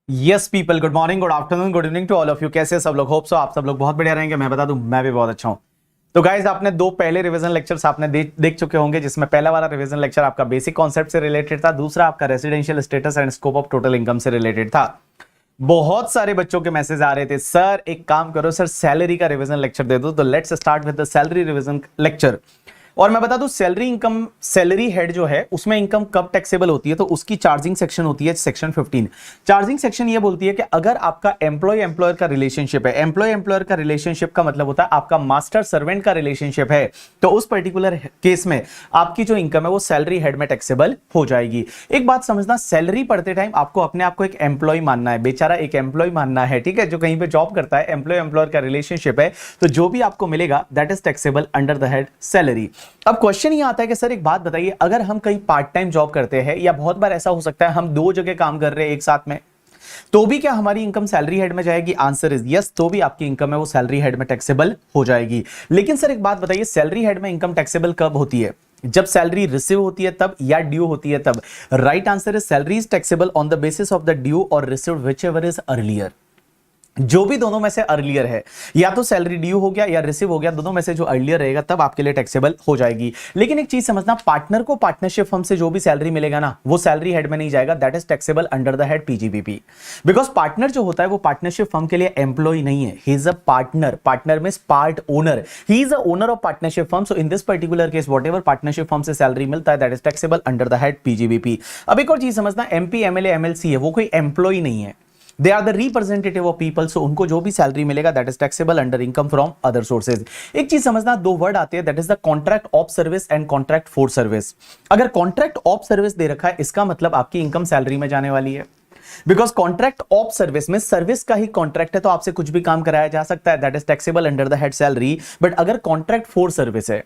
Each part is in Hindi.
Yes people, good morning, good afternoon, good evening to all of you. कैसे सब लोग? होप सो आप सब लोग बहुत बढ़िया रहेंगे। मैं बता दूं, मैं भी बहुत अच्छा हूं। तो गाइज, आपने दो पहले रिवीजन लेक्चर्स आपने देख चुके होंगे, जिसमें पहला वाला रिवीजन लेक्चर आपका बेसिक कॉन्सेप्ट से रिलेटेड था, दूसरा आपका residential status and scope of total income से रिलेटेड था। बहुत सारे बच्चों के मैसेज आ रहे थे, सर एक काम करो सर, सैलरी का रिवीजन लेक्चर दे दो। तो let's start with the salary revision lecture. और मैं बता दूं, सैलरी इनकम, सैलरी हेड जो है उसमें इनकम कब टैक्सेबल होती है, तो उसकी चार्जिंग सेक्शन होती है सेक्शन 15। चार्जिंग सेक्शन ये बोलती है कि अगर आपका एम्प्लॉय एम्प्लॉयर का रिलेशनशिप है, एम्प्लॉय एम्प्लॉयर का रिलेशनशिप का मतलब होता है आपका मास्टर सर्वेंट का रिलेशनशिप है, तो उस पर्टिकुलर केस में आपकी जो इनकम है वो सैलरी हेड में टैक्सेबल हो जाएगी। एक बात समझना, सैलरी पढ़ते टाइम आपको अपने आप को एक एम्प्लॉय मानना है, बेचारा एक एम्प्लॉय मानना है, ठीक है, जो कहीं पे जॉब करता है, एम्प्लॉय एम्प्लॉयर का रिलेशनशिप है, तो जो भी आपको मिलेगा that is taxable under the head salary. अब क्वेश्चन ये आता है कि सर एक बात बताइए, अगर हम कहीं पार्ट टाइम जॉब करते हैं, या बहुत बार ऐसा हो सकता है हम दो जगह काम कर रहे हैं एक साथ में, तो भी क्या हमारी इनकम सैलरी हेड में जाएगी? आंसर इज यस, तो भी आपकी इनकम है वो सैलरी हेड में टैक्सेबल हो जाएगी। लेकिन सर एक बात बताइए, सैलरी हेड में इनकम टैक्सेबल कब होती है? जब सैलरी रिसीव होती है तब, या ड्यू होती है तब? Right answer is salary is taxable on the basis of the due और रिसीव्ड व्हिचएवर इज अर्लियर। जो भी दोनों में से अर्लियर है, या तो सैलरी ड्यू हो गया या रिसीव हो गया, दोनों में से जो अर्लियर रहेगा तब आपके लिए टैक्सेबल हो जाएगी। लेकिन एक चीज समझना, पार्टनर को पार्टनरशिप फर्म से जो भी सैलरी मिलेगा ना, वो सैलरी हेड में नहीं जाएगा, that is taxable under the head PGBP. Because partner जो होता है वो पार्टनरशिप फर्म के लिए एम्प्लॉय नहीं है, he is a partner. Partner means part owner, he is a owner of partnership firm. So in this particular case what ever partnership firm से सैलरी मिलता है that is taxable under the head PGBP. अब एक और चीज समझना, एमपी एमएलए एमएलसी है, वो कोई एम्प्लॉय नहीं है, they are the representative of people. So उनको जो भी सैलरी मिलेगा that is taxable under income from other sources. एक चीज समझना, दो वर्ड आते हैं, that is the contract of service and contract for service. अगर कॉन्ट्रैक्ट ऑफ सर्विस दे रखा है, इसका मतलब आपकी इनकम सैलरी में जाने वाली है। बिकॉज कॉन्ट्रैक्ट ऑफ सर्विस में सर्विस का ही कॉन्ट्रैक्ट है, तो आपसे कुछ भी काम कराया जा सकता है, that is taxable under the head salary. But अगर कॉन्ट्रैक्ट फॉर सर्विस है,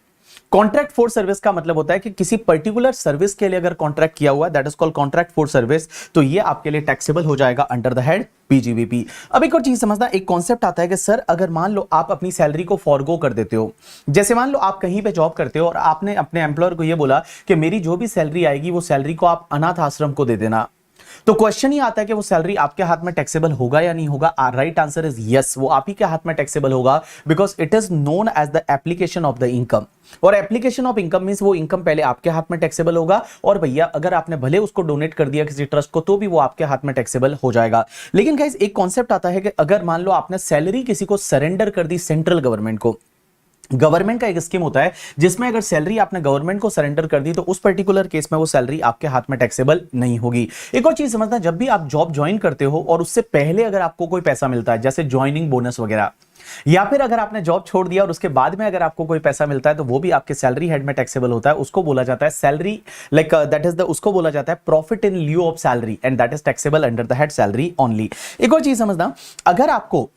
कॉन्ट्रैक्ट फॉर सर्विस का मतलब होता है कि किसी पर्टिकुलर सर्विस के लिए अगर कॉन्ट्रैक्ट किया हुआ है, that is called contract for service, तो ये आपके लिए टैक्सेबल हो जाएगा अंडर द हेड पीजीबीपी। अब एक और चीज समझना, एक कॉन्सेप्ट आता है कि सर अगर मान लो आप अपनी सैलरी को फॉरगो कर देते हो, जैसे मान लो आप कहीं पे जॉब करते हो और आपने अपने एम्प्लॉयर को ये बोला कि मेरी जो भी सैलरी आएगी वो सैलरी को आप अनाथ आश्रम को दे देना, तो क्वेश्चन ही आता है कि वो सैलरी आपके हाथ में टैक्सेबल होगा या नहीं होगा? राइट आंसर इज यस, वो आप ही के हाथ में टैक्सेबल होगा, because it is known as the application of the income. और एप्लीकेशन ऑफ इनकम मींस वो इनकम पहले आपके हाथ में टैक्सेबल होगा, और भैया अगर आपने भले उसको डोनेट कर दिया किसी ट्रस्ट को, तो भी वो आपके हाथ में टैक्सेबल हो जाएगा। लेकिन गाइस एक कॉन्सेप्ट आता है कि अगर मान लो आपने सैलरी किसी को सरेंडर कर दी सेंट्रल गवर्नमेंट को, गवर्नमेंट का एक स्कीम होता है जिसमें अगर सैलरी आपने गवर्नमेंट को सरेंडर कर दी, तो उस पर्टिकुलर केस में वो सैलरी आपके हाथ में टैक्सेबल नहीं होगी। एक और चीज समझना, जब भी आप जॉब ज्वाइन करते हो और उससे पहले अगर आपको कोई पैसा मिलता है, जैसे ज्वाइनिंग बोनस वगैरह, या फिर अगर आपने जॉब छोड़ दिया और उसके बाद में अगर आपको कोई पैसा मिलता है, तो वो भी आपके सैलरी हेड में टैक्सेबल होता है। उसको बोला जाता है salary, like that is the, उसको बोला जाता है profit in लिeu of salary, and that is taxable under the head salary only. एक और चीज समझना, अगर आपको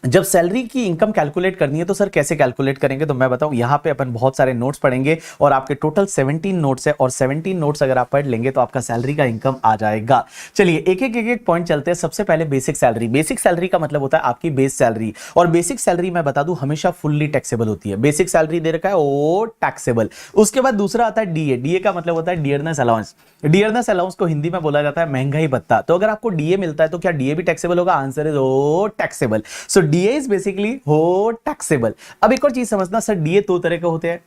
जब सैलरी की इनकम कैलकुलेट करनी है तो सर कैसे कैलकुलेट करेंगे? तो मैं बताऊं, यहां पे अपन बहुत सारे नोट्स पढ़ेंगे, और आपके टोटल 17 नोट्स है, और 17 नोट्स अगर आप पढ़ लेंगे तो आपका सैलरी का इनकम आ जाएगा। चलिए एक एक पॉइंट चलते हैं। सबसे पहले बेसिक सैलरी। बेसिक सैलरी का मतलब होता है आपकी बेस सैलरी, और बेसिक सैलरी मैं बता दूं हमेशा फुल्ली टैक्सेबल होती है। बेसिक सैलरी दे रखा है ओ टैक्सेबल। उसके बाद दूसरा आता है डीए। डीए का मतलब होता है डियरनेस अलाउंस। डियरनेस अलाउंस को हिंदी में बोला जाता है महंगाई भत्ता। तो अगर आपको डीए मिलता है तो क्या डीए भी टैक्सेबल होगा? आंसर इज ओ taxable. So DA is basically हो टैक्सेबल। अब एक और चीज समझना, सर डीए दो तरह के होते हैं,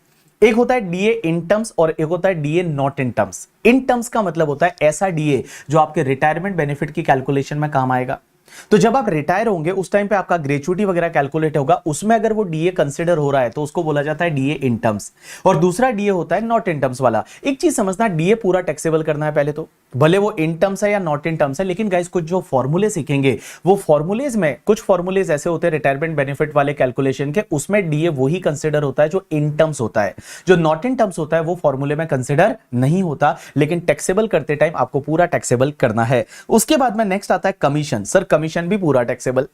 एक होता है डीए इन टर्म्स और एक होता है DA not in terms. In terms का मतलब होता है ऐसा डीए जो आपके रिटायरमेंट बेनिफिट की कैलकुलेशन में काम आएगा। तो जब आप रिटायर होंगे उस टाइम पे आपका ग्रेचुइटी वगैरह कैलकुलेट होगा, उसमें अगर वो डीए कंसीडर हो रहा है तो उसको बोला जाता है डीए इन टर्म्स। और दूसरा डीए होता है नॉट इन टर्म्स वाला। एक चीज समझना, डीए पूरा टैक्सेबल करना है पहले तो, भले वो इन टर्म्स है या नॉट इन टर्म्स है। लेकिन गाइस कुछ जो फॉर्मूले सीखेंगे, वो फॉर्मूलेज में कुछ फॉर्मूलेज ऐसे होते हैं रिटायरमेंट बेनिफिट वाले कैलकुलेशन के, उसमें डीए वही कंसीडर होता है जो इन टर्म्स होता है। जो नॉट इन टर्म्स होता है वो फॉर्मूले में कंसीडर नहीं होता, लेकिन टैक्सेबल करते टाइम आपको पूरा टैक्सेबल करना है। उसके बाद में नेक्स्ट आता है कमीशन। सर कमीशन भी पूरा टैक्सेबल।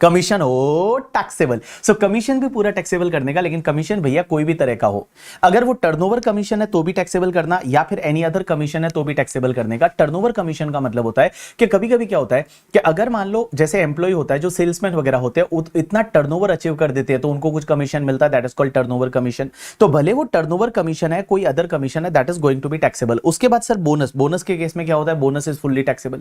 कमीशन हो टैक्सेबल। सो कमीशन भी पूरा टैक्सेबल करने का, लेकिन कमीशन भैया कोई भी तरह का हो, अगर वो टर्नओवर कमीशन है तो भी टैक्सेबल करना, या फिर एनी अदर कमीशन है तो भी टैक्सेबल करने का। टर्नओवर कमीशन का मतलब होता है कि कभी कभी क्या होता है कि अगर मान लो जैसे एम्प्लॉय होता है, जो सेल्समैन वगैरह होते हैं, इतना टर्नओवर अचीव कर देते हैं तो उनको कुछ कमीशन मिलता है, that is called turnover commission. तो भले वो टर्नओवर कमीशन है, कोई अदर कमीशन है, that is going to be taxable. उसके बाद सर बोनस, बोनस के केस में क्या होता है, बोनस इज फुल्ली टैक्सेबल।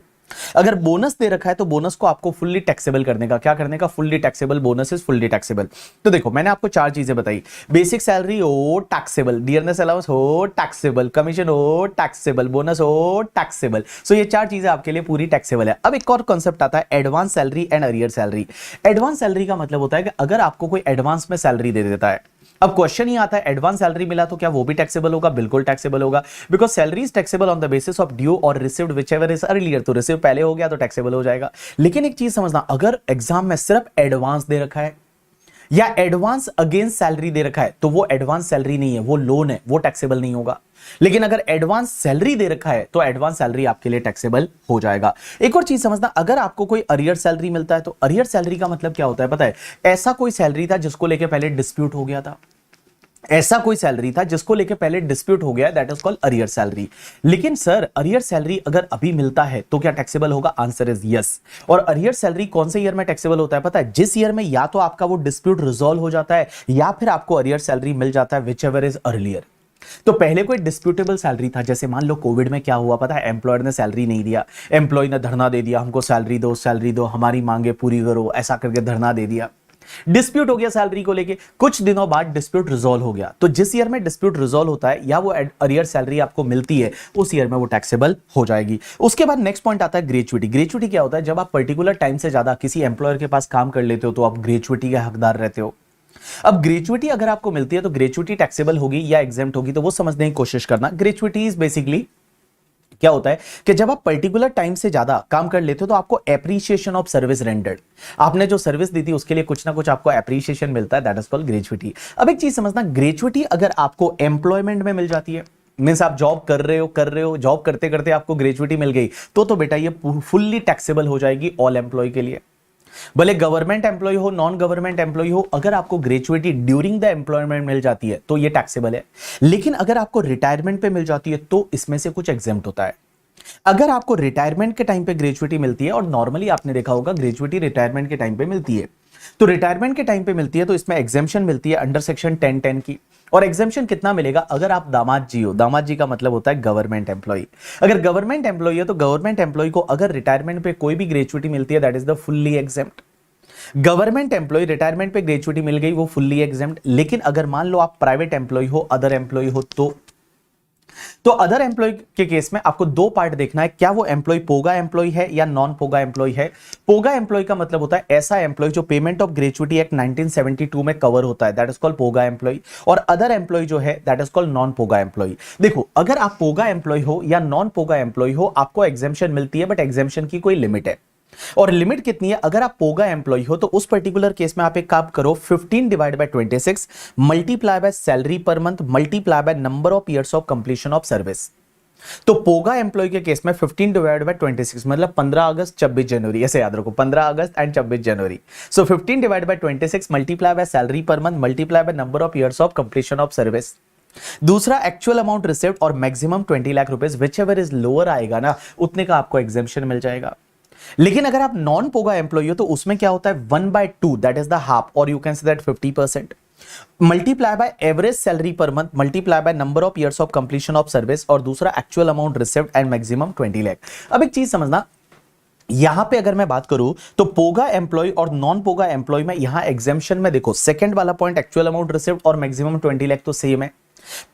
अगर बोनस दे रखा है तो बोनस को आपको फुल्ली टैक्सेबल करने का, क्या करने का, fully taxable. Bonus is fully taxable. तो देखो मैंने आपको चार चीजें बताई, बेसिक सैलरी हो टैक्सेबल, डियरनेस अलाउंस हो टैक्सेबल, कमीशन हो टैक्सेबल, बोनस हो टैक्सेबल। सो ये चार चीजें आपके लिए पूरी टैक्सेबल है। अब एक और कॉन्सेप्ट आता है advance salary and arrear salary. Advance salary का मतलब होता है कि अगर आपको कोई एडवांस में सैलरी दे देता है, अब क्वेश्चन ही आता है एडवांस सैलरी मिला तो क्या वो भी टैक्सेबल होगा, बिल्कुल टैक्सेबल होगा, because salary is taxable on the basis of due और रिसीव्ड व्हिचएवर इज अर्लियर। तो रिसीव पहले हो गया तो टैक्सेबल हो जाएगा। लेकिन एक चीज समझना, अगर एग्जाम में सिर्फ एडवांस दे रखा है या एडवांस अगेंस्ट सैलरी दे रखा है तो वो एडवांस सैलरी नहीं है, वो लोन है, वो टैक्सेबल नहीं होगा। लेकिन अगर एडवांस सैलरी दे रखा है तो एडवांस सैलरी आपके लिए टैक्सेबल हो जाएगा। एक और चीज समझना, अगर आपको कोई अरियर सैलरी मिलता है तो अरियर सैलरी का मतलब क्या होता है पता है, ऐसा कोई सैलरी था जिसको लेके पहले डिस्प्यूट हो गया था, ऐसा कोई सैलरी था जिसको लेके पहले डिस्प्यूट हो गया, that is called arrear salary. लेकिन सर अरियर सैलरी अगर अभी मिलता है तो क्या टैक्सेबल होगा, आंसर इज यस। और अरियर सैलरी कौन से ईयर में टैक्सेबल होता है पता है, जिस ईयर में या तो आपका वो डिस्प्यूट रिजॉल्व हो जाता है या फिर आपको अरियर सैलरी मिल जाता है, विच एवर इज अर्लियर। तो पहले कोई डिस्प्यूटेबल सैलरी था, जैसे मान लो कोविड में क्या हुआ पता है, एम्प्लॉयर ने सैलरी नहीं दिया, एम्प्लॉय ने धरना दे दिया, हमको सैलरी दो, हमारी मांगे पूरी करो, ऐसा करके धरना दे दिया, डिस्प्यूट हो गया सैलरी को लेके। कुछ दिनों बाद डिस्प्यूट रिजॉल्व हो गया, तो जिस ईयर में डिस्प्यूट रिजॉल्व होता है या वो अरियर सैलरी आपको मिलती है उस ईयर में वो टैक्सेबल हो जाएगी। उसके बाद नेक्स्ट पॉइंट आता है ग्रेचुइटी। ग्रेचुइटी क्या होता है, जब आप पर्टिकुलर टाइम से ज्यादा किसी एम्प्लॉयर के पास काम कर लेते हो तो आप ग्रेचुइटी के हकदार रहते हो। अब ग्रेचुइटी अगर आपको मिलती है तो ग्रेचुइटी टैक्सेबल होगी या एग्जेम्प्ट होगी, तो वो समझने की कोशिश करना। ग्रेचुइटी इज बेसिकली क्या होता है कि जब आप पर्टिकुलर टाइम से ज्यादा काम कर लेते हो तो आपको एप्रिसिएशन ऑफ सर्विस रेंडर्ड, आपने जो सर्विस दी थी उसके लिए कुछ ना कुछ आपको एप्रिसिएशन मिलता है, दैट इज कॉल्ड ग्रेचुइटी। अब एक चीज समझना, ग्रेचुइटी अगर आपको एम्प्लॉयमेंट में मिल जाती है, मींस आप जॉब कर रहे हो, जॉब करते करते आपको ग्रेचुइटी मिल गई, तो बेटा ये फुल्ली टैक्सेबल हो जाएगी ऑल एम्प्लॉय के लिए। भले गवर्नमेंट एम्प्लॉय हो, नॉन गवर्नमेंट एम्प्लॉय हो, अगर आपको ग्रेचुइटी ड्यूरिंग द एम्प्लॉयमेंट मिल जाती है तो ये टैक्सेबल है। लेकिन अगर आपको रिटायरमेंट पे मिल जाती है तो इसमें से कुछ एग्जेम्प्ट होता है। अगर आपको रिटायरमेंट के टाइम पे ग्रेचुइटी मिलती है, और नॉर्मली आपने देखा होगा ग्रेचुइटी रिटायरमेंट के टाइम पे मिलती है, तो रिटायरमेंट के टाइम पे मिलती है तो इसमें एग्जेम्पशन मिलती है अंडर सेक्शन 10(10) की। और एग्जेम्पशन कितना मिलेगा, अगर आप दामाद जी हो, दामाद जी का मतलब होता है गवर्नमेंट एम्प्लॉय, अगर गवर्नमेंट एम्प्लॉय है तो गवर्नमेंट एम्प्लॉय को अगर रिटायरमेंट पे कोई भी ग्रेचुइटी मिलती है that is the fully exempt. Government employee retirement पे ग्रेचुइटी मिल गई, वो फुल्ली एग्जेम्प्ट। लेकिन अगर मान लो आप प्राइवेट एम्प्लॉय हो, अदर एम्प्लॉय हो, तो अदर एम्प्लॉय के केस में आपको दो पार्ट देखना है, क्या वो एम्प्लॉय पोगा एम्प्लॉय है या नॉन पोगा एम्प्लॉय है। पोगा एम्प्लॉय का मतलब होता है ऐसा एम्प्लॉय जो पेमेंट ऑफ ग्रेचुइटी एक्ट 1972 में कवर होता है, that is called POGA employ. और अदर एम्प्लॉय जो है that is called non POGA employ. देखो अगर आप पोगा एम्प्लॉय हो या नॉन पोगा एम्प्लॉय हो, आपको एग्जेम्पशन मिलती है, बट एग्जेम्पशन की कोई लिमिट है। और लिमिट कितनी है, अगर आप पोगा एम्प्लॉय हो तो उस पर्टिकुलर केस में आप एक काम करो, 15 divide by 26 multiply by salary per month multiply by number of years of completion of service. तो पोगा एम्प्लॉय के केस में 15 डिवाइड बाय 26 मतलब 15 अगस्त 26 जनवरी, ऐसे याद रखो 15 अगस्त एंड 26 जनवरी। So 15 divide by 26 multiply by salary per month multiply by number of years of completion of service. दूसरा एक्चुअल अमाउंट रिसीव्ड और maximum 20 lakh rupees, whichever is lower आएगा ना उतने का आपको एग्जेम्पशन मिल जाएगा। लेकिन अगर आप नॉन पोगा एम्प्लॉय हो तो उसमें क्या होता है 1/2 दैट इज द हाफ, और you can say that 50%, multiply by average salary per month multiply by number of years of completion of service, और दूसरा actual amount received and maximum 20 lakh. अब एक चीज समझना, यहां पे अगर मैं बात करूं तो पोगा एम्प्लॉय और नॉन पोगा एम्प्लॉय में यहां एग्जेम्पशन में देखो सेकंड वाला पॉइंट एक्चुअल अमाउंट रिसीव्ड और मैक्सिमम 20 लाख तो सेम है।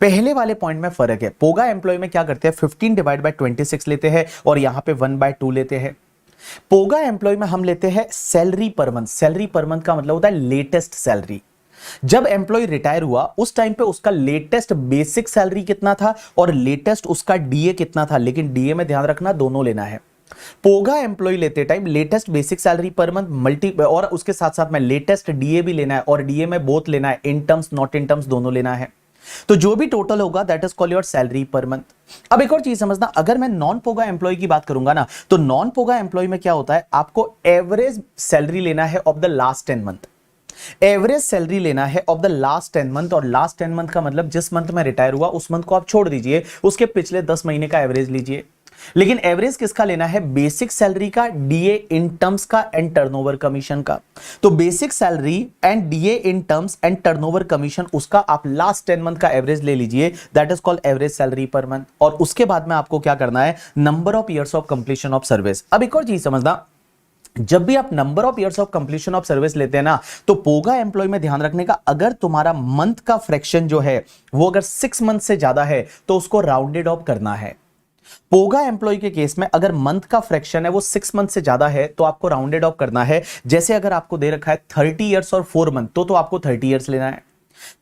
पहले वाले पॉइंट में फर्क है, पोगा एम्प्लॉय में क्या करते हैं 15 डिवाइड बाय 26 लेते हैं और यहां पे 1/2 लेते हैं। पोगा एम्प्लॉय में हम लेते हैं salary per month. Salary per month का मतलब होता है लेटेस्ट सैलरी। जब एम्प्लॉय रिटायर हुआ उस टाइम पे उसका लेटेस्ट बेसिक सैलरी कितना था और लेटेस्ट उसका डीए कितना था, लेकिन डीए में ध्यान रखना दोनों लेना है। पोगा एम्प्लॉय लेते time latest basic salary per month multi और उसके साथ साथ में लेटेस्ट डीए भी लेना है, और डीए में बोथ लेना है, in terms not in terms दोनों लेना है। तो जो भी टोटल होगा that is called your salary per month. अब एक और चीज समझना, अगर मैं नॉन पोगा एम्प्लॉय की बात करूंगा ना, तो नॉन पोगा एम्प्लॉय में क्या होता है, आपको एवरेज सैलरी लेना है of the last 10 month. Average salary लेना है ऑफ द लास्ट 10 मंथ, और लास्ट 10 मंथ का मतलब जिस मंथ में रिटायर हुआ उस मंथ को आप छोड़ दीजिए, उसके पिछले 10 महीने का एवरेज लीजिए। लेकिन एवरेज किसका लेना है, बेसिक सैलरी का, डीए इन टर्म्स का एंड टर्नओवर कमीशन का। तो basic salary and DA in terms and turnover commission, उसका आप लास्ट 10 मंथ का एवरेज ले लीजिए, that is called average salary per month. और उसके बाद में आपको क्या करना है, number of years of completion of service. अब एक और चीज समझना, जब भी आप number of years of completion of service लेते हैं ना, तो पोगा एम्प्लॉय में ध्यान रखने का, अगर तुम्हारा मंथ का फ्रैक्शन जो है वो अगर 6 मंथ से ज्यादा है तो उसको राउंडेड ऑफ करना है। पोगा एम्प्लॉय के केस में अगर मंथ का फ्रैक्शन है वो 6 मंथ से ज्यादा है तो आपको राउंडेड ऑफ करना है। जैसे अगर आपको दे रखा है 30 ईयर्स और 4 मंथ, तो आपको 30 ईयर्स लेना है।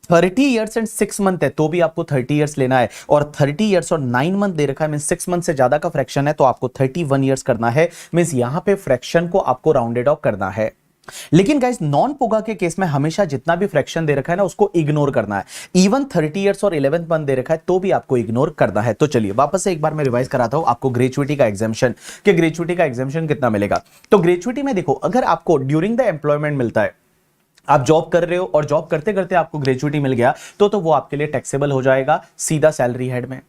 30 ईयर्स एंड 6 मंथ है तो भी आपको 30 ईयर्स लेना है। और 30 ईयर्स और 9 मंथ दे रखा है, मीन 6 मंथ से ज्यादा का फ्रैक्शन है तो आपको 31 ईयर्स करना है। मीन यहां पे फ्रैक्शन को आपको राउंडेड ऑफ करना है। लेकिन गाइस नॉन पोगा के केस में हमेशा जितना भी फ्रैक्शन दे रखा है ना उसको इग्नोर करना है। इवन 30 इयर्स और 11 मंथ दे रखा है तो भी आपको इग्नोर करना है। तो चलिए वापस से एक बार मैं रिवाइज कराता हूं आपको ग्रेचुइटी का एग्जाम्पशन, कि ग्रेचुइटी का एग्जाम्पशन कितना मिलेगा। तो ग्रेचुइटी में देखो, अगर आपको ड्यूरिंग द एम्प्लॉयमेंट मिलता है, आप जॉब कर रहे हो और जॉब करते करते आपको ग्रेचुइटी मिल गया, तो वो आपके लिए टैक्सेबल हो जाएगा सीधा सैलरी हेड में।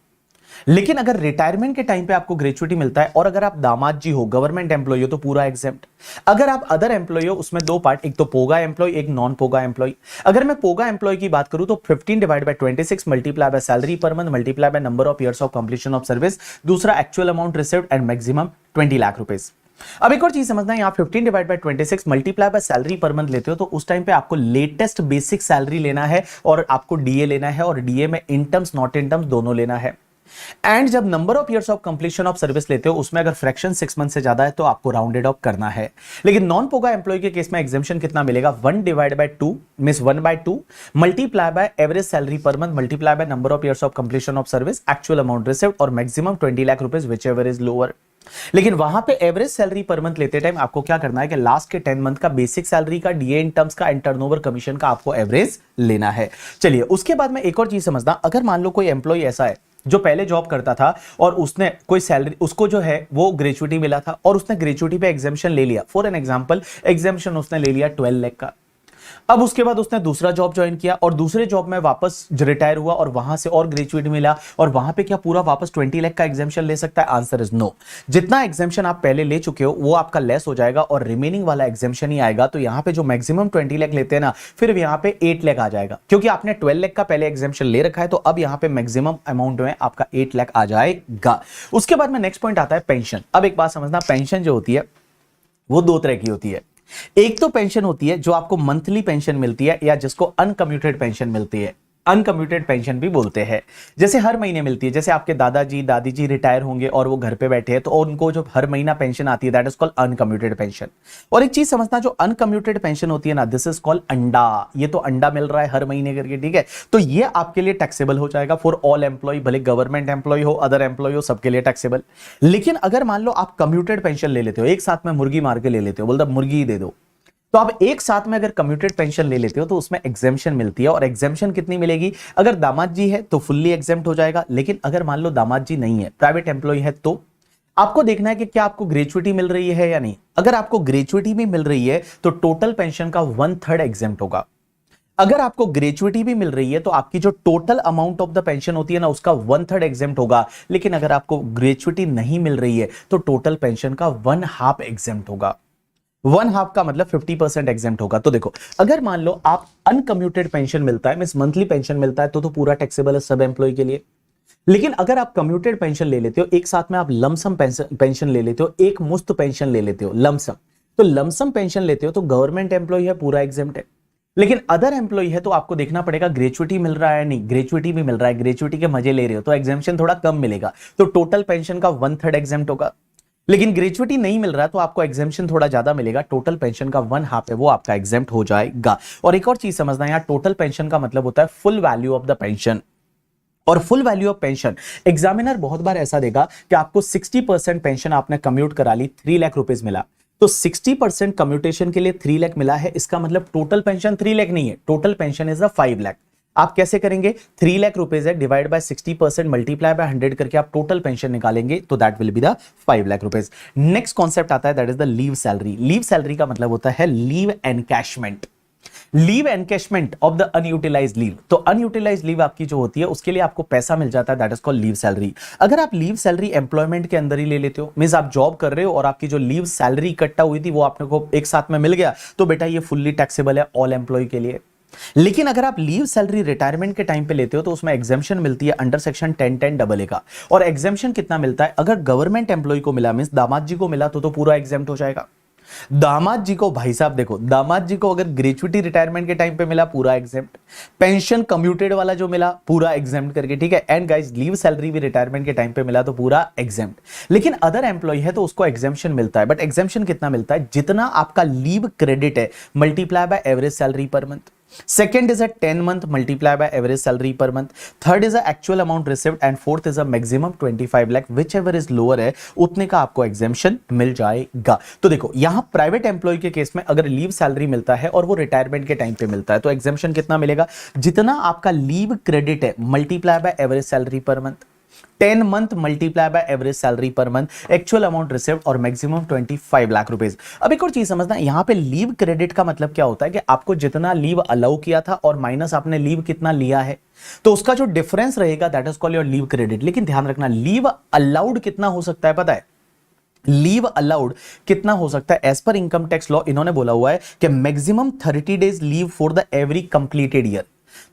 लेकिन अगर रिटायरमेंट के टाइम पे आपको ग्रेचुइटी मिलता है, और अगर आप दामाद जी हो, गवर्नमेंट एम्प्लॉय हो, तो पूरा एग्जेम्प्ट। अगर आप अदर एम्प्लॉय हो, उसमें दो पार्ट, एक तो पोगा एम्प्लॉय, एक नॉन पोगा एम्प्लॉय। अगर मैं पोगा एम्प्लॉय की बात करूं तो 15 divide by 26 multiply by salary per month multiply by number of years of completion of service, दूसरा actual amount received and maximum 20 lakh rupees. अब एक और चीज समझना है, यहां 15 divide by 26 multiply by salary per month लेते हो तो उस टाइम पे आपको लेटेस्ट बेसिक सैलरी लेना है और आपको डीए लेना है, और डीए में in terms not in terms दोनों लेना है। एंड जब number of years of completion of service लेते हो उसमें अगर फ्रैक्शन 6 मंथ से ज्यादा है तो आपको राउंडेड ऑफ करना है। लेकिन नॉन पोगा एम्प्लॉय के केस में एग्जेम्पशन कितना मिलेगा, 1 divide by 2 means 1/2 multiply by average salary per month multiply by number of years of completion of service, actual amount received और maximum 20 lakh rupees whichever is lower. लेकिन वहां पे एवरेज सैलरी पर मंथ लेते टाइम आपको क्या करना है कि लास्ट के 10 मंथ का बेसिक सैलरी का, डीए इन टर्म्स का एंड टर्नओवर कमीशन का आपको एवरेज लेना है। चलिए उसके बाद में एक और चीज समझना, अगर मान लो कोई एम्प्लॉय ऐसा है जो पहले जॉब करता था और उसने कोई सैलरी, उसको जो है वो ग्रेचुइटी मिला था और उसने ग्रेचुइटी पे एग्जाम्पशन ले लिया, फॉर एन एग्जांपल एग्जाम्पशन उसने ले लिया 12 लाख का। अब उसके बाद उसने दूसरा जॉब ज्वाइन किया और दूसरे जॉब में वापस रिटायर हुआ और वहां से और ग्रेचुइटी मिला, और वहां पे क्या पूरा वापस 20 लाख का एग्जाम्पशन ले सकता है? Answer is no. जितना एग्जाम्पशन आप पहले ले चुके हो वो आपका लेस हो जाएगा और रिमेनिंग वाला एग्जाम्पशन ही आएगा। तो यहां पे जो मैक्सिमम 20 लाख लेते हैं ना, फिर यहां पे 8 लाख आ जाएगा, क्योंकि आपने 12 लाख का पहले एग्जाम्पशन ले रखा है। तो अब यहां पे मैक्सिमम अमाउंट में आपका 8 लाख आ जाएगा। उसके बाद में नेक्स्ट पॉइंट आता है पेंशन। अब एक बात समझना, पेंशन जो होती है वो दो तरह की होती है। एक तो पेंशन होती है जो आपको मंथली पेंशन मिलती है या जिसको अनकम्यूटेड पेंशन मिलती है, अनकम्यूटेड पेंशन भी बोलते हैं। जैसे हर महीने मिलती है, जैसे आपके दादाजी दादी जी रिटायर होंगे और वो घर पे बैठे हैं तो उनको जो हर महीना पेंशन आती है that is called uncommuted pension. और एक चीज समझना, जो अनकम्यूटेड पेंशन होती है ना, दिस इज कॉल्ड अंडा। ये तो अंडा मिल रहा है हर महीने करके, ठीक है, तो ये आपके लिए टैक्सेबल हो जाएगा फॉर ऑल एम्प्लॉय, भले गवर्नमेंट एम्प्लॉय हो अदर एम्प्लॉय हो, सबके लिए टैक्सेबल। लेकिन अगर मान लो आप कम्यूटेड पेंशन ले लेते हो, एक साथ में मुर्गी मार के ले लेते हो, बोलते मुर्गी ही दे दो, तो आप एक साथ में अगर कम्यूटेड पेंशन ले लेते हो तो उसमें एग्जेम्पशन मिलती है। और एग्जेम्पशन कितनी मिलेगी? अगर दामाद जी है तो फुल्ली एग्जेम्प्ट हो जाएगा। लेकिन अगर मान लो दामाद जी नहीं है, प्राइवेट एम्प्लॉय है, तो आपको देखना है कि क्या आपको ग्रेचुइटी मिल रही है या नहीं। अगर आपको ग्रेचुइटी भी मिल रही है तो टोटल पेंशन का 1/3 एग्जेम्प्ट होगा। अगर आपको ग्रेचुइटी भी मिल रही है तो आपकी जो total amount of the pension होती है ना, उसका 1/3 एग्जेम्प्ट होगा। लेकिन अगर आपको ग्रेचुइटी नहीं मिल रही है तो टोटल पेंशन का 1/2 एग्जेम्प्ट होगा। 1/2 का मतलब 50% एग्जेम्प्ट होगा। तो देखो, अगर मान लो आप अनकम्यूटेड पेंशन मिलता है, मींस मंथली पेंशन मिलता है, तो पूरा टैक्सेबल है सब एम्प्लॉय के लिए। लेकिन अगर आप कम्यूटेड पेंशन ले लेते हो, एक साथ में आप लमसम पेंशन ले लेते हो, एक मुश्त पेंशन ले लेते हो लमसम, तो लमसम पेंशन लेते हो तो गवर्नमेंट एम्प्लॉय है पूरा एग्जेम्प्ट है। लेकिन अदर एम्प्लॉय है तो आपको देखना पड़ेगा ग्रेचुइटी मिल रहा है नहीं, ग्रेचुइटी भी मिल रहा है, ग्रेचुइटी के मजे ले रहे हो तो एग्जेम्पशन थोड़ा कम मिलेगा, तो टोटल पेंशन का 1/3 एग्जेम्प्ट होगा। लेकिन ग्रेचुइटी नहीं मिल रहा तो आपको एग्जेम्पशन थोड़ा ज्यादा मिलेगा, टोटल पेंशन का 1/2 है वो आपका एग्जेम्प्ट हो जाएगा। और एक और चीज समझना, यहाँ टोटल पेंशन का मतलब होता है full value of the pension. और full value of pension examiner बहुत बार ऐसा देगा कि आपको 60% पेंशन आपने कम्यूट करा ली, 3 लाख रुपीज मिला, तो 60% कम्यूटेशन के लिए 3 लाख मिला है, इसका मतलब टोटल पेंशन 3 लाख नहीं है, टोटल पेंशन इज 5 लाख। आप कैसे करेंगे? 3 लाख रुपीज है, डिवाइड बाय 60% मल्टीप्लाई बाय 100 करके आप टोटल पेंशन निकालेंगे, तो that will be the 5 lakh rupees. Next concept आता है that is the leave salary. Leave salary का मतलब होता है leave encashment. Leave encashment of the unutilised leave. तो अनयूटिलाइज्ड लीव आपकी जो होती है उसके लिए आपको पैसा मिल जाता है, that is called leave salary. अगर आप लीव सैलरी एम्प्लॉयमेंट के अंदर ही ले लेते हो, मींस आप जॉब कर रहे हो और आपकी जो लीव सैलरी इकट्ठा हुई थी वो आपने को एक साथ में मिल गया, तो बेटा ये फुल्ली टैक्सेबल है ऑल एम्प्लॉय के लिए। लेकिन अगर आप लीव सैलरी रिटायरमेंट के टाइम पे लेते हो तो उसमें एग्जेम्पशन मिलती है अंडर सेक्शन 1010 का। और एग्जेम्पशन कितना मिलता है? अगर गवर्नमेंट एम्प्लॉय को मिला, मींस दामाद जी को मिला, तो पूरा एग्जेम्प्ट हो जाएगा। दामाद जी को, भाई साहब देखो, दामाद जी को अगर ग्रेचुइटी रिटायरमेंट के टाइम पे मिला, पूरा एग्जेम्प्ट। पेंशन कम्यूटेड वाला जो मिला, पूरा एग्जेम्प्ट करके, ठीक है। एंड गाइस लीव सैलरी भी रिटायरमेंट के टाइम पे मिला तो पूरा एग्जेम्प्ट। लेकिन अदर एम्प्लॉय है तो उसको एग्जेम्पशन मिलता है, बट एग्जेम्पशन कितना मिलता है? जितना आपका लीव क्रेडिट है multiply by average salary per month. Second is a 10 month multiply by average salary per month. Third is a actual amount received and fourth is a maximum 25 lakh, whichever is lower है उतने का आपको एग्जेम्पशन मिल जाएगा। तो देखो यहां प्राइवेट एम्प्लॉय के केस में अगर लीव सैलरी मिलता है और वो रिटायरमेंट के टाइम पे मिलता है तो एग्जेम्पशन कितना मिलेगा? जितना आपका लीव क्रेडिट है multiply by average salary per month. 10 month multiply by average salary per month, actual amount received और मैक्सिमम 25 लाख रुपीस। अब एक और चीज समझना, यहां पे लीव क्रेडिट का मतलब क्या होता है कि आपको जितना लीव अलाउ किया था और माइनस आपने लीव कितना लिया है, तो उसका जो डिफरेंस रहेगा that is called your leave credit. लेकिन ध्यान रखना, लीव अलाउड कितना हो सकता है पता है? लीव अलाउड कितना हो सकता है? एज पर इनकम टैक्स लॉ इन्होंने बोला हुआ है कि maximum 30 days leave for the every completed year.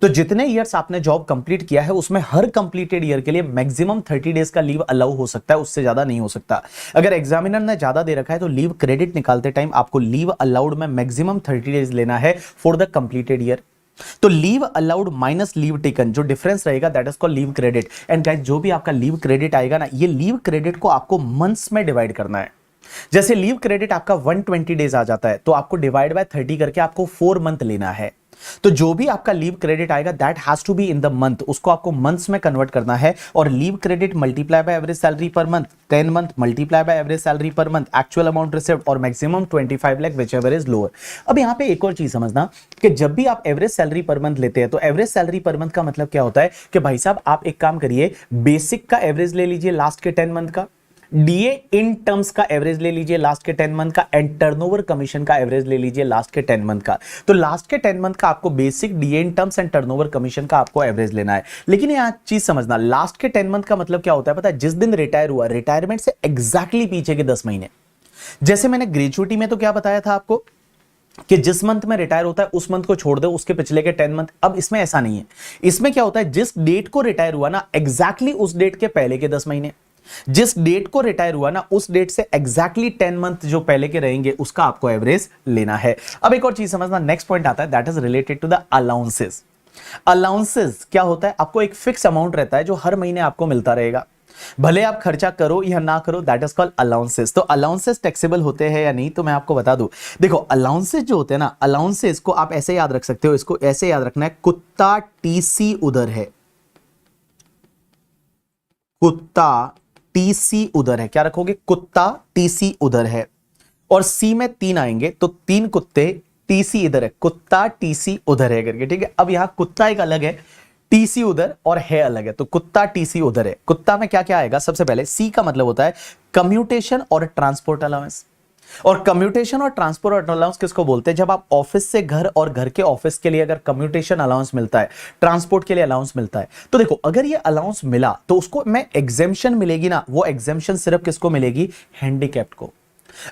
तो जितने ईयर्स आपने जॉब कंप्लीट किया है उसमें हर कंप्लीटेड ईयर के लिए मैक्सिमम 30 डेज का लीव अलाउ हो सकता है, उससे ज्यादा नहीं हो सकता। अगर एग्जामिनर ने ज्यादा दे रखा है तो लीव क्रेडिट निकालते टाइम आपको लीव अलाउड में मैक्सिमम 30 डेज लेना है फॉर द कंप्लीटेड ईयर। तो leave allowed minus leave taken, जो डिफरेंस रहेगा that is called leave credit. And guys जो भी आपका लीव क्रेडिट आएगा ना, ये लीव क्रेडिट को आपको मंथ्स में डिवाइड करना है। जैसे लीव क्रेडिट आपका 120 डेज आ जाता है तो आपको डिवाइड बाय 30 करके आपको 4 मंथ लेना है। तो जो भी आपका लीव क्रेडिट आएगा that has to be in the month, उसको आपको मंथ्स में कन्वर्ट करना है। और leave credit multiply by average salary per month, 10 month multiply by average salary per month, actual amount received और maximum 25 lakh whichever is lower. अब यहां पे एक और चीज समझना कि जब भी आप एवरेज सैलरी पर मंथ लेते हैं तो एवरेज सैलरी पर मंथ का मतलब क्या होता है कि भाई साहब आप एक काम करिए, बेसिक का एवरेज ले लीजिए लास्ट के 10 मंथ का, डीए इन टर्म्स का एवरेज ले लीजिए लास्ट के 10 मंथ का, एंड टर्नओवर कमीशन का एवरेज ले लीजिए लास्ट के 10 मंथ का। तो लास्ट के 10 मंथ का आपको basic, DA in terms and turnover commission का आपको एवरेज लेना है। लेकिन यहां चीज समझना, लास्ट के 10 मंथ का मतलब क्या होता है पता है? जिस दिन रिटायर हुआ, रिटायरमेंट से एग्जैक्टली पीछे के 10 महीने। जैसे मैंने ग्रेजुइटी में तो क्या बताया था आपको कि जिस मंथ में रिटायर होता है उस मंथ को छोड़ दो, उसके पिछले के 10 मंथ। अब इसमें ऐसा नहीं है, इसमें क्या होता है, जिस डेट को रिटायर हुआ ना एग्जैक्टली उस डेट के पहले के 10 महीने, जिस डेट को रिटायर हुआ ना उस डेट से एग्जैक्टली 10 मंथ जो पहले के रहेंगे उसका आपको एवरेज लेना है। अब एक और चीज समझना, नेक्स्ट पॉइंट आता है that is related to the allowances. Allowances क्या होता है? आपको एक फिक्स अमाउंट रहता है जो हर महीने आपको मिलता रहेगा, भले आप खर्चा करो या ना करो, दैट इज कॉल्ड अलाउंसेस। तो अलाउंसेस टैक्सेबल होते हैं या नहीं, तो मैं आपको बता दूं। देखो अलाउंसेस जो होते हैं ना, अलाउंसेस को आप ऐसे याद रख सकते हो, इसको ऐसे याद रखना है, कुत्ता टीसी उधर है, कुत्ता टीसी उधर है। क्या रखोगे? कुत्ता टीसी उधर है। और सी में 3 आएंगे तो 3 कुत्ते, टीसी इधर है, कुत्ता टीसी उधर है करके, ठीक है। अब यहां कुत्ता एक अलग है, टीसी उधर और है अलग है, तो कुत्ता टीसी उधर है। कुत्ता में क्या क्या आएगा? सबसे पहले सी का मतलब होता है कम्यूटेशन और ट्रांसपोर्ट अलाउंस। और कम्यूटेशन और ट्रांसपोर्ट अलाउंस किसको बोलते हैं? जब आप ऑफिस से घर और घर के ऑफिस के लिए अगर कम्यूटेशन अलाउंस मिलता है, ट्रांसपोर्ट के लिए अलाउंस मिलता है, तो देखो अगर ये अलाउंस मिला तो उसको मैं एग्जेम्पशन मिलेगी ना, वो एग्जेम्पशन सिर्फ किसको मिलेगी? हैंडीकैप्ड को।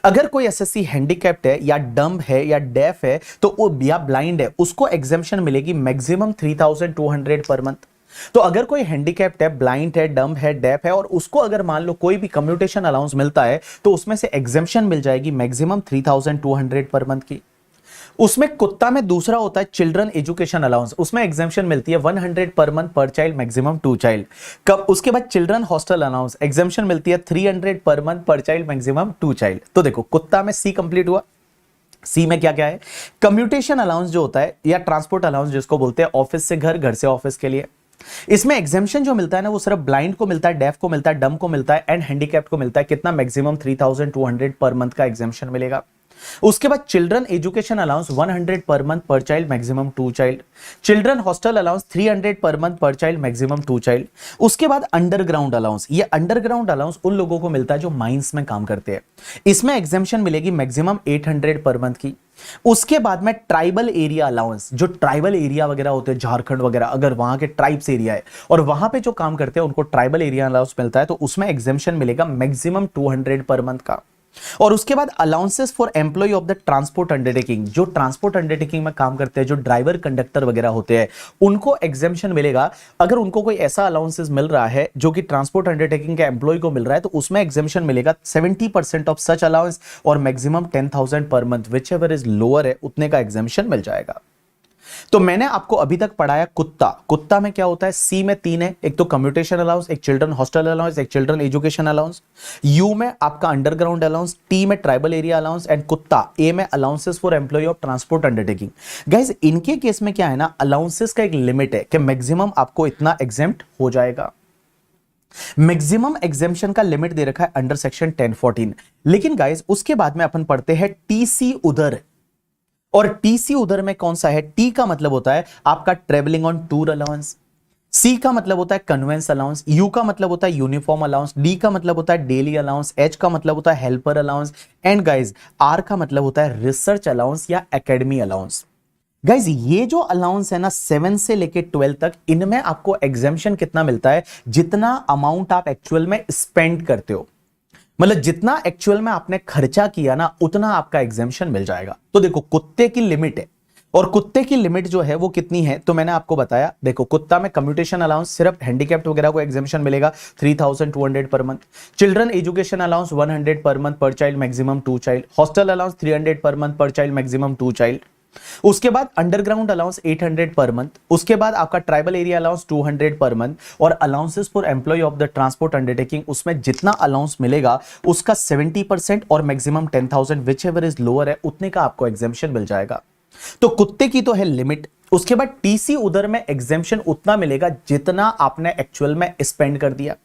अगर कोई एसएससी हैंडीकैप्ड है या डम्ब है या डेफ है तो वो या ब्लाइंड है, उसको एग्जेम्पशन मिलेगी मैक्सिमम 3200 पर मंथ। तो अगर कोई हैंडीकैप्ड है, ब्लाइंड है, डम्ब है, डेफ है और उसको अगर मान लो कोई भी कम्यूटेशन अलाउंस मिलता है तो उसमें से एग्जेम्पशन मिल जाएगी मैक्सिमम 3200 पर मंथ की। उसमें कुत्ता में दूसरा होता है चिल्ड्रन एजुकेशन अलाउंस, उसमें एग्जेम्पशन मिलती है 100 पर मंथ पर चाइल्ड, मैक्सिमम 2 चाइल्ड। कब? उसके बाद चिल्ड्रन हॉस्टल अलाउंस, एग्जेम्पशन मिलती है 300 पर मंथ पर चाइल्ड, मैक्सिमम 2 चाइल्ड। तो देखो कुत्ता में सी कंप्लीट हुआ। सी में क्या क्या है? कम्यूटेशन अलाउंस जो होता है या ट्रांसपोर्ट अलाउंस जिसको बोलते हैं ऑफिस से घर, घर से ऑफिस के लिए, इसमें एग्जेम्पशन जो मिलता है ना वो सिर्फ ब्लाइंड को मिलता है, डेफ को मिलता है, डम को मिलता है एंड हैंडीकैप्ड को मिलता है। कितना? मैक्सिमम 3200 पर मंथ का एग्जेम्पशन मिलेगा। उसके बाद children education allowance 100 per month पर child maximum 2 child. Children hostel allowance 300 per month पर चाइल्ड मैक्सिमम 2 चाइल्ड। उसके बाद अंडरग्राउंड अलाउंस, ये अंडरग्राउंड अलाउंस उन लोगों को मिलता है जो माइंस में काम करते हैं, इसमें एग्जेम्पशन मिलेगी मैक्सिमम 800 पर मंथ की। उसके बाद में ट्राइबल एरिया अलाउंस, जो ट्राइबल एरिया वगैरह होते हैं झारखंड वगैरह, अगर वहां के ट्राइब्स एरिया है और वहां पे जो काम करते हैं उनको ट्राइबल एरिया अलाउंस मिलता है, तो उसमें एग्जेम्पशन मिलेगा मैक्सिमम 200 पर मंथ का। और उसके बाद allowances for employee of the transport undertaking, जो ट्रांसपोर्ट अंडरटेकिंग में काम करते हैं, जो ड्राइवर कंडक्टर वगैरह होते हैं, उनको एग्जेम्पशन मिलेगा। अगर उनको कोई ऐसा अलाउंसेस मिल रहा है जो कि ट्रांसपोर्ट अंडरटेकिंग के एम्प्लॉय को मिल रहा है, तो उसमें एग्जेम्पशन मिलेगा 70% ऑफ सच अलाउंस और maximum 10,000 per month, which ever is lower है उतने का एग्जेम्पशन मिल जाएगा। तो मैंने आपको अभी तक पढ़ाया कुत्ता। कुत्ता में क्या होता है, सी में 3 है, एक तो कम्यूटेशन अलाउंस, एक चिल्ड्रन हॉस्टल अलाउंस, एक चिल्ड्रन एजुकेशन अलाउंस। यू में आपका अंडरग्राउंड अलाउंस, टी में ट्राइबल एरिया अलाउंस एंड कुत्ता ए में allowances for employee of transport undertaking. Guys इनके केस में क्या है ना, अलाउंसेस का एक लिमिट है कि मैक्सिमम आपको इतना एग्जेम्प्ट हो जाएगा। मैक्सिमम एग्जेम्पशन का लिमिट दे रखा है अंडर सेक्शन 1014। लेकिन गाइस उसके बाद में अपन पढ़ते हैं टीसी उधर, और टीसी उधर में कौन सा है, टी का मतलब होता है आपका ट्रेवलिंग ऑन टूर अलाउंस, सी का मतलब होता है कन्वेंस अलाउंस, यू का मतलब होता है यूनिफॉर्म अलाउंस, डी का मतलब होता है डेली अलाउंस, एच का मतलब होता है helper allowance and guys R का मतलब होता है रिसर्च अलाउंस या एकेडमी अलाउंस। गाइज ये जो अलाउंस है ना 7 से लेके 12 तक, इनमें आपको एग्जेम्पशन कितना मिलता है, जितना अमाउंट आप एक्चुअल में स्पेंड करते हो, मतलब जितना एक्चुअल में आपने खर्चा किया ना उतना आपका एग्जेम्पशन मिल जाएगा। तो देखो कुत्ते की लिमिट है, और कुत्ते की लिमिट जो है वो कितनी है, तो मैंने आपको बताया। देखो कुत्ता में कम्यूटेशन अलाउंस सिर्फ हैंडीकैप्ड वगैरह को एग्जेम्पशन मिलेगा 3,200 per month. Children education allowance 100 per month पर child maximum 2 child. Hostel allowance 300 per month पर चाइल्ड मैक्सिमम 2 चाइल्ड। उसके बाद अंडरग्राउंड अलाउंस 800 पर मंथ। उसके बाद आपका tribal area allowance 200 per month, और allowances for employee of the transport undertaking, उसमें जितना अलाउंस मिलेगा उसका 70% और maximum 10,000 whichever is lower है उतने का आपको एग्जेम्पशन मिल जाएगा। तो कुत्ते की तो है लिमिट। उसके बाद टीसी उधर में एग्जेम्पशन उतना मिलेगा जितना आपने एक्चुअल में स्पेंड कर दिया।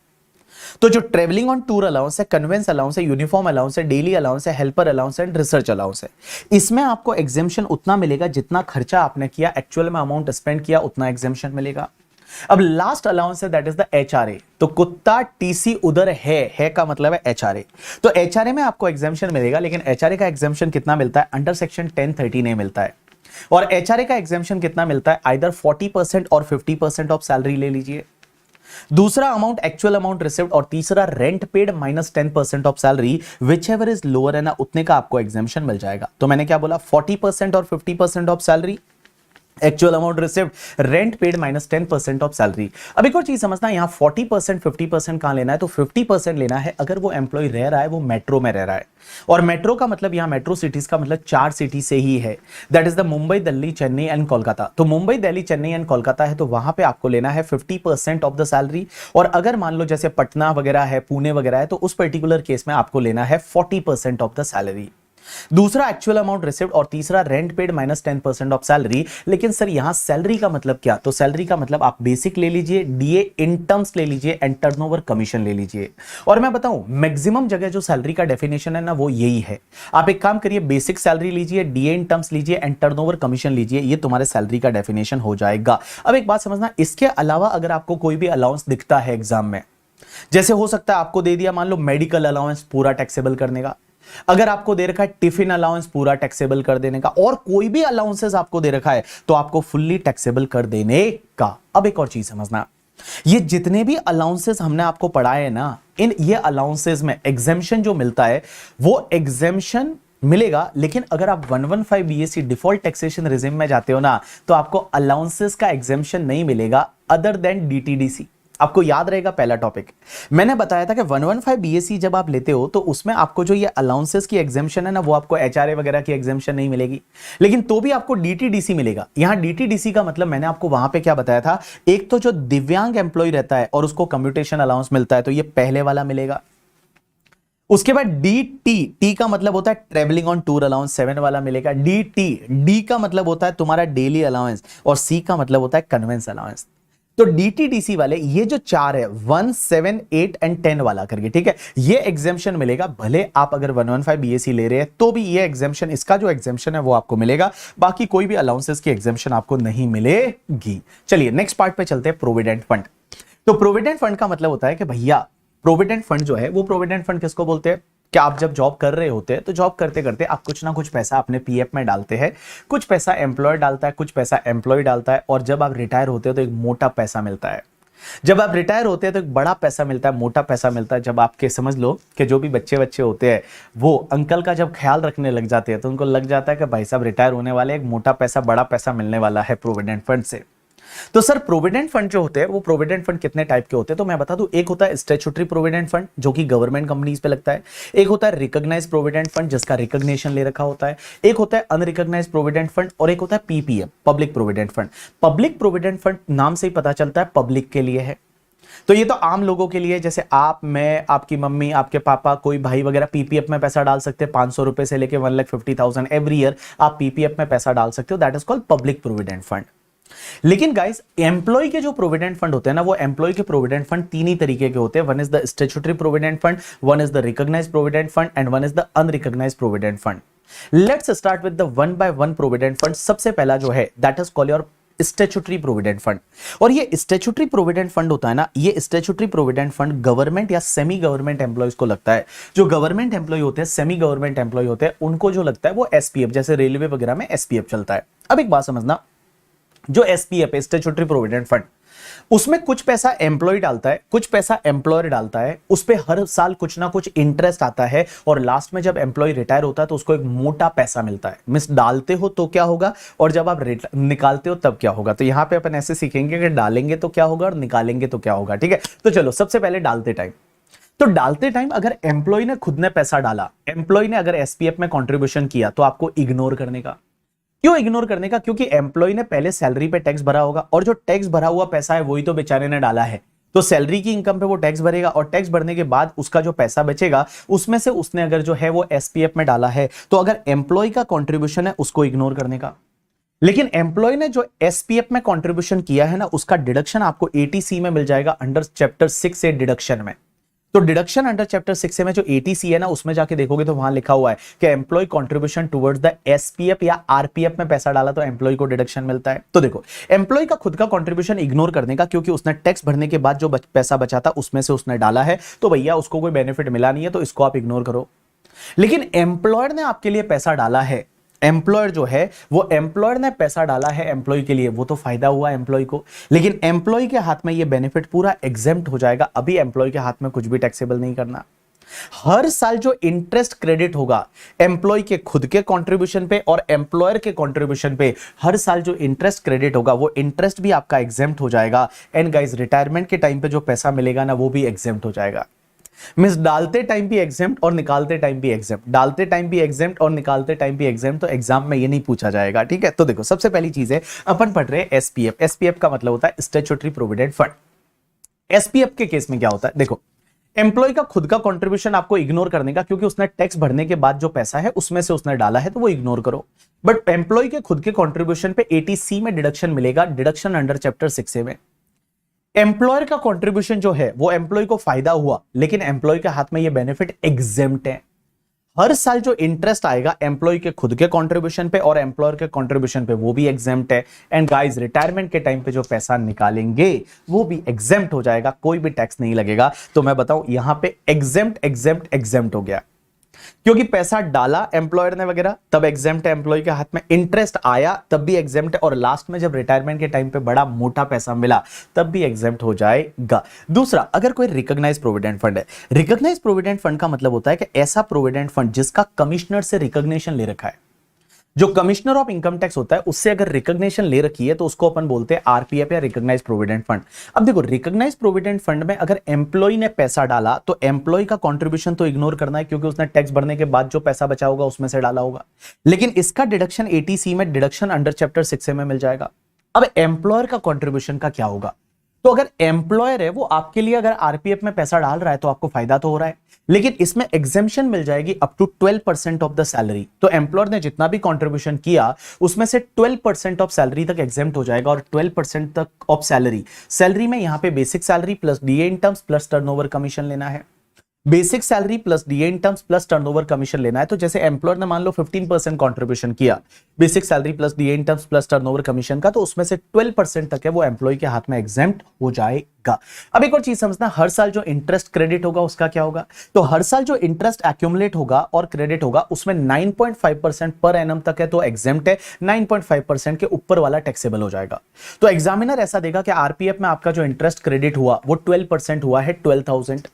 तो जो ट्रेवलिंग ऑन टूर अलाउंस है, कन्वेंस अलाउंस है, यूनिफॉर्म अलाउंस है, डेली अलाउंस है, helper allowance and research allowance है, इसमें आपको एग्जेम्पशन उतना मिलेगा जितना खर्चा आपने किया, एक्चुअल में अमाउंट स्पेंड किया उतना एग्जेम्पशन मिलेगा। अब लास्ट अलाउंस है दैट इज द एचआरए। तो कुत्ता टीसी उधर है का मतलब है एचआरए। तो एचआरए में आपको एग्जेम्पशन मिलेगा, लेकिन एचआरए का एग्जेम्पशन कितना मिलता है, अंडर सेक्शन 1013 मिलता है। और एचआरए का एग्जेम्पशन कितना मिलता है, आइदर 40% और 50% ऑफ सैलरी ले लीजिए। दूसरा अमाउंट एक्चुअल अमाउंट रिसीव्ड, और तीसरा rent paid minus 10% of salary, which ever is lower है ना उतने का आपको एग्जेम्पशन मिल जाएगा। तो मैंने क्या बोला, 40% और 50% of salary, actual amount received, rent paid minus 10% of salary. अब एक और चीज समझना, यहां 40% 50% कहां लेना है, तो 50% लेना है अगर वो एम्प्लॉय रह रहा है वो मेट्रो में रह रहा है। और मेट्रो का मतलब यहां मेट्रो सिटीज का मतलब 4 सिटी से ही है, that is the Mumbai, Delhi, Chennai and Kolkata. तो मुंबई, दिल्ली, चेन्नई एंड कोलकाता है, तो वहां पे आपको लेना है 50% ऑफ द सैलरी। और अगर मान लो जैसे पटना वगैरह है, पुणे वगैरह है, तो उस पर्टिकुलर केस में आपको लेना है 40% ऑफ द सैलरी। दूसरा एक्चुअल अमाउंट रिसीव्ड, और तीसरा rent paid minus 10% of salary. लेकिन सर यहां सैलरी का मतलब क्या, तो सैलरी का मतलब आप बेसिक ले लीजिए, डीए इन टर्म्स ले लीजिए एंड टर्नओवर कमीशन ले लीजिए। और मैं बताऊं मैक्सिमम जगह जो सैलरी का डेफिनेशन है ना वो यही है। आप एक काम करिए, बेसिक सैलरी लीजिए, डीए इन टर्म्स लीजिए एंड टर्नओवर कमीशन लीजिए, ये तुम्हारे सैलरी का डेफिनेशन हो जाएगा। अब एक बात समझना, इसके अलावा अगर आपको कोई भी अलाउंस दिखता है एग्जाम में, जैसे हो सकता है आपको दे दिया मान लो मेडिकल अलाउंस पूरा टैक्सेबल करने का, अगर आपको दे रखा है टिफिन अलाउंस पूरा टैक्सेबल कर देने का, और कोई भी अलाउंसेस आपको दे रखा है तो आपको फुल्ली टैक्सेबल कर देने का। अब एक और चीज समझना, ये जितने भी अलाउंसेस हमने आपको पढ़ाए हैं ना, इन ये अलाउंसेस में एग्जेम्पशन जो मिलता है वो एग्जेम्पशन मिलेगा। लेकिन अगर आप 115 बीएससी डिफॉल्ट टैक्सेशन रिजिम में जाते हो ना, तो आपको अलाउंसेस का एग्जेम्पशन नहीं मिलेगा अदर देन डीटीडीसी। आपको याद रहेगा पहला टॉपिक मैंने बताया था कि 115 बीएससी जब आप लेते हो तो उसमें आपको जो ये अलाउंसेस की एग्जेम्पशन है ना, वो आपको एचआरए वगैरह की एग्जेम्पशन नहीं मिलेगी, लेकिन तो भी आपको डीटीडीसी मिलेगा। यहां डीटीडीसी का मतलब मैंने आपको वहां पे क्या बताया था, एक तो जो दिव्यांग एम्प्लॉय रहता है और उसको कम्यूटेशन अलाउंस मिलता है, तो ये पहले वाला मिलेगा। उसके बाद टी का मतलब होता है ट्रेवलिंग ऑन टूर अलाउंस, 7 वाला मिलेगा। डी का मतलब होता है तुम्हारा डेली अलाउंस, और सी का मतलब होता है कन्वेंस अलाउंस। तो डीटीडीसी वाले ये जो चार है 1, 7, 8 एंड 10 वाला करके, ठीक है, ये एग्जाम्शन मिलेगा। भले आप अगर 115 बीएससी ले रहे हैं तो भी ये एग्जाम्शन, इसका जो एग्जाम्शन है वो आपको मिलेगा, बाकी कोई भी अलाउंसेस की एग्जाम्शन आपको नहीं मिलेगी। चलिए नेक्स्ट पार्ट पे चलते हैं, प्रोविडेंट फंड। तो प्रोविडेंट फंड का मतलब होता है कि भैया प्रोविडेंट फंड जो है वो प्रोविडेंट फंड किसको बोलते हैं कि आप जब जॉब कर रहे होते हैं तो जॉब करते करते आप कुछ ना कुछ पैसा अपने पीएफ में डालते हैं, कुछ पैसा एम्प्लॉय डालता है, कुछ पैसा एम्प्लॉय डालता है, और जब आप रिटायर होते हैं तो एक मोटा पैसा मिलता है। जब आप रिटायर होते हैं तो एक बड़ा पैसा मिलता है, मोटा पैसा मिलता है। जब आपके समझ लो कि जो भी बच्चे होते हैं वो अंकल का जब ख्याल रखने लग जाते हैं तो उनको लग जाता है कि भाई साहब रिटायर होने वाले, एक मोटा पैसा, बड़ा पैसा मिलने वाला है प्रोविडेंट फंड से। तो सर प्रोविडेंट फंड जो होते हैं वो प्रोविडेंट फंड कितने टाइप के होते हैं तो मैं बता दूं, एक होता है स्टैट्यूटरी प्रोविडेंट फंड जो कि गवर्नमेंट कंपनीज पे लगता है, एक होता है रिकॉग्नाइज्ड प्रोविडेंट फंड जिसका रिकॉग्निशन ले रखा होता है, एक होता है अनरिकॉग्नाइज्ड प्रोविडेंट फंड, और एक होता है PPF, public provident fund. Public provident fund नाम से ही पता चलता है पब्लिक के लिए है, तो ये तो आम लोगों के लिए, जैसे आप, मैं, आपकी मम्मी, आपके पापा, कोई भाई वगैरह पीपीएफ में पैसा डाल सकते हैं। 500 रुपए से लेके 1,50,000 एवरी ईयर आप पीपीएफ में पैसा डाल सकते हो, that is called public provident fund. लेकिन गाइस एम्प्लॉय के जो प्रोविडेंट फंड होते हैं ना, वो एम्प्लॉय के प्रोविडेंट फंड तीन ही तरीके के होते हैं। One is the statutory provident fund, one is the recognised provident fund and one is the unrecognised provident fund. Let's start with the one by one provident fund. सबसे पहला जो है that is called your statutory provident fund. और ये स्टैट्यूटरी प्रोविडेंट फंड होता है ना, ये स्टैट्यूटरी प्रोविडेंट फंड गवर्नमेंट या सेमी गवर्नमेंट एम्प्लॉयज को लगता है। जो गवर्नमेंट एम्प्लॉय होते हैं, सेमी गवर्नमेंट एम्प्लॉय होते हैं, उनको जो लगता है वो एसपीएफ, जैसे रेलवे वगैरह में एसपीएफ चलता है। अब एक बात समझना, जो एसपीएफ है स्टैट्यूटरी प्रोविडेंट फंड, उसमें कुछ पैसा एम्प्लॉय डालता है, कुछ पैसा एम्प्लॉयर डालता है, उस पे हर साल कुछ ना कुछ इंटरेस्ट आता है, और लास्ट में जब एम्प्लॉय रिटायर होता है तो उसको एक मोटा पैसा मिलता है। मिस डालते हो तो क्या होगा और जब आप निकालते हो तब क्या होगा। तो यहां पे अपन ऐसे सीखेंगे कि डालेंगे तो क्या होगा और निकालेंगे तो क्या होगा, ठीक है। तो चलो सबसे पहले डालते टाइम, तो डालते टाइम अगर एम्प्लॉय ने खुद ने पैसा डाला, एम्प्लॉय ने अगर एसपीएफ में कंट्रीब्यूशन किया, तो आपको इग्नोर करने का। क्यों इग्नोर करने का? क्योंकि एम्प्लॉय ने पहले सैलरी पे टैक्स भरा होगा, और जो टैक्स भरा हुआ पैसा है वही तो बेचारे ने डाला है, तो सैलरी की इनकम पे वो टैक्स भरेगा, और टैक्स भरने के बाद उसका जो पैसा बचेगा उसमें से उसने अगर जो है वो एसपीएफ में डाला है, तो अगर एम्प्लॉय का कंट्रीब्यूशन है उसको इग्नोर करने का। लेकिन एम्प्लॉय ने जो एसपीएफ में कंट्रीब्यूशन किया है ना, उसका डिडक्शन आपको एटीसी में मिल जाएगा अंडर चैप्टर 6 ए डिडक्शन में। तो डिडक्शन अंडर चैप्टर 6 में जो एटीसी है ना, उसमें जाके देखोगे तो वहां लिखा हुआ है कि employee contribution towards the SPF या आरपीएफ में पैसा डाला तो एम्प्लॉय को डिडक्शन मिलता है। तो देखो एम्प्लॉय का खुद का कंट्रीब्यूशन इग्नोर करने का, क्योंकि उसने टैक्स भरने के बाद जो पैसा बचा था उसमें से उसने डाला है, तो भैया उसको कोई बेनिफिट मिला नहीं है, तो इसको आप इग्नोर करो। लेकिन एम्प्लॉयर ने आपके लिए पैसा डाला है, एम्प्लॉयर जो है वो एम्प्लॉयर ने पैसा डाला है एम्प्लॉय के लिए, वो तो फायदा हुआ एम्प्लॉय को। लेकिन एम्प्लॉय के हाथ में ये बेनिफिट पूरा एग्जेम्प्ट हो जाएगा, अभी एम्प्लॉय के हाथ में कुछ भी टैक्सेबल नहीं करना। हर साल जो इंटरेस्ट क्रेडिट होगा एम्प्लॉय के खुद के कंट्रीब्यूशन पे और एम्प्लॉयर के कंट्रीब्यूशन पे, हर साल जो इंटरेस्ट क्रेडिट होगा वो इंटरेस्ट भी आपका एग्जेम्प्ट हो जाएगा। एंड गाइस रिटायरमेंट के टाइम पे जो पैसा मिलेगा ना, वो भी एग्जेम्प्ट हो जाएगा। मींस डालते टाइम भी एग्जेम्प्ट और निकालते टाइम भी एग्जेम्प्ट, डालते टाइम भी एग्जेम्प्ट और निकालते टाइम भी एग्जेम्प्ट। तो एग्जाम में ये नहीं पूछा जाएगा, ठीक है। तो देखो सबसे पहली चीज है, अपन पढ़ रहे हैं एसपीएफ। एसपीएफ का मतलब होता है स्टैट्यूटरी प्रोविडेंट फंड। एसपीएफ के केस में क्या होता है, देखो एम्प्लॉय का खुद का कंट्रीब्यूशन आपको इग्नोर करने का, क्योंकि उसने टैक्स भरने के बाद जो पैसा है उसमें से उसने डाला है, तो वो इग्नोर करो। बट एम्प्लॉय के खुद के कंट्रीब्यूशन पे एटीसी में डिडक्शन मिलेगा, डिडक्शन अंडर चैप्टर 6 में। एम्प्लॉयर का कंट्रीब्यूशन जो है वो एम्प्लॉय को फायदा हुआ, लेकिन एम्प्लॉय के हाथ में ये बेनिफिट एग्जेम्प्ट है। हर साल जो इंटरेस्ट आएगा एम्प्लॉय के खुद के कंट्रीब्यूशन पे और एम्प्लॉयर के कंट्रीब्यूशन पे, वो भी एग्जेम्प्ट है। एंड गाइस रिटायरमेंट के टाइम पे जो पैसा निकालेंगे वो भी एग्जेम्प्ट हो जाएगा, कोई भी टैक्स नहीं लगेगा। तो मैं बताऊं यहां पे एग्जेम्प्ट एग्जेम्प्ट एग्जेम्प्ट हो गया, क्योंकि पैसा डाला एम्प्लॉयर ने वगैरह तब एग्जेम्प्ट है एम्प्लॉय के हाथ में, इंटरेस्ट आया तब भी एग्जेम्प्ट है, और लास्ट में जब रिटायरमेंट के टाइम पे बड़ा मोटा पैसा मिला तब भी एग्जेम्प्ट हो जाएगा। दूसरा, अगर कोई रिकॉग्नाइज्ड प्रोविडेंट फंड है, रिकॉग्नाइज्ड प्रोविडेंट फंड का मतलब होता है कि ऐसा प्रोविडेंट फंड जिसका कमिश्नर से रिकॉग्निशन ले रखा है। जो कमिश्नर ऑफ इनकम टैक्स होता है उससे अगर रिकॉग्निशन ले रखी है तो उसको अपन बोलते हैं आरपीएफ या रिकॉग्नाइज्ड प्रोविडेंट फंड। अब देखो रिकॉग्नाइज्ड प्रोविडेंट फंड में अगर एम्प्लॉय ने पैसा डाला तो एम्प्लॉय का कंट्रीब्यूशन तो इग्नोर करना है, क्योंकि उसने टैक्स भरने के बाद जो पैसा बचा होगा उसमें से डाला होगा। लेकिन इसका डिडक्शन एटीसी में डिडक्शन अंडर चैप्टर 6 में मिल जाएगा। अब एम्प्लॉयर का कंट्रीब्यूशन का क्या होगा, तो अगर एम्प्लॉयर है वो आपके लिए अगर आरपीएफ में पैसा डाल रहा है तो आपको फायदा तो हो रहा है, लेकिन इसमें एग्जेम्पशन मिल जाएगी up to 12% of the salary. तो एम्प्लॉयर ने जितना भी कंट्रीब्यूशन किया उसमें से 12% ऑफ सैलरी तक एग्जेम्प्ट हो जाएगा, और 12% तक ऑफ सैलरी में यहां पे basic salary plus DA in terms plus turnover commission लेना है। Basic salary plus DA in terms plus turnover commission लेना है। तो जैसे एम्प्लॉयर ने मान लो 15% कंट्रीब्यूशन किया basic salary plus DA in terms plus turnover commission का, तो उसमें से 12% तक है वो एम्प्लॉय के हाथ में एग्जेम्प्ट हो जाएगा। अब एक और चीज समझना, हर साल जो इंटरेस्ट क्रेडिट होगा उसका क्या होगा, तो हर साल जो इंटरेस्ट एक्यूमुलेट होगा और क्रेडिट होगा उसमें 9.5% पर एनम तक है तो एग्जेम्प्ट है, 9.5% के ऊपर वाला टैक्सेबल हो जाएगा। तो एग्जामिनर ऐसा देगा कि आरपीएफ में आपका जो इंटरेस्ट क्रेडिट हुआ वो 12% हुआ है 12,000,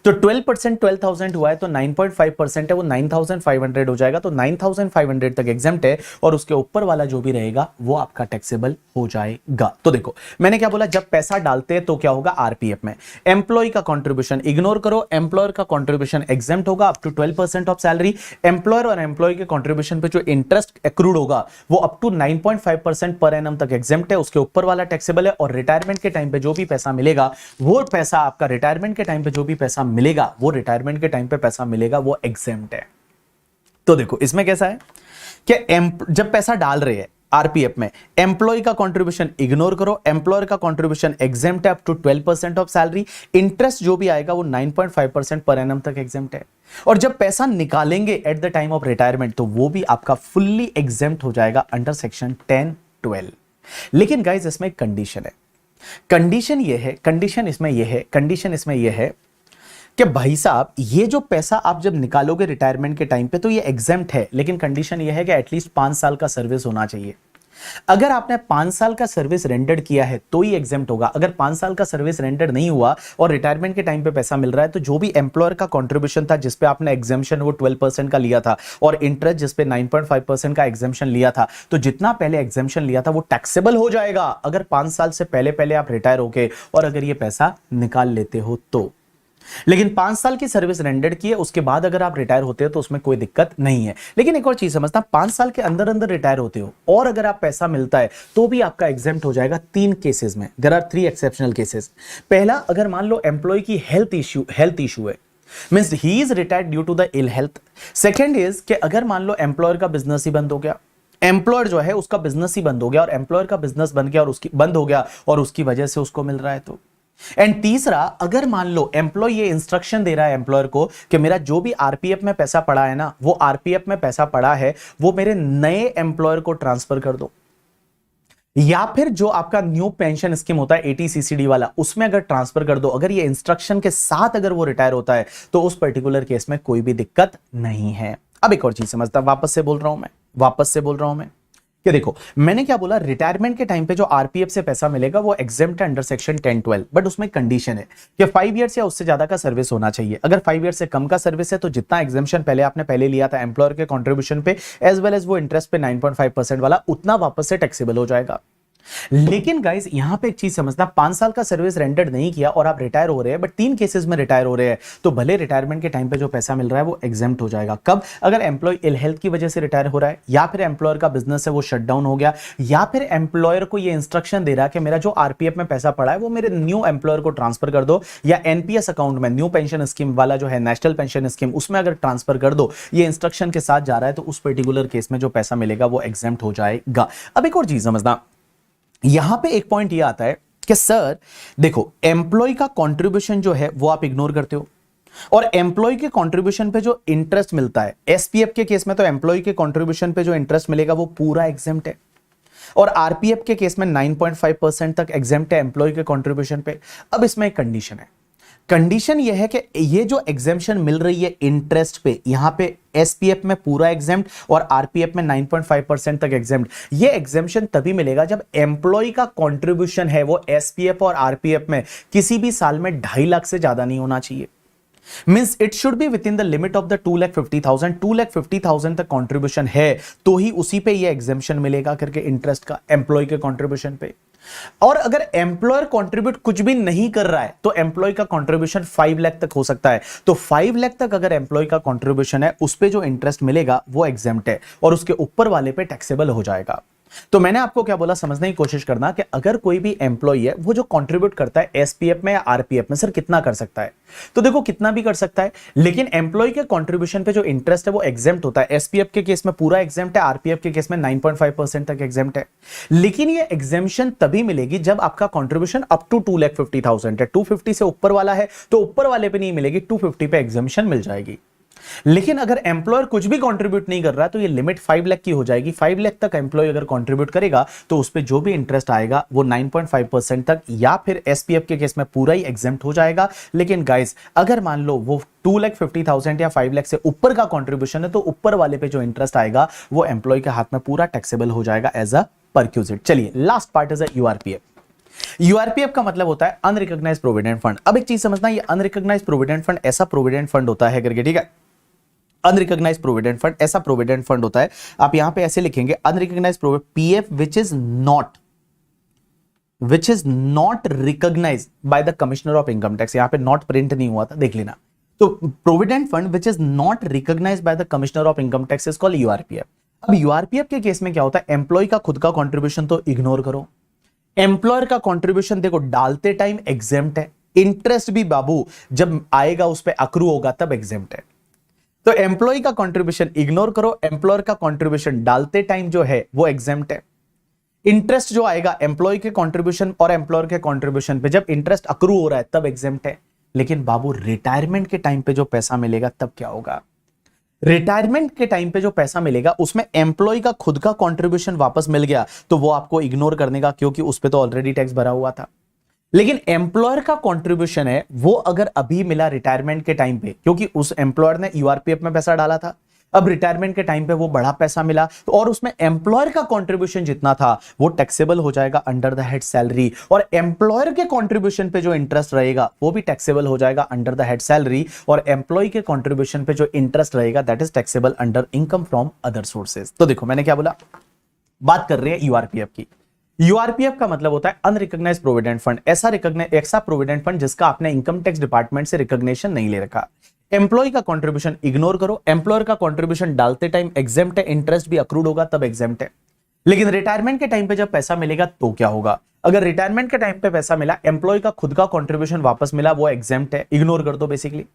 तो 12% 12,000 हुआ है तो 9.5% है वो 9,500 हो जाएगा, तो 9,500 तक एग्जेम्प्ट है और उसके ऊपर वाला जो भी रहेगा वो आपका टैक्सेबल हो जाएगा। तो देखो मैंने क्या बोला, जब पैसा डालते हैं तो क्या होगा आरपीएफ में, एम्प्लॉय का कंट्रीब्यूशन इग्नोर करो, एम्प्लॉयर का कंट्रीब्यूशन एग्जेम्प्ट होगा up to 12% of salary, employer और एम्प्लॉय के कंट्रीब्यूशन पे जो इंटरेस्ट एक्रूड होगा वो अप टू 9.5% पर एनम तक एग्जेम्प्ट है, उसके ऊपर वाला टैक्सेबल है, और रिटायरमेंट के टाइम पे जो भी पैसा मिलेगा वो पैसा आपका रिटायरमेंट के टाइम पे जो भी पैसा मिलेगा वो रिटायरमेंट के टाइम पे पैसा मिलेगा वो एग्जेम्प्ट है। तो देखो इसमें कैसा है कि जब पैसा डाल रहे हैं आरपीएफ में, एम्प्लॉय का कंट्रीब्यूशन इग्नोर करो, एम्प्लॉयर का कंट्रीब्यूशन एग्जेम्प्ट है up to 12% of salary, interest जो भी आएगा वो 9.5% पर एनम तक एग्जेम्प्ट है, और जब पैसा निकालेंगे at the time of retirement तो वो भी आपका फुल्ली एग्जेम्प्ट हो जाएगा अंडर सेक्शन 10(12). लेकिन गाइस इसमें एक कंडीशन है, कंडीशन इसमें यह है कि भाई साहब ये जो पैसा आप जब निकालोगे रिटायरमेंट के टाइम पे तो ये एग्जेम्प्ट है, लेकिन कंडीशन ये है कि एटलीस्ट 5 साल का सर्विस होना चाहिए। अगर आपने 5 साल का सर्विस रेंडर्ड किया है तो ही एग्जेम्प्ट होगा, अगर 5 साल का सर्विस रेंडर्ड नहीं हुआ और रिटायरमेंट के टाइम पे पैसा मिल रहा है तो जो भी एम्प्लॉयर का कंट्रीब्यूशन था जिसपे आपने एग्जेम्पशन वो 12% का लिया था और इंटरेस्ट जिसपे 9.5% का एग्जेम्पशन लिया था, तो जितना पहले एग्जेम्पशन लिया था वो टैक्सेबल हो जाएगा अगर 5 साल से पहले आप रिटायर होके और अगर ये पैसा निकाल लेते हो तो। लेकिन 5 साल की सर्विस रेंडर्ड की है उसके बाद अगर आप रिटायर होते हो तो उसमें कोई दिक्कत नहीं है। लेकिन एक और चीज समझना, 5 साल के अंदर रिटायर होते हो और अगर आप पैसा मिलता है तो भी आपका एग्जेम्प्ट हो जाएगा 3 केसेस में। There are 3 exceptional cases. पहला, अगर मान लो एम्प्लॉय की हेल्थ इशू है, means he is retired due to the ill health. Second is कि अगर मान लो एम्प्लॉयर का बिजनेस ही बंद हो गया, एम्प्लॉयर जो है उसका बिजनेस ही बंद हो गया और एम्प्लॉयर का बिजनेस बंद हो गया और उसकी वजह से उसको मिल रहा है तो। एंड तीसरा, अगर मान लो एम्प्लॉय ये इंस्ट्रक्शन दे रहा है एम्प्लॉयर को कि मेरा जो भी आरपीएफ में पैसा पड़ा है ना, वो आरपीएफ में पैसा पड़ा है वो मेरे नए एम्प्लॉयर को ट्रांसफर कर दो, या फिर जो आपका न्यू पेंशन स्कीम होता है 80CCD वाला उसमें अगर ट्रांसफर कर दो, अगर ये इंस्ट्रक्शन के साथ अगर वो रिटायर होता है तो उस पर्टिकुलर केस में कोई भी दिक्कत नहीं है। अब एक और चीज समझता, वापस से बोल रहा हूं मैं कि देखो मैंने क्या बोला, रिटायरमेंट के टाइम पे जो आरपीएफ से पैसा मिलेगा वो एग्जेम्प्ट है अंडर सेक्शन 10(12), बट उसमें कंडीशन है कि 5 ईयर्स या उससे ज्यादा का सर्विस होना चाहिए। अगर 5 ईयर्स से कम का सर्विस है तो जितना एग्जेम्पशन आपने लिया था एम्प्लॉयर के कंट्रीब्यूशन पे एज वेल एज वो इंटरेस्ट पे 9.5% वाला, उतना वापस से टैक्सेबल हो जाएगा। लेकिन गाइस यहां पे एक चीज समझना, 5 साल का सर्विस रेंडर्ड नहीं किया और आप रिटायर हो रहे हैं, बट 3 केसेस में रिटायर हो रहे हैं तो भले रिटायरमेंट के टाइम पे जो पैसा मिल रहा है वो एग्जेम्प्ट हो जाएगा। कब? अगर एम्प्लॉय इल हेल्थ की वजह से रिटायर हो रहा है, या फिर एम्प्लॉयर का बिजनेस है वो शट डाउन हो गया, या फिर एम्प्लॉयर को ये इंस्ट्रक्शन दे रहा है कि मेरा जो आरपीएफ में पैसा पड़ा है वो मेरे न्यू एम्प्लॉयर को ट्रांसफर कर दो, या एनपीएस अकाउंट में न्यू पेंशन स्कीम वाला जो है नेशनल पेंशन स्कीम उसमें अगर ट्रांसफर कर दो, ये इंस्ट्रक्शन के साथ जा रहा है तो उस पर्टिकुलर केस में जो पैसा मिलेगा वो एग्जेम्प्ट हो जाएगा। अब एक और चीज समझना, यहां पे एक पॉइंट ये आता है कि सर देखो एम्प्लॉय का कंट्रीब्यूशन जो है वो आप इग्नोर करते हो और एम्प्लॉय के कंट्रीब्यूशन पे जो इंटरेस्ट मिलता है, एसपीएफ के केस में तो एम्प्लॉय के कंट्रीब्यूशन पे जो इंटरेस्ट मिलेगा वो पूरा एग्जेम्प्ट है, और आरपीएफ के केस में 9.5% तक एग्जेम्प्ट है एम्प्लॉय के कंट्रीब्यूशन पे। अब इसमें एक कंडीशन है, कंडीशन यह है कि ये जो एग्जेम्पशन मिल रही है इंटरेस्ट पे, यहां पे एसपीएफ में पूरा एग्जेम्प्ट और आरपीएफ में 9.5% तक एग्जेम्प्ट। ये एग्जेम्पशन तभी मिलेगा जब एम्प्लॉय का कंट्रीब्यूशन है वो एसपीएफ और आरपीएफ में किसी भी साल में 2.5 लाख से ज्यादा नहीं होना चाहिए। Means it should be with in the limit of the 2,50,000। 2,50,000 तक कंट्रीब्यूशन है तो ही उसी पे ये एग्जेम्पशन मिलेगा करके इंटरेस्ट का एम्प्लॉय के कंट्रीब्यूशन पे। और अगर एम्प्लॉयर कंट्रीब्यूट कुछ भी नहीं कर रहा है तो एम्प्लॉय का कंट्रीब्यूशन 5 लाख तक हो सकता है। तो 5 लाख तक अगर एम्प्लॉय का कंट्रीब्यूशन है उस पे जो इंटरेस्ट मिलेगा वो एग्जेम्प्ट है और उसके ऊपर वाले पे टैक्सेबल हो जाएगा। तो मैंने आपको क्या बोला, समझने की कोशिश करना कि अगर कोई भी एम्प्लॉय है वो जो कंट्रीब्यूट करता है एसपीएफ में या आरपीएफ में, सर कितना कर सकता है, तो देखो कितना भी कर सकता है, लेकिन एम्प्लॉय के कंट्रीब्यूशन पे जो इंटरेस्ट है वो एग्जेम्प्ट होता है। एसपीएफ के केस में पूरा एग्जेम्प्ट है, आरपीएफ के केस में 9.5% तक एग्जेम्प्ट है। लेकिन ये एग्जेम्पशन तभी मिलेगी जब आपका कंट्रीब्यूशन अप टू 2,50,000 है। 250 से ऊपर वाला है तो ऊपर वाले पे नहीं मिलेगी, 250 पे एग्जेम्पशन मिल जाएगी। लेकिन अगर एम्प्लॉयर कुछ भी कंट्रीब्यूट नहीं कर रहा तो ये लिमिट 5 लाख की हो जाएगी। 5 लाख तक एम्प्लॉय अगर कंट्रीब्यूट करेगा तो उस पे जो भी इंटरेस्ट आएगा वो 9.5% तक, या फिर एसपीएफ के केस में पूरा ही एग्जेम्प्ट हो जाएगा। लेकिन गाइस अगर मान लो वो 2,50,000 या 5 लाख से ऊपर का कंट्रीब्यूशन है तो ऊपर वाले पे जो इंटरेस्ट आएगा वो एम्प्लॉय के हाथ में पूरा टैक्सेबल हो जाएगा एज अ परक्यूजिट। चलिए last part is URPF. URPF का मतलब होता है अनरिकॉग्नाइज प्रोविडेंट फंड। अब एक चीज समझना, ये अनरिकॉग्नाइज प्रोविडेंट फंड ऐसा प्रोविडेंट फंड होता है करके, ठीक है, अनरिकॉग्नाइज प्रोविडेंट फंड ऐसा प्रोविडेंट फंड होता है, आप यहां पे ऐसे लिखेंगे unrecognised PF which is not recognised by the commissioner of income tax. यहां पे नॉट प्रिंट नहीं हुआ था, देख लेना। तो provident fund which is not recognised by the commissioner of income tax is called URPF. अब यूआरपीएफ के केस में क्या होता है, एम्प्लॉय का खुद का कंट्रीब्यूशन तो इग्नोर करो, एम्प्लॉयर का कंट्रीब्यूशन देखो डालते टाइम एग्जेम्प्ट है, इंटरेस्ट भी बाबू जब आएगा उस पर अक्रू होगा तब एग्जेम्प्ट है। तो एम्प्लॉय का कंट्रीब्यूशन इग्नोर करो, एम्प्लॉयर का कंट्रीब्यूशन डालते टाइम जो है वो एग्जेम्प्ट है। इंटरेस्ट जो आएगा एम्प्लॉय के कंट्रीब्यूशन और एम्प्लॉयर के कंट्रीब्यूशन पे जब इंटरेस्ट अक्रू हो रहा है तब एग्जेम्प्ट है। लेकिन बाबू रिटायरमेंट के टाइम पे जो पैसा मिलेगा तब क्या होगा, रिटायरमेंट के टाइम पे जो पैसा मिलेगा उसमें एम्प्लॉय का खुद का कंट्रीब्यूशन वापस मिल गया तो वो आपको इग्नोर करने का, क्योंकि उस पे तो ऑलरेडी टैक्स भरा हुआ था। लेकिन एम्प्लॉयर का कंट्रीब्यूशन है वो अगर अभी मिला रिटायरमेंट के टाइम पे, क्योंकि उस एम्प्लॉयर ने यूआरपीएफ में पैसा डाला था, अब रिटायरमेंट के टाइम पे वो बड़ा पैसा मिला तो और उसमें एम्प्लॉयर का कंट्रीब्यूशन जितना था वो टैक्सेबल हो जाएगा अंडर द हेड सैलरी, और एम्प्लॉयर के कंट्रीब्यूशन पे जो इंटरेस्ट रहेगा वो भी टैक्सेबल हो जाएगा अंडर द हेड सैलरी, और एम्प्लॉय के कंट्रीब्यूशन पे जो इंटरेस्ट रहेगा that is taxable under income from other sources. तो देखो मैंने क्या बोला, बात कर रहे हैं यूआरपीएफ की। यूआरपीएफ का मतलब होता है अनरिकॉग्नाइज प्रोविडेंट फंड, ऐसा प्रोविडेंट फंड जिसका आपने इनकम टैक्स डिपार्टमेंट से रिकॉग्निशन नहीं ले रखा। एम्प्लॉय का कंट्रीब्यूशन इग्नोर करो, एम्प्लॉयर का कंट्रीब्यूशन डालते टाइम एग्जेम्प्ट है, इंटरेस्ट भी अक्रूड होगा तब एग्जेम्प्ट है। लेकिन रिटायरमेंट के टाइम पे जब पैसा मिलेगा तो क्या होगा, अगर रिटायरमेंट के टाइम पे पैसा मिला, एम्प्लॉय का खुद का कंट्रीब्यूशन वापस मिला, वो एग्जेम्प्ट है, इग्नोर कर दो बेसिकली।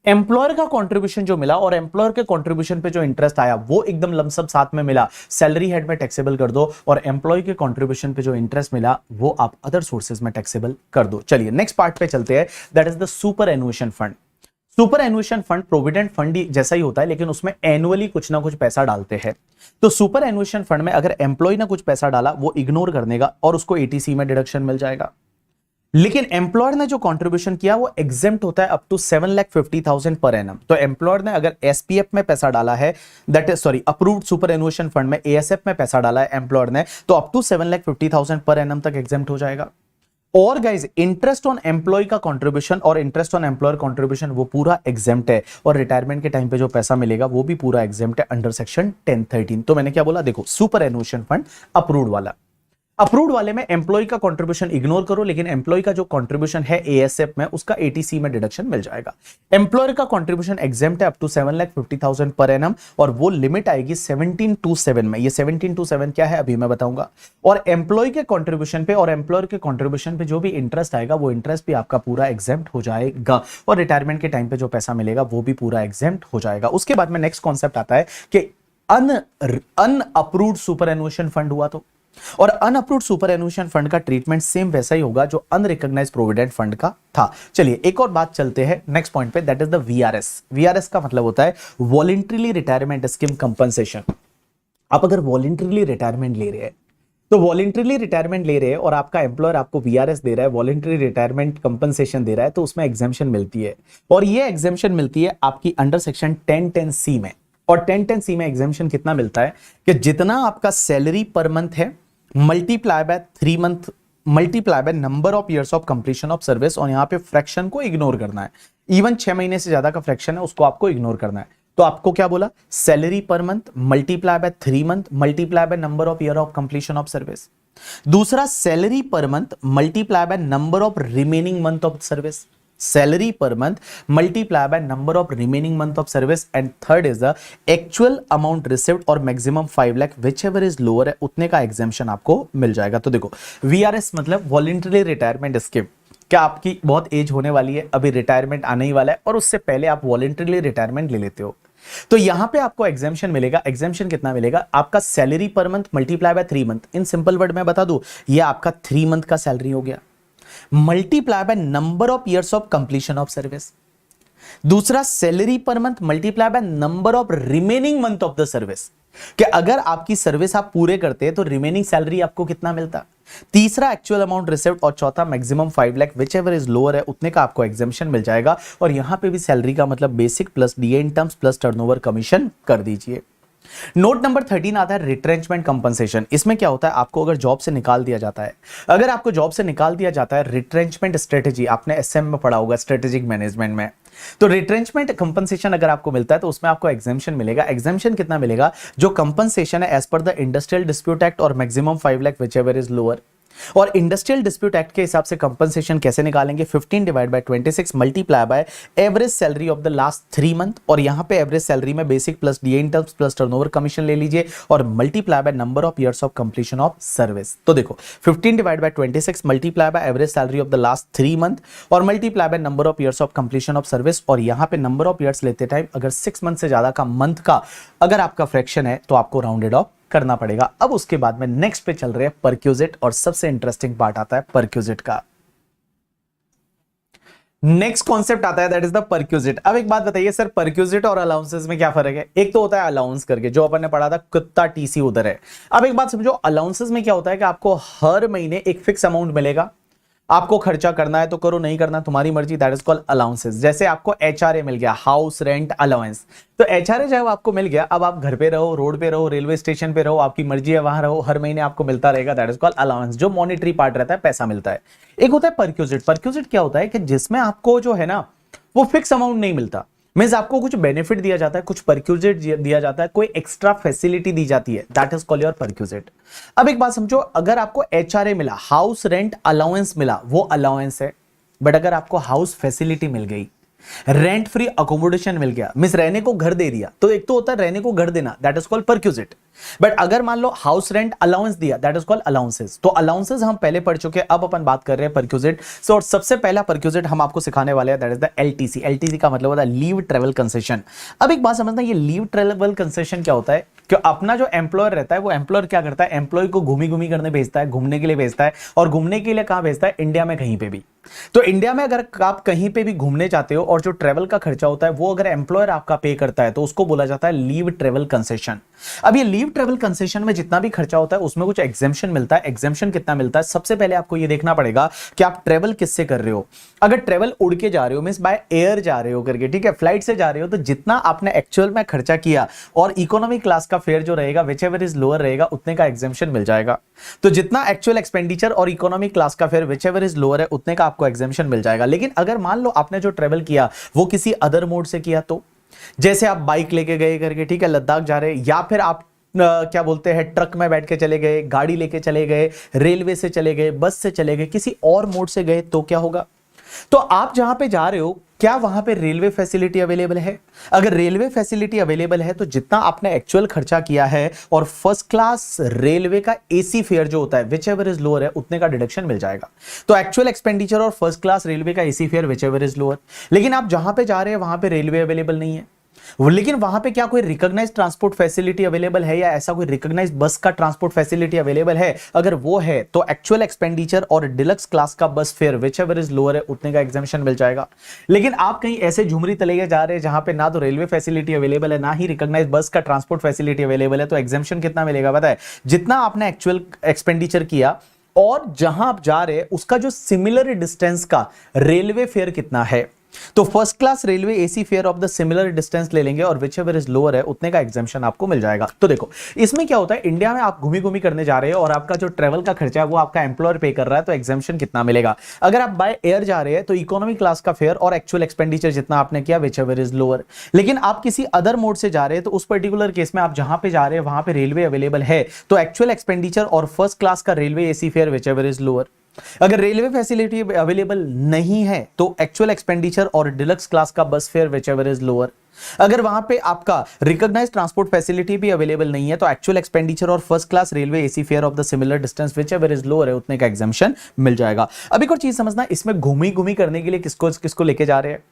एम्प्लॉयर का कंट्रीब्यूशन जो मिला और एम्प्लॉयर के कंट्रीब्यूशन पे जो इंटरेस्ट आया वो एकदम लमसम साथ में मिला, सैलरी हेड में टैक्सेबल कर दो, और एम्प्लॉय के कंट्रीब्यूशन पे जो इंटरेस्ट मिला वो आप अदर सोर्सेज में टैक्सेबल कर दो। चलिए नेक्स्ट पार्ट पे चलते हैं, that is the superannuation fund. Superannuation fund provident fund जैसा ही होता है लेकिन उसमें एनुअली कुछ ना कुछ पैसा डालते हैं। तो सुपर एनुएशन फंड में अगर एम्प्लॉय ने कुछ पैसा डाला वो इग्नोर करने का और उसको एटीसी में डिडक्शन मिल जाएगा। लेकिन एम्प्लॉयर ने जो कंट्रीब्यूशन किया वो एग्जेम्प्ट होता है अप टू 7,50,000 पर एनम। तो एम्प्लॉयर ने अगर एसपीएफ में पैसा डाला है, that is sorry approved superannuation fund में एएसएफ में पैसा डाला है एम्प्लॉयर ने, तो अप टू 7,50,000 पर एनम तक एग्जेम्प्ट हो जाएगा। और गाइज इंटरेस्ट ऑन एम्प्लॉय का कंट्रीब्यूशन और इंटरेस्ट ऑन एम्प्लॉयर कंट्रीब्यूशन वो पूरा एग्जेम्प्ट है, और रिटायरमेंट के टाइम पे जो पैसा मिलेगा वो भी पूरा एग्जेम्प्ट है अंडर सेक्शन 1013। तो मैंने क्या बोला, देखो सुपर एनुएशन फंड अप्रूव्ड वाला, अप्रूव्ड वाले में एम्प्लॉय का कंट्रीब्यूशन इग्नोर करो, लेकिन एम्प्लॉय का जो कंट्रीब्यूशन है एएसएफ में उसका एटीसी में डिडक्शन मिल जाएगा। एम्प्लॉयर का कंट्रीब्यूशन एग्जेम्प्ट है अप टू 7,50,000 पर एनम, और वो लिमिट आएगी 1727 में। ये 1727 क्या है अभी मैं बताऊंगा। और एम्प्लॉय के कंट्रीब्यूशन पे और एम्प्लॉयर के कंट्रीब्यूशन पे जो भी इंटरेस्ट आएगा वो इंटरेस्ट भी आपका पूरा एग्जेम्प्ट हो जाएगा, और रिटायरमेंट के टाइम पे जो पैसा मिलेगा वो भी पूरा एग्जेम्प्ट हो जाएगा। उसके बाद में नेक्स्ट कॉन्सेप्ट आता है कि अनअप्रूव्ड सुपर एनुएशन फंड हुआ तो, और अनअप्रूव्ड सुपर एनुएशन फंड का ट्रीटमेंट सेम वैसा ही होगा जो अनरिकॉग्नाइज्ड प्रोविडेंट फंड का था। चलिए एक और बात चलते हैं नेक्स्ट पॉइंट पे, that is the VRS. VRS का मतलब होता है वॉलंटरीली रिटायरमेंट स्कीम कंपनसेशन। आप अगर वॉलंटरीली रिटायरमेंट ले रहे हैं तो वॉलंटरीली रिटायरमेंट ले रहे हैं और आपका एम्प्लॉयर आपको वीआरएस दे रहा है, वॉलंटरी रिटायरमेंट कंपनसेशन दे रहा है, तो उसमें एग्जेम्पशन मिलती है, और ये एग्जेम्पशन मिलती है आपकी अंडर सेक्शन 1010C में। और 1010C में एग्जेम्पशन कितना मिलता है कि जितना आपका सैलरी पर मंथ है multiply by 3 month multiply by number of years of completion of service, और यहां पे फ्रैक्शन को इग्नोर करना है। इवन 6 महीने से ज्यादा का फ्रैक्शन है उसको आपको इग्नोर करना है। तो आपको क्या बोला, salary per month multiply by 3 month multiply by number of year of completion of service. दूसरा salary per month multiply by number of remaining month of service. salary per month multiply by number of remaining month of service and third is the actual amount received और maximum 5 lakh whichever is lower है उतने का exemption आपको मिल जाएगा। तो देखो VRS मतलब वॉलंटरी रिटायरमेंट स्कीम, क्या आपकी बहुत एज होने वाली है, अभी रिटायरमेंट आने ही वाला है और उससे पहले आप वॉलंटरीली रिटायरमेंट ले लेते हो, तो यहां पे आपको एग्जाम्शन मिलेगा। एग्जाम्शन कितना मिलेगा? आपका salary per month multiply by 3 month. In simple word में बता दूं, ये आपका 3 मंथ का सैलरी हो गया, multiply by number of years of completion of service. दूसरा salary per month multiply by number of remaining month of the service, कि अगर आपकी सर्विस आप पूरे करते हैं तो रिमेनिंग सैलरी आपको कितना मिलता। तीसरा एक्चुअल अमाउंट रिसीव्ड और चौथा maximum 5 lakh whichever is lower है उतने का आपको एग्जाम्शन मिल जाएगा। और यहां पे भी सैलरी का मतलब basic plus DA in terms plus turnover commission कर दीजिए। नोट नंबर 13 आता है रिट्रेंचमेंट कंपनसेशन। इसमें क्या होता है, आपको अगर जॉब से निकाल दिया जाता है, अगर आपको जॉब से निकाल दिया जाता है, रिट्रेंचमेंट स्ट्रेटेजी आपने एसएम में पढ़ा होगा, स्ट्रेटेजिक मैनेजमेंट में, तो रिट्रेंचमेंट कंपनसेशन अगर आपको मिलता है तो उसमें आपको एग्जाम्शन मिलेगा। एग्जाम्शन कितना मिलेगा? जो कंपनसेशन है as per the industrial dispute act और maximum 5 lakh whichever is lower. और इंडस्ट्रियल डिस्प्यूट एक्ट के हिसाब से कंपनसेशन कैसे निकालेंगे? 15 divide by 26 multiply by average salary of the last 3 month, और यहां पे एवरेज सैलरी में basic plus DA in terms plus turnover commission ले लीजिए और multiply by number of years of completion of service. तो देखो 15 divide by 26 multiply by average salary of the last 3 month और multiply by number of years of completion of service. और यहां पे नंबर ऑफ ईयर्स लेते टाइम अगर 6 मंथ से ज्यादा का मंथ का अगर आपका फ्रैक्शन है तो आपको राउंडेड ऑफ करना पड़ेगा। अब उसके बाद में नेक्स्ट पे चल रहे हैं परक्यूजिट, और सबसे इंटरेस्टिंग पार्ट आता है परक्यूजिट का। नेक्स्ट कॉन्सेप्ट आता है दैट इज द परक्यूजिट। अब एक बात बताइए सर, परक्यूजिट और अलाउंसेस में क्या फर्क है? एक तो होता है अलाउंस करके, जो अपन ने पढ़ा था कितना टीसी उधर है। अब एक बात समझो, अलाउंसेस में क्या होता है कि आपको हर महीने एक फिक्स अमाउंट मिलेगा, आपको खर्चा करना है तो करो, नहीं करना तुम्हारी मर्जी, दैट इज कॉल्ड अलाउंसेस। जैसे आपको एचआरए मिल गया, हाउस रेंट अलाउंस, तो एचआरए जब आपको मिल गया, अब आप घर पे रहो, रोड पे रहो, रेलवे स्टेशन पे रहो, आपकी मर्जी है वहां रहो, हर महीने आपको मिलता रहेगा, दैट इज कॉल्ड अलाउंस, जो मॉनिटरी पार्ट रहता है, पैसा मिलता है। एक होता है परक्यूजिट। परक्यूजिट क्या होता है कि जिसमें आपको जो है ना वो फिक्स अमाउंट नहीं मिलता, मींस आपको कुछ बेनिफिट दिया जाता है, कुछ परक्यूजिट दिया जाता है, कोई एक्स्ट्रा फैसिलिटी दी जाती है, that is called your perquisite. अब एक बात समझो, अगर आपको एचआरए मिला, हाउस रेंट अलाउंस मिला, वो अलाउंस है। बट अगर आपको हाउस फैसिलिटी मिल गई, रेंट फ्री अकोमोडेशन मिल गया, मींस रहने को घर दे दिया, तो एक तो होता है रहने को घर देना, that is called perquisite. But अगर मान लो हाउस रेंट अलाउंस दिया, दैट इज कॉल्ड अलाउंसेस। तो अलाउंसेस हम पहले पढ़ चुके हैं, अब अपन बात कर रहे हैं परक्यूजिट। सो सबसे पहला परक्यूजिट हम आपको सिखाने वाले हैं, that is the LTC. LTC का मतलब होता है लीव ट्रेवल कंसेशन। अब एक बात समझना, ये लीव ट्रेवल कंसेशन क्या होता है कि अपना जो एम्प्लॉयर रहता है, वो एम्प्लॉयर क्या करता है, एम्प्लॉय को घूमी घूमी करने भेजता है, घूमने के लिए भेजता है, और घूमने के लिए कहां भेजता है? इंडिया में कहीं पे भी। तो इंडिया में अगर आप कहीं पे भी घूमने जाते हो और जो ट्रेवल का खर्चा होता है वो अगर एम्प्लॉयर आपका पे करता है तो उसको बोला जाता है लीव ट्रेवल कंसेशन। अब ये लीव ट्रेवल कंसेशन में जितना भी खर्चा होता है उसमें कुछ एग्जेम्पशन मिलता है। एग्जेम्पशन कितना मिलता है? सबसे पहले आपको ये देखना पड़ेगा कि आप ट्रेवल किससे कर रहे हो। अगर ट्रेवल उड़ के जा रहे हो, मींस बाय एयर जा रहे हो करके, ठीक है, फ्लाइट से जा रहे हो, तो जितना आपने एक्चुअल में खर्चा किया और इकोनॉमी क्लास का फेयर जो रहेगा विच एवर इज लोअर रहेगा, उतने का एग्जेम्पशन मिल जाएगा। तो जितना एक्चुअल एक्सपेंडिचर और इकोनॉमी क्लास का fair which ever is lower है, उतने का आपको एग्जेम्पशन मिल जाएगा। लेकिन अगर मान लो आपने जो ट्रेवल किया वो किसी अदर मोड से किया, तो जैसे आप बाइक लेके गए करके, ठीक है, लद्दाख जा रहे, या फिर आप क्या बोलते हैं ट्रक में बैठ के चले गए, गाड़ी लेके चले गए, रेलवे से चले गए, बस से चले गए, किसी और मोड से गए, तो क्या होगा? तो आप जहां पे जा रहे हो क्या वहां पे रेलवे फैसिलिटी अवेलेबल है? अगर रेलवे फैसिलिटी अवेलेबल है तो जितना आपने एक्चुअल खर्चा किया है और फर्स्ट क्लास रेलवे का एसी फेयर जो होता है विच एवर इज लोअर है, उतने का डिडक्शन मिल जाएगा। तो एक्चुअल एक्सपेंडिचर और फर्स्ट क्लास रेलवे का AC fair which ever is lower. लेकिन आप जहां पे जा रहे हैं वहां पे रेलवे अवेलेबल नहीं है, लेकिन वहां पे क्या कोई रिकॉग्नाइज्ड ट्रांसपोर्ट फैसिलिटी अवेलेबल है, या ऐसा कोई रिकॉग्नाइज्ड बस का ट्रांसपोर्ट फैसिलिटी अवेलेबल है? अगर वो है तो एक्चुअल एक्सपेंडिचर और डिलक्स क्लास का बस fair which ever is lower है, उतने का एग्जेम्पशन मिल जाएगा। लेकिन आप कहीं ऐसे झुमरी तले जा रहे हैं जहां पे ना तो रेलवे फैसिलिटी अवेलेबल है, ना ही रिकॉग्नाइज्ड बस का ट्रांसपोर्ट फैसिलिटी अवेलेबल है, तो एग्जेम्पशन कितना मिलेगा पता है? जितना आपने एक्चुअल एक्सपेंडिचर किया और जहां आप जा रहे हैं उसका जो सिमिलर डिस्टेंस का रेलवे फेयर कितना है, तो first class railway AC fair of the similar distance ले लेंगे और विच एवर इज लोअर है, उतने का एग्जेम्पशन आपको मिल जाएगा। तो देखो इसमें क्या होता है, इंडिया में आप घूमी घूमी करने जा रहे हो और आपका जो ट्रेवल का खर्चा है वो आपका एम्प्लॉयर पे कर रहा है, तो एग्जेम्पशन कितना मिलेगा? अगर आप बाय एयर जा रहे हैं तो इकोनॉमी क्लास का फेयर और एक्चुअल एक्सपेंडिचर जितना आपने किया विच एवर इज लोअर। लेकिन आप किसी अदर मोड से जा रहे हैं तो उस पर्टिकुलर केस में आप जहां पे जा रहे हैं वहां पे रेलवे अवेलेबल है, तो एक्चुअल एक्सपेंडिचर और फर्स्ट क्लास का railway AC fair which ever is lower. अगर रेलवे फैसिलिटी अवेलेबल नहीं है तो एक्चुअल एक्सपेंडिचर और डिलक्स क्लास का बस fair which ever is lower. अगर वहां पे आपका रिकॉग्नाइज्ड ट्रांसपोर्ट फैसिलिटी भी अवेलेबल नहीं है तो एक्चुअल एक्सपेंडिचर और first class railway AC fair of the similar distance which ever is lower है उतने का एग्जाम्शन मिल जाएगा। अब एक और चीज समझना, इसमें घूमी घूमी करने के लिए किसको किसको लेके जा रहे हैं,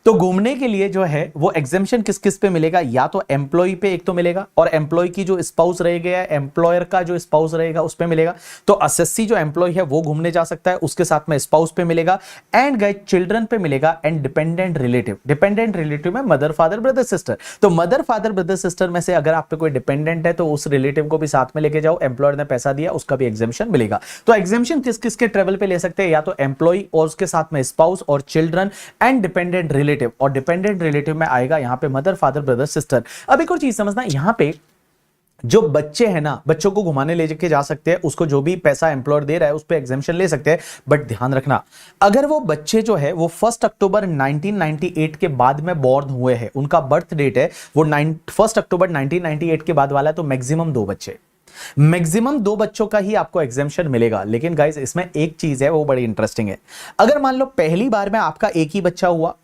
तो घूमने के लिए जो है वो एग्जाम्शन किस किस पे मिलेगा, या तो एम्प्लॉय पे एक तो मिलेगा, और एम्प्लॉय की जो स्पाउस रहेगा, एम्प्लॉयर का जो स्पाउस रहेगा उस पे मिलेगा। तो एसएससी जो एम्प्लॉय है वो घूमने जा सकता है, उसके साथ में स्पाउस पे मिलेगा, एंड गाइस चिल्ड्रन पे मिलेगा, and dependent relative. Dependent relative में मदर फादर ब्रदर सिस्टर, तो मदर फादर ब्रदर सिस्टर में से अगर आप पे कोई डिपेंडेंट है तो उस रिलेटिव को भी साथ में लेके जाओ, एम्प्लॉयर ने पैसा दिया उसका भी एग्जाम्शन मिलेगा। तो एग्जाम्शन किस किस के ट्रेवल पे ले सकते हैं, या तो एम्प्लॉय और उसके साथ में स्पाउस और चिल्ड्रन एंड डिपेंडेंट रिलेटिव, और डिपेंडेंट रिलेटिव में आएगा यहां पे मदर फादर ब्रदर सिस्टर। अब एक और चीज समझना, यहां पे जो बच्चे हैं ना, बच्चों को घुमाने ले जाके जा सकते हैं, उसको जो भी पैसा एम्प्लॉयर दे रहा है उस पे एग्जाम्शन ले सकते हैं। बट ध्यान रखना, अगर वो बच्चे जो है वो 1 अक्टूबर 1998 के बाद में बॉर्न हुए हैं, उनका बर्थ डेट है वो 1 अक्टूबर 1998 के बाद वाला है, तो मैक्सिमम 2 बच्चे, मैक्सिमम 2 बच्चों का ही आपको एग्जाम्शन मिलेगा। लेकिन गाइस इसमें एक चीज है वो बड़ी इंटरेस्टिंग है, अगर मान लो पहली बार में आपका एक ही बच्चा हुआ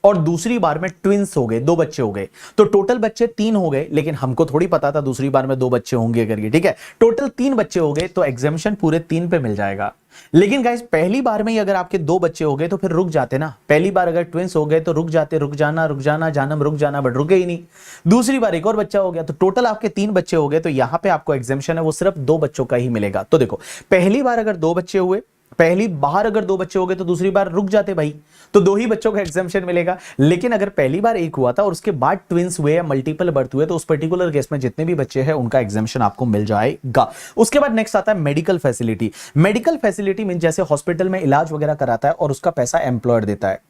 और दूसरी बार में ट्विंस हो गए, 2 बच्चे हो गए, तो टोटल बच्चे 3 हो गए, लेकिन हमको थोड़ी पता था दूसरी बार में 2 बच्चे होंगे करके, ठीक है, टोटल 3 बच्चे हो गए तो एग्जाम्शन पूरे 3 पे मिल जाएगा। लेकिन गाइस पहली बार में ही अगर आपके 2 बच्चे हो गए तो फिर रुक जाते ना, पहली बार अगर ट्विंस हो गए तो रुक जाते, रुक जाना जानम रुक जाना, बट रुके ही नहीं। दूसरी बार एक और बच्चा हो गया तो टोटल आपके 3 बच्चे हो गए, तो यहां पे आपको एग्जाम्शन है वो सिर्फ 2 बच्चों का ही मिलेगा। तो देखो पहली बार अगर 2 बच्चे हुए, पहली बार अगर 2 बच्चे हो गए तो दूसरी बार रुक जाते भाई, तो 2 ही बच्चों का एग्जाम्शन मिलेगा। लेकिन अगर पहली बार एक हुआ था और उसके बाद ट्विंस हुए या मल्टीपल बर्थ हुए तो उस पर्टिकुलर केस में जितने भी बच्चे हैं उनका एग्जाम्शन आपको मिल जाएगा। उसके बाद नेक्स्ट आता है medical facility. Medical facility mean जैसे हॉस्पिटल में इलाज वगैरह कराता है और उसका पैसा एम्प्लॉयर देता है,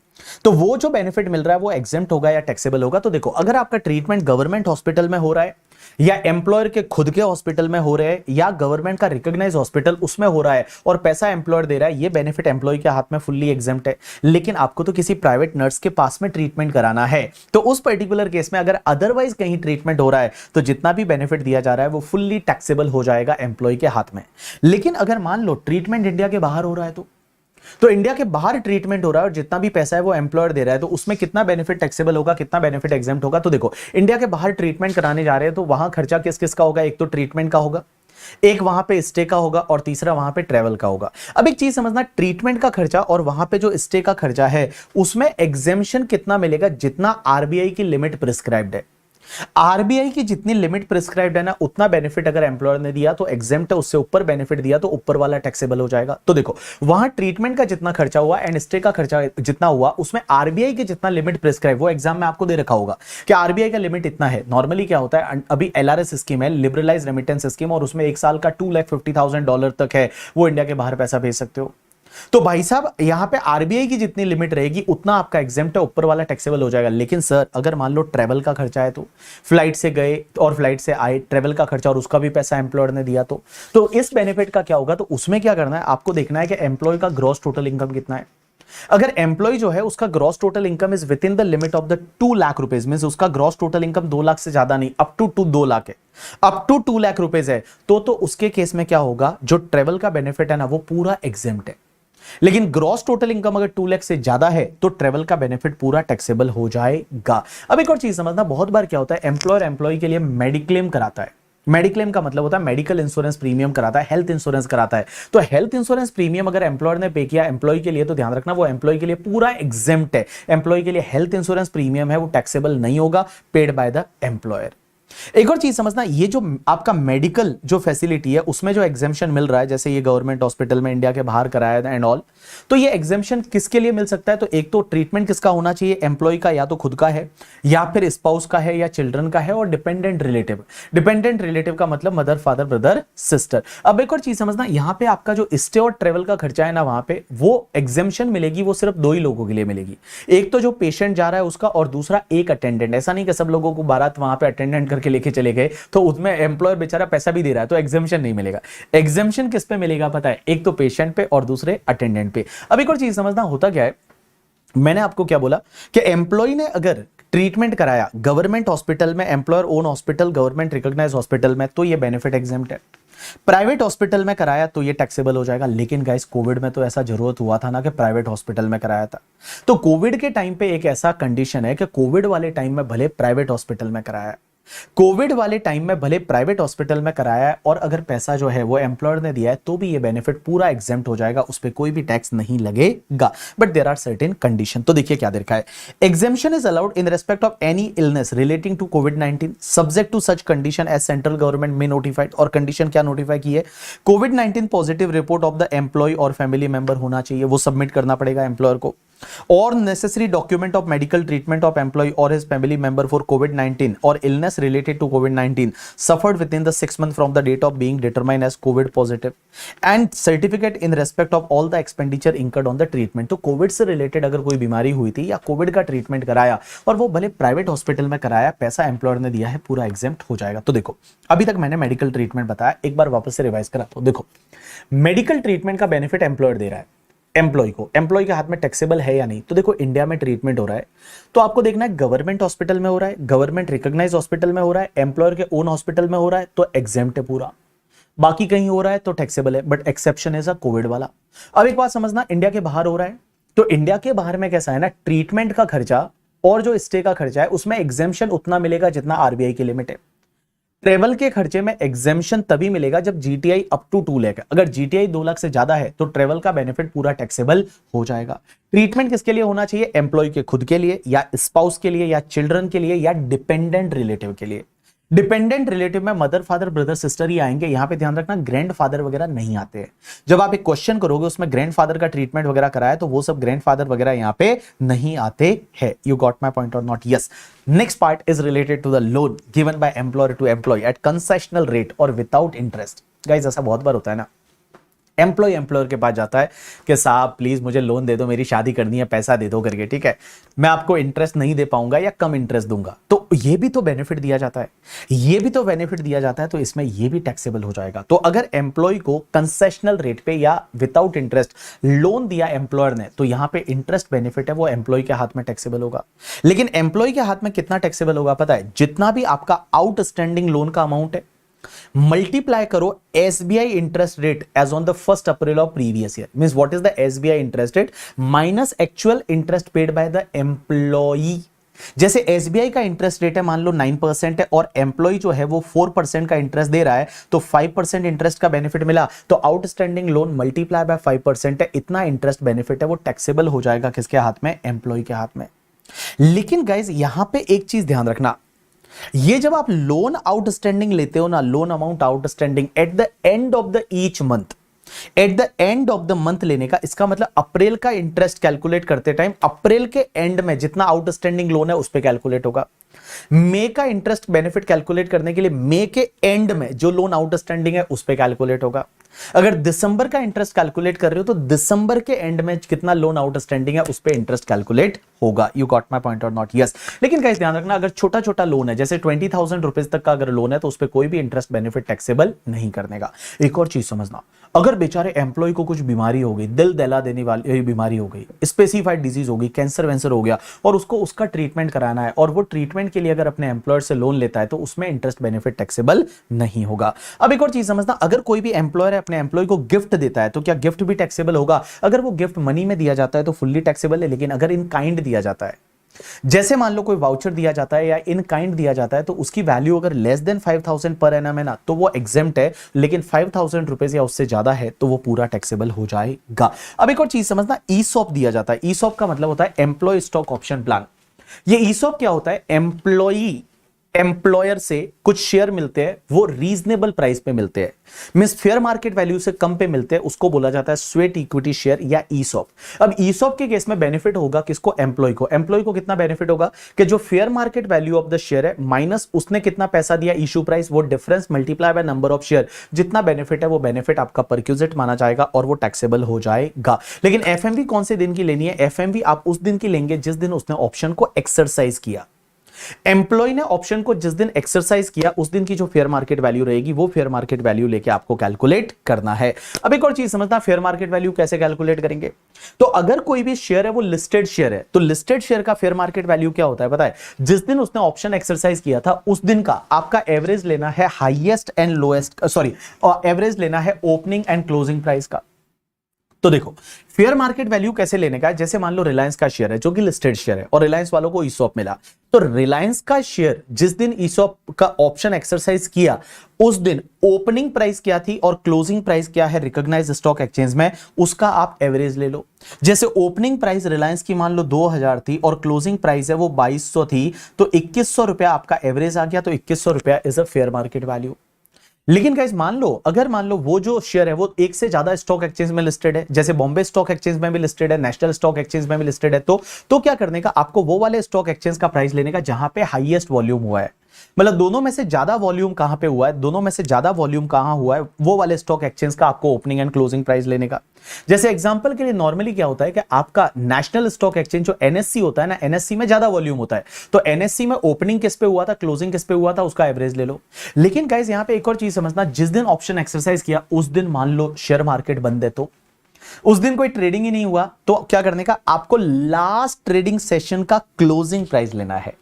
तो वो जो बेनिफिट मिल रहा है वो एग्जेम्प्ट होगा या टैक्सेबल होगा। तो देखो अगर आपका ट्रीटमेंट गवर्नमेंट हॉस्पिटल में हो रहा है या एम्प्लॉयर के खुद के हॉस्पिटल में हो रहे हैं या गवर्नमेंट का रिकॉग्नाइज हॉस्पिटल उसमें हो रहा है और पैसा एम्प्लॉयर दे रहा है, ये बेनिफिट एम्प्लॉय के हाथ में फुल्ली एग्जेम्प्ट है। लेकिन आपको तो किसी प्राइवेट नर्स के पास में ट्रीटमेंट कराना है, तो उस पर्टिकुलर केस में अगर अदरवाइज कहीं ट्रीटमेंट हो रहा है तो जितना भी बेनिफिट दिया जा रहा है वो फुल्ली टैक्सेबल हो जाएगा एम्प्लॉय के हाथ में। लेकिन अगर मान लो ट्रीटमेंट इंडिया के बाहर हो रहा है तो इंडिया के बाहर ट्रीटमेंट हो रहा है और जितना भी पैसा है वो एम्प्लॉयर दे रहा है, तो उसमें कितना बेनिफिट टैक्सेबल होगा, कितना बेनिफिट एग्जेम्प्ट होगा। तो देखो इंडिया के बाहर ट्रीटमेंट कराने जा रहे हैं तो वहां खर्चा किस किस का होगा, एक तो ट्रीटमेंट का होगा, एक वहां पे स्टे का होगा और तीसरा वहां पे ट्रेवल का होगा। अब एक चीज समझना, ट्रीटमेंट का खर्चा और वहां पे जो स्टे का खर्चा है उसमें एग्जेम्पशन कितना मिलेगा, जितना आरबीआई की लिमिट प्रिस्क्राइब्ड है। आरबीआई की जितनी लिमिट प्रिस्क्राइब्ड है ना उतना बेनिफिट अगर एम्प्लॉयर ने दिया तो एग्जेम्प्ट है, उससे ऊपर बेनिफिट दिया तो ऊपर वाला टैक्सेबल हो जाएगा। तो देखो वहां ट्रीटमेंट का जितना खर्चा हुआ एंड स्टे का खर्चा जितना हुआ उसमें आरबीआई की जितना लिमिट प्रिस्क्राइब, वो एग्जाम में आपको दे रखा होगा कि आरबीआई का लिमिट इतना है। नॉर्मली क्या होता है, अभी एलआरएस स्कीम है, लिबरलाइज रेमिटेंस स्कीम, और उसमें 1 साल का $250,000 तक है, वो इंडिया के बाहर पैसा भेज सकते हो। तो भाई साहब यहां पे आरबीआई की जितनी लिमिट रहेगी उतना आपका एग्जेम्प्ट है, ऊपर वाला टैक्सेबल हो जाएगा। लेकिन सर अगर मान लो ट्रेवल का खर्चा है, तो फ्लाइट से गए और फ्लाइट से आए, ट्रेवल का खर्चा और उसका भी पैसा एम्प्लॉयर ने दिया, तो इस बेनिफिट का क्या होगा, तो उसमें क्या करना है आपको देखना है कि एम्प्लॉय का ग्रॉस टोटल इनकम कितना है। अगर एम्प्लॉय जो है उसका gross total income is with in the limit of the 2 lakh rupees, means उसका ग्रॉस टोटल इनकम 2 लाख से ज्यादा नहीं, अप टू 2 लाख है, अप टू 2 लाख रुपीज है, तो उसके केस में क्या होगा, जो ट्रेवल का बेनिफिट है ना वो पूरा एग्जेम्प्ट है। लेकिन ग्रॉस टोटल इनकम अगर 2 लाख से ज्यादा है तो ट्रेवल का बेनिफिट पूरा टैक्सेबल हो जाएगा। अब एक और चीज समझना, बहुत बार क्या होता है एम्प्लॉयर एम्प्लॉय के लिए मेडिक्लेम कराता है। मेडिक्लेम का मतलब होता है मेडिकल इंश्योरेंस प्रीमियम कराता है, हेल्थ इंश्योरेंस कराता है। तो हेल्थ इंश्योरेंस प्रीमियम अगर एम्प्लॉयर ने पे किया एम्प्लॉय के लिए तो ध्यान रखना वो एम्प्लॉय के लिए पूरा एग्जेम्प्ट है। एम्प्लॉय के लिए हेल्थ इंश्योरेंस प्रीमियम है वो टैक्सेबल नहीं होगा, पेड बाय द एम्प्लॉयर। एक और चीज समझना, ये जो आपका मेडिकल जो फैसिलिटी है उसमें जो एग्जेम्पशन मिल रहा है, जैसे ये गवर्नमेंट हॉस्पिटल में इंडिया के बाहर कराया एंड ऑल, तो ये एग्जेम्पशन किसके लिए मिल सकता है, तो एक तो ट्रीटमेंट किसका होना चाहिए, एम्प्लॉय का, या तो खुद का है या फिर स्पाउस का है या चिल्ड्रन का है, और डिपेंडेंट रिलेटिव। डिपेंडेंट रिलेटिव का मतलब मदर फादर ब्रदर सिस्टर। अब एक और चीज समझना, यहां पे आपका जो स्टे और ट्रेवल का खर्चा है ना, वहां पे वो एग्जेम्पशन मिलेगी वो सिर्फ 2 ही लोगों के लिए मिलेगी, एक तो जो पेशेंट जा रहा है उसका और दूसरा एक अटेंडेंट। ऐसा नहीं कि सब लोगों को बारात वहां पे अटेंडेंट करके लेके चले गए तो उसमें एम्प्लॉयर बेचारा पैसा भी दे रहा है तो एग्जेम्पशन नहीं मिलेगा। एग्जेम्पशन किस पे मिलेगा पता है, एक तो पेशेंट पे और दूसरे अटेंडेंट पे। अब एक और चीज समझना, होता क्या है, मैंने आपको क्या बोला कि एम्प्लॉय ने अगर ट्रीटमेंट कराया गवर्नमेंट हॉस्पिटल में, employer own hospital, government recognise hospital में, तो ये बेनिफिट एग्जेम्प्ट है। प्राइवेट हॉस्पिटल में कराया तो ये टैक्सेबल हो जाएगा। लेकिन गाइस कोविड में तो ऐसा जरूरत हुआ था ना कि प्राइवेट हॉस्पिटल में कराया था। तो कोविड के टाइम पे एक ऐसा कंडीशन है कि कोविड वाले टाइम में भले प्राइवेट हॉस्पिटल में कराया, कोविड वाले टाइम में भले प्राइवेट हॉस्पिटल में कराया है, और अगर पैसा जो है वो एम्प्लॉयर ने दिया है तो भी ये बेनिफिट पूरा एग्जेम्प्ट हो जाएगा, उस पर कोई भी टैक्स नहीं लगेगा। But there are certain condition. तो देखिए क्या देखा है, exemption is allowed in respect of any illness relating to कोविड-19 subject to such condition as central government में नोटिफाइड। और कंडीशन क्या नोटिफाई की है, कोविड-19 positive report of the employ और फैमिली मेंबर होना चाहिए, वो सबमिट करना पड़ेगा एम्प्लॉयर को। और necessary document of medical treatment of employ और हिज फैमिली मेंबर फॉर कोविड-19 और इलनेस रिलेटेड टू कोविड-19 suffered within the 6 months from the date of being determined as COVID positive and certificate in respect of all the expenditure incurred on the treatment। तो कोविड से रिलेटेड अगर कोई बीमारी हुई थी या कोविड का ट्रीटमेंट कराया और वो भले प्राइवेट हॉस्पिटल में कराया, पैसा एम्प्लॉयर ने दिया है, पूरा एग्जेम्प्ट हो जाएगा। तो देखो अभी तक मैंने मेडिकल ट्रीटमेंट बताया, एक बार वापस से रिवाइज कराता हूं। देखो मेडिकल ट्रीटमेंट का बेनिफिट एम्प्लॉयर दे रहा है एम्प्लॉय को, एम्प्लॉय के हाथ में टैक्सेबल है या नहीं। तो देखो इंडिया में ट्रीटमेंट हो रहा है तो आपको देखना है गवर्नमेंट हॉस्पिटल में हो रहा है, गवर्नमेंट रिकॉग्नाइज हॉस्पिटल में हो रहा है, एम्प्लॉयर के ओन हॉस्पिटल में हो रहा है तो एग्जेम्प्ट है पूरा। बाकी कहीं हो रहा है तो टैक्सेबल है, बट एक्सेप्शन है कोविड वाला। अब एक बात समझना, इंडिया के बाहर हो रहा है तो इंडिया के बाहर में कैसा है ना, ट्रीटमेंट का खर्चा और जो स्टे का खर्चा है उसमें एग्जेम्पशन उतना मिलेगा जितना आरबीआई की लिमिट है। ट्रेवल के खर्चे में एग्जेम्पशन तभी मिलेगा जब जीटीआई अप टू 2 लाख है। अगर जीटीआई 2 लाख से ज्यादा है तो ट्रेवल का बेनिफिट पूरा टैक्सेबल हो जाएगा। ट्रीटमेंट किसके लिए होना चाहिए, एम्प्लॉय के खुद के लिए या स्पाउस के लिए या चिल्ड्रन के लिए या डिपेंडेंट रिलेटिव के लिए। डिपेंडेंट रिलेटिव में मदर फादर ब्रदर सिस्टर ही आएंगे, यहां पे ध्यान रखना ग्रैंड फादर वगैरह नहीं आते हैं। जब आप एक क्वेश्चन करोगे उसमें ग्रैंड फादर का ट्रीटमेंट वगैरह कराया तो वो सब ग्रैंड फादर वगैरह यहां पे नहीं आते हैं। You got my point or not? Yes. Next part is related to the loan given by employer to employee at concessional rate और विदाउट इंटरेस्ट। गाइस ऐसा बहुत बार होता है ना, एम्प्लॉयर के पास जाता है कि साहब प्लीज मुझे लोन दे दो, मेरी शादी करनी है, पैसा दे दो करके, ठीक है, मैं आपको इंटरेस्ट नहीं दे पाऊंगा या कम इंटरेस्ट दूंगा। तो ये भी तो बेनिफिट दिया जाता है, ये भी तो बेनिफिट दिया जाता है, तो इसमें ये भी टैक्सेबल हो जाएगा। तो अगर एम्प्लॉय को कंसेशनल रेट पे या विदाउट इंटरेस्ट लोन दिया एम्प्लॉयर ने तो यहां पे इंटरेस्ट बेनिफिट है वो एम्प्लॉय के हाथ में टैक्सेबल होगा। लेकिन एम्प्लॉय के हाथ में कितना टैक्सेबल होगा पता है, जितना भी आपका आउटस्टैंडिंग लोन का अमाउंट है मल्टीप्लाई करो SBI interest rate as on the 1 April of previous year. Means what is the SBI interest rate minus actual interest paid by the employee. जैसे SBI का इंटरेस्ट रेट है मान लो 9% है और एम्प्लॉय जो है वो 4% का इंटरेस्ट दे रहा है तो 5% इंटरेस्ट का बेनिफिट मिला, तो आउटस्टैंडिंग लोन मल्टीप्लाई बाय 5% है, इतना इंटरेस्ट बेनिफिट है वो टैक्सेबल हो जाएगा किसके हाथ में, एम्प्लॉय के हाथ में। लेकिन गाइज यहां पे एक चीज ध्यान रखना, ये जब आप लोन आउटस्टैंडिंग लेते हो ना, loan amount outstanding at the end of the each month, at the end of the month लेने का, इसका मतलब अप्रैल का इंटरेस्ट कैलकुलेट करते टाइम अप्रैल के एंड में जितना आउटस्टैंडिंग लोन है उस पे कैलकुलेट होगा। मई का इंटरेस्ट बेनिफिट कैलकुलेट करने के लिए मई के एंड में जो लोन आउटस्टैंडिंग है उस पे कैलकुलेट होगा। अगर दिसंबर का इंटरेस्ट कैलकुलेट कर रहे हो तो दिसंबर के एंड में कितना लोन आउटस्टैंडिंग है उस पे इंटरेस्ट कैलकुलेट होगा। You got my point or not? Yes. लेकिन गाइस ध्यान रखना, अगर छोटा छोटा लोन है जैसे 20,000 रुपीज तक का अगर लोन है तो उस पे कोई भी इंटरेस्ट बेनिफिट टैक्सेबल नहीं करने का। एक और चीज समझना, अगर बेचारे एम्प्लॉय को कुछ बीमारी हो गई, दिल दहला देने वाली बीमारी हो गई, स्पेसिफाइड डिजीज हो गई, कैंसर वैंसर हो गया और उसको उसका ट्रीटमेंट कराना है और वो ट्रीटमेंट के लिए अगर अपने एम्प्लॉयर से लोन लेता है तो उसमें इंटरेस्ट बेनिफिट टैक्सेबल नहीं होगा। अब एक और चीज समझना, अगर कोई भी एम्प्लॉयर अपने एम्प्लॉय को गिफ्ट देता है तो क्या गिफ्ट भी टैक्सेबल होगा? अगर वो गिफ्ट मनी में दिया जाता है तो फुल्ली टैक्सेबल है, लेकिन अगर इन काइंड दिया जाता है, जैसे मान लो कोई वाउचर दिया जाता है या इन काइंड दिया जाता है तो उसकी वैल्यू अगर लेस देन 5,000 पर एनम है ना तो वो एग्जेम्प्ट है, लेकिन 5,000 रुपीज या उससे ज्यादा है तो वो पूरा टैक्सेबल हो जाएगा। अब एक और चीज समझना, ईसॉप दिया जाता है। ईसॉप का मतलब होता है एम्प्लॉय स्टॉक ऑप्शन प्लान। ये ईसॉप क्या होता है, एम्प्लॉयर से कुछ शेयर मिलते हैं, वो रीजनेबल प्राइस पे मिलते हैं, मींस फेयर मार्केट वैल्यू से कम पे मिलते हैं, उसको बोला जाता है स्वेट इक्विटी शेयर या ईसॉप। अब ईसॉप के केस में बेनिफिट होगा किसको, एम्प्लॉय को। एम्प्लॉय को कितना बेनिफिट होगा कि जो fair market value of the share है माइनस उसने कितना पैसा दिया इशू प्राइस, वो difference multiply by number of share, जितना बेनिफिट है वो बेनिफिट आपका परक्यूजिट माना जाएगा और वो टैक्सेबल हो जाएगा। लेकिन एफएमवी कौन से दिन की लेनी है, एफएमवी आप उस दिन की लेंगे जिस दिन उसने ऑप्शन को एक्सरसाइज किया। एम्प्लॉय ने ऑप्शन को जिस दिन एक्सरसाइज किया उस दिन की जो फेयर मार्केट वैल्यू रहेगी वो फेयर मार्केट वैल्यू लेके आपको कैलकुलेट करना है। अब एक और चीज समझना, फेयर मार्केट वैल्यू कैसे कैलकुलेट करेंगे। तो अगर कोई भी शेयर है वो लिस्टेड शेयर है, तो लिस्टेड शेयर का फेयर मार्केट वैल्यू क्या होता है पता है? जिस दिन उसने ऑप्शन एक्सरसाइज किया था उस दिन का आपका एवरेज लेना है highest and lowest, sorry, average लेना है ओपनिंग एंड क्लोजिंग प्राइस का। तो देखो फेयर मार्केट वैल्यू कैसे लेने का है, जैसे मान लो रिलायंस का शेयर है जो कि लिस्टेड शेयर है और रिलायंस वालों को ईसॉप मिला, तो रिलायंस का शेयर जिस दिन ईसॉप का ऑप्शन एक्सरसाइज किया उस दिन ओपनिंग प्राइस क्या थी और क्लोजिंग प्राइस क्या है रिकॉग्नाइज्ड स्टॉक एक्सचेंज में, उसका आप एवरेज ले लो। जैसे ओपनिंग प्राइस रिलायंस की मान लो 2000 थी और क्लोजिंग प्राइस है वो 2200 थी, तो 2100 रुपया आपका एवरेज आ गया, तो 2100 रुपया is a fair market value. लेकिन गाइस मान लो, अगर मान लो वो जो शेयर है वो एक से ज्यादा स्टॉक एक्सचेंज में लिस्टेड है, जैसे बॉम्बे स्टॉक एक्सचेंज में भी लिस्टेड है, नेशनल स्टॉक एक्सचेंज में भी लिस्टेड है, तो क्या करने का, आपको वो वाले स्टॉक एक्सचेंज का प्राइस लेने का जहां पे हाईएस्ट वॉल्यूम हुआ है। मतलब दोनों में से ज्यादा वॉल्यूम कहां पे हुआ है, दोनों में से ज्यादा वॉल्यूम कहां हुआ है, वो वाले स्टॉक एक्सचेंज का आपको ओपनिंग एंड क्लोजिंग प्राइस लेने का। जैसे एग्जांपल के लिए नॉर्मली क्या होता है कि आपका नेशनल स्टॉक एक्सचेंज जो एनएससी होता है ना, एनएससी में ज्यादा वॉल्यूम होता है, तो एनएससी में ओपनिंग किस पे हुआ था, क्लोजिंग किस पे हुआ था, उसका एवरेज ले लो। लेकिन गाइस यहां पे एक और चीज समझना, जिस दिन ऑप्शन एक्सरसाइज किया उस दिन मान लो शेयर मार्केट बंद है, तो उस दिन कोई ट्रेडिंग ही नहीं हुआ, तो क्या करने का, आपको लास्ट ट्रेडिंग सेशन का क्लोजिंग प्राइस लेना है।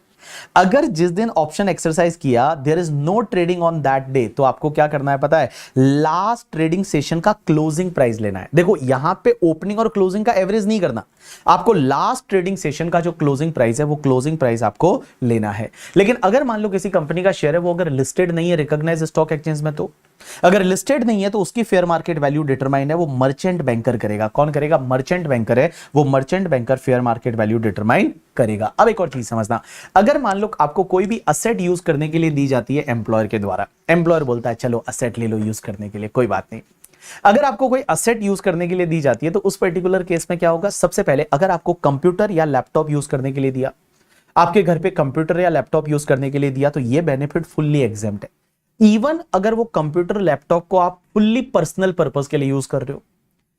अगर जिस दिन ऑप्शन एक्सरसाइज किया there is no trading on that day, तो आपको क्या करना है पता है, लास्ट ट्रेडिंग सेशन का क्लोजिंग प्राइस लेना है। देखो यहां पे ओपनिंग और क्लोजिंग का एवरेज नहीं करना, आपको लास्ट ट्रेडिंग सेशन का जो क्लोजिंग प्राइस है वो क्लोजिंग प्राइस आपको लेना है। लेकिन अगर मान लो किसी कंपनी का शेयर है वो अगर लिस्टेड नहीं है रिकॉग्नाइज्ड स्टॉक एक्सचेंज में, तो अगर लिस्टेड नहीं है तो उसकी फेयर मार्केट वैल्यू डिटरमाइन है वो मर्चेंट बैंकर करेगा। कौन करेगा, मर्चेंट बैंकर है, वो merchant banker fair market value determine करेगा। अब एक और चीज समझना, अगर मान लो आपको कोई भी असेट यूज करने के लिए दी जाती है एम्प्लॉयर के द्वारा, एम्प्लॉयर बोलता है चलो असेट ले लो यूज करने के लिए, कोई बात नहीं। अगर आपको कोई असेट यूज करने के लिए दी जाती है तो उस पर्टिकुलर केस में क्या होगा, सबसे पहले अगर आपको कंप्यूटर या लैपटॉप यूज करने के लिए दिया, आपके घर पे कंप्यूटर या लैपटॉप यूज करने के लिए दिया, तो ये बेनिफिट फुल्ली एग्जेम्प्ट है। इवन अगर वो कंप्यूटर लैपटॉप को आप फुल्ली पर्सनल पर्पस के लिए यूज कर रहे हो,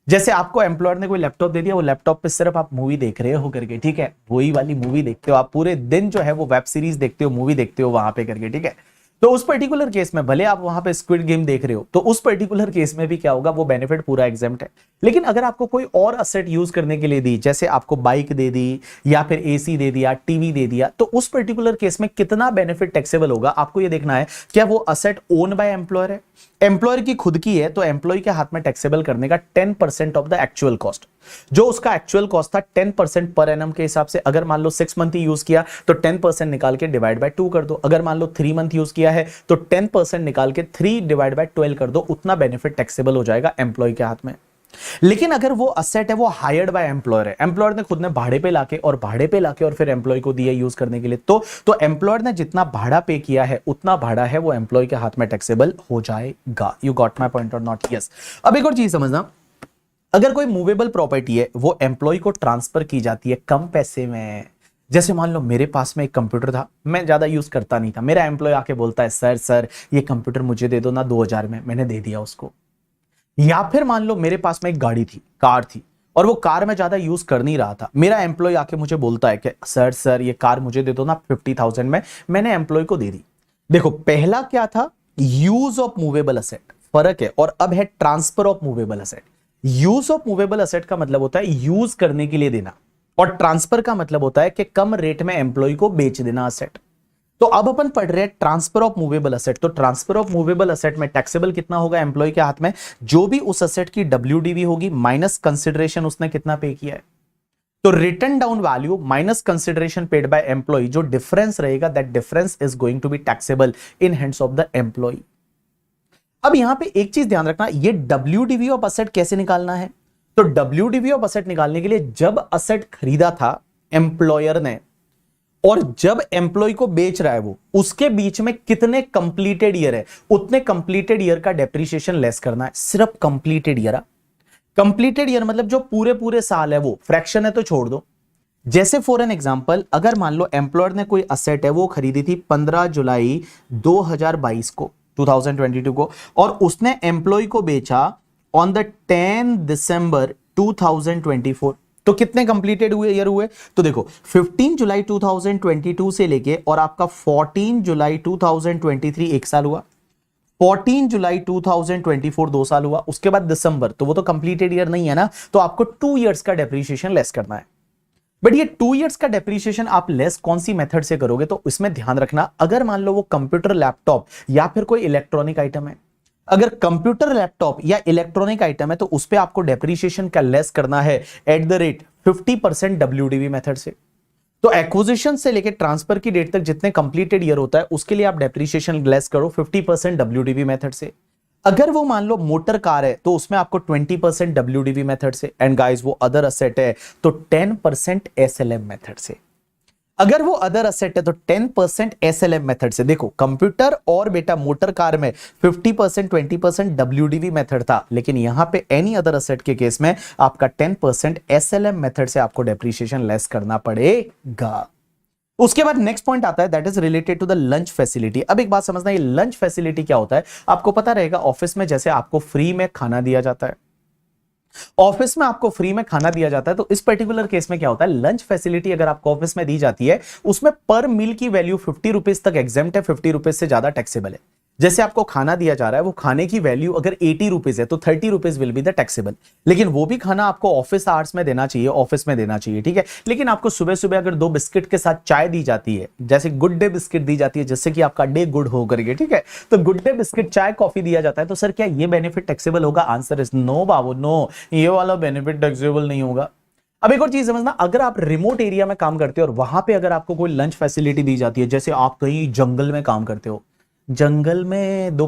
जैसे आपको एम्प्लॉयर ने कोई लैपटॉप दे दिया, वो लैपटॉप पे सिर्फ आप मूवी देख रहे हो करके, ठीक है, वही वाली मूवी देखते हो आप पूरे दिन, जो है वो वेब सीरीज देखते हो, मूवी देखते हो वहां पे करके, ठीक है, तो उस पर्टिकुलर केस में भले आप वहां पे स्क्विड गेम देख रहे हो, तो उस पर्टिकुलर केस में भी क्या होगा, वो बेनिफिट पूरा एग्जेम्प्ट है। लेकिन अगर आपको कोई और असेट यूज करने के लिए दी, जैसे आपको बाइक दे दी या फिर एसी दे दिया, टीवी दे दिया, तो उस पर्टिकुलर केस में कितना बेनिफिट टैक्सेबल होगा, आपको ये देखना है क्या वो असेट ओन बाय एम्प्लॉयर है, एम्प्लॉयर की खुद की है, तो एम्प्लॉय के हाथ में टैक्सेबल करने का 10% ऑफ द एक्चुअल कॉस्ट, जो उसका एक्चुअल कॉस्ट था 10% पर एनम के हिसाब से, अगर मान लो 6 मंथ यूज किया तो 10% निकाल के डिवाइड बाय 2 कर दो, अगर मान लो 3 मंथ यूज किया है तो 10% निकाल के 3 डिवाइड बाय 12 कर दो, उतना बेनिफिट टैक्सेबल हो जाएगा एम्प्लॉय के हाथ में। लेकिन अगर वो असेट है वो हायर्ड बाय एम्प्लॉयर है, एम्प्लॉयर ने खुद ने भाड़े पे लाके और फिर एम्प्लॉय को दिया यूज करने के लिए, तो एम्प्लॉयर ने जितना भाड़ा पे किया है उतना भाड़ा है वो एम्प्लॉय के हाथ में टैक्सेबल हो जाएगा। You got my point or not? Yes. अब एक और चीज समझना, अगर कोई मूवेबल प्रॉपर्टी है वो एम्प्लॉय को ट्रांसफर की जाती है कम पैसे में, जैसे मान लो मेरे पास में एक कंप्यूटर था, मैं ज्यादा यूज करता नहीं था, मेरा एम्प्लॉय आके बोलता है सर ये कंप्यूटर मुझे दे दो ना 2000 में, मैंने दे दिया उसको। या फिर मान लो मेरे पास में एक गाड़ी थी, कार थी, और वो कार मैं ज्यादा यूज कर नहीं रहा था, मेरा एम्प्लॉय आके मुझे बोलता है कि सर ये कार मुझे दे दो ना 50,000 में, मैंने एम्प्लॉय को दे दी। देखो पहला क्या था, यूज ऑफ मूवेबल असेट, फर्क है, और अब है transfer of movable asset. Use of movable asset का मतलब होता है यूज करने के लिए देना, और ट्रांसफर का मतलब होता है कि कम रेट में एम्प्लॉय को बेच देना असेट। तो अब अपन पढ़ रहे हैं ट्रांसफर ऑफ मूवेबल असेट, तो ट्रांसफर ऑफ मूवेबल असेट में टैक्सेबल कितना होगा एम्प्लॉय के हाथ में, जो भी उस असेट की WDV होगी माइनस कंसिडरेशन उसने कितना पे किया है, तो written down value minus consideration paid by employee, जो डिफरेंस रहेगा that difference is going to be taxable in hands of the employee. अब यहां पे एक चीज ध्यान रखना, ये WDV ऑफ असेट कैसे निकालना है, तो WDV ऑफ असेट निकालने के लिए जब असेट खरीदा था एम्प्लॉयर ने और जब एम्प्लॉय को बेच रहा है वो, उसके बीच में कितने कंप्लीटेड ईयर है, उतने कंप्लीटेड ईयर का डेप्रिसिएशन लेस करना है, सिर्फ कंप्लीटेड ईयर। कंप्लीटेड ईयर मतलब जो पूरे पूरे साल है, वो फ्रैक्शन है तो छोड़ दो। जैसे फॉर एन एग्जांपल, अगर मान लो एम्प्लॉयर ने कोई असेट है वो खरीदी थी 15 जुलाई 2022 को, 2022 को, और उसने एम्प्लॉय को बेचा ऑन द 10 दिसंबर 2024, तो कितने कंप्लीटेड हुए ईयर हुए? तो देखो 15 जुलाई 2022 से लेके और आपका 14 जुलाई 2023 एक साल हुआ, 14 जुलाई 2024 2 साल हुआ, उसके बाद दिसंबर, तो वो तो कंप्लीटेड ईयर नहीं है ना, तो आपको 2 इयर्स का डेप्रीशिएशन लेस करना है। बट ये 2 इयर्स का डेप्रीशिएशन आप लेस कौन सी मेथड से करोगे? तो इसमें ध्यान रखना, अगर मान लो वो कंप्यूटर, लैपटॉप या फिर कोई इलेक्ट्रॉनिक आइटम है, अगर कंप्यूटर, लैपटॉप या इलेक्ट्रॉनिक आइटम है तो उस पर आपको डेप्रीशिएशन का लेस करना है at the rate 50% WDV method से। तो एक्विजिशन से लेकर ट्रांसफर की डेट तक जितने कंप्लीटेड ईयर होता है उसके लिए आप डेप्रीशिएशन लेस करो 50% WDV मेथड से। अगर वो मान लो मोटर कार है तो उसमें आपको 20% WDV मेथड से, एंड गाइस वो अदर असेट है तो 10% SLM मेथड से। अगर वो अदर असेट है तो 10% SLM मेथड से। देखो कंप्यूटर और बेटा मोटर कार में 50% 20% WDV मेथड था, लेकिन यहां पे एनी अदर असेट के केस में आपका 10% SLM मेथड से आपको डेप्रीशिएशन लेस करना पड़ेगा। उसके बाद नेक्स्ट पॉइंट आता है that is related to the lunch facility. अब एक बात समझना, ये लंच फैसिलिटी क्या होता है? आपको पता रहेगा ऑफिस में जैसे आपको फ्री में खाना दिया जाता है, ऑफिस में आपको फ्री में खाना दिया जाता है, तो इस पर्टिकुलर केस में क्या होता है, लंच फैसिलिटी अगर आपको ऑफिस में दी जाती है उसमें पर मील की वैल्यू 50 रुपीज तक एग्जेम्प्ट है, 50 रुपीज से ज्यादा टैक्सेबल है। जैसे आपको खाना दिया जा रहा है, वो खाने की वैल्यू अगर 80 रुपीज है तो 30 rupees will be the taxable, लेकिन वो भी खाना आपको ऑफिस आवर्स में देना चाहिए, ऑफिस में देना चाहिए, ठीक है। लेकिन आपको सुबह सुबह अगर 2 बिस्किट के साथ चाय दी जाती है, जैसे गुड डे बिस्किट दी जाती है जिससे कि आपका डे गुड हो करके, ठीक है, तो गुड डे बिस्किट, चाय, कॉफी दिया जाता है, तो सर क्या ये बेनिफिट टैक्सेबल होगा? आंसर इज नो बाबू, नो, ये वाला बेनिफिट टैक्सेबल नहीं होगा। अब एक और चीज समझना, अगर आप रिमोट एरिया में काम करते हो और वहां पे अगर आपको कोई लंच फैसिलिटी दी जाती है, जैसे आप कहीं जंगल में काम करते हो, जंगल में 2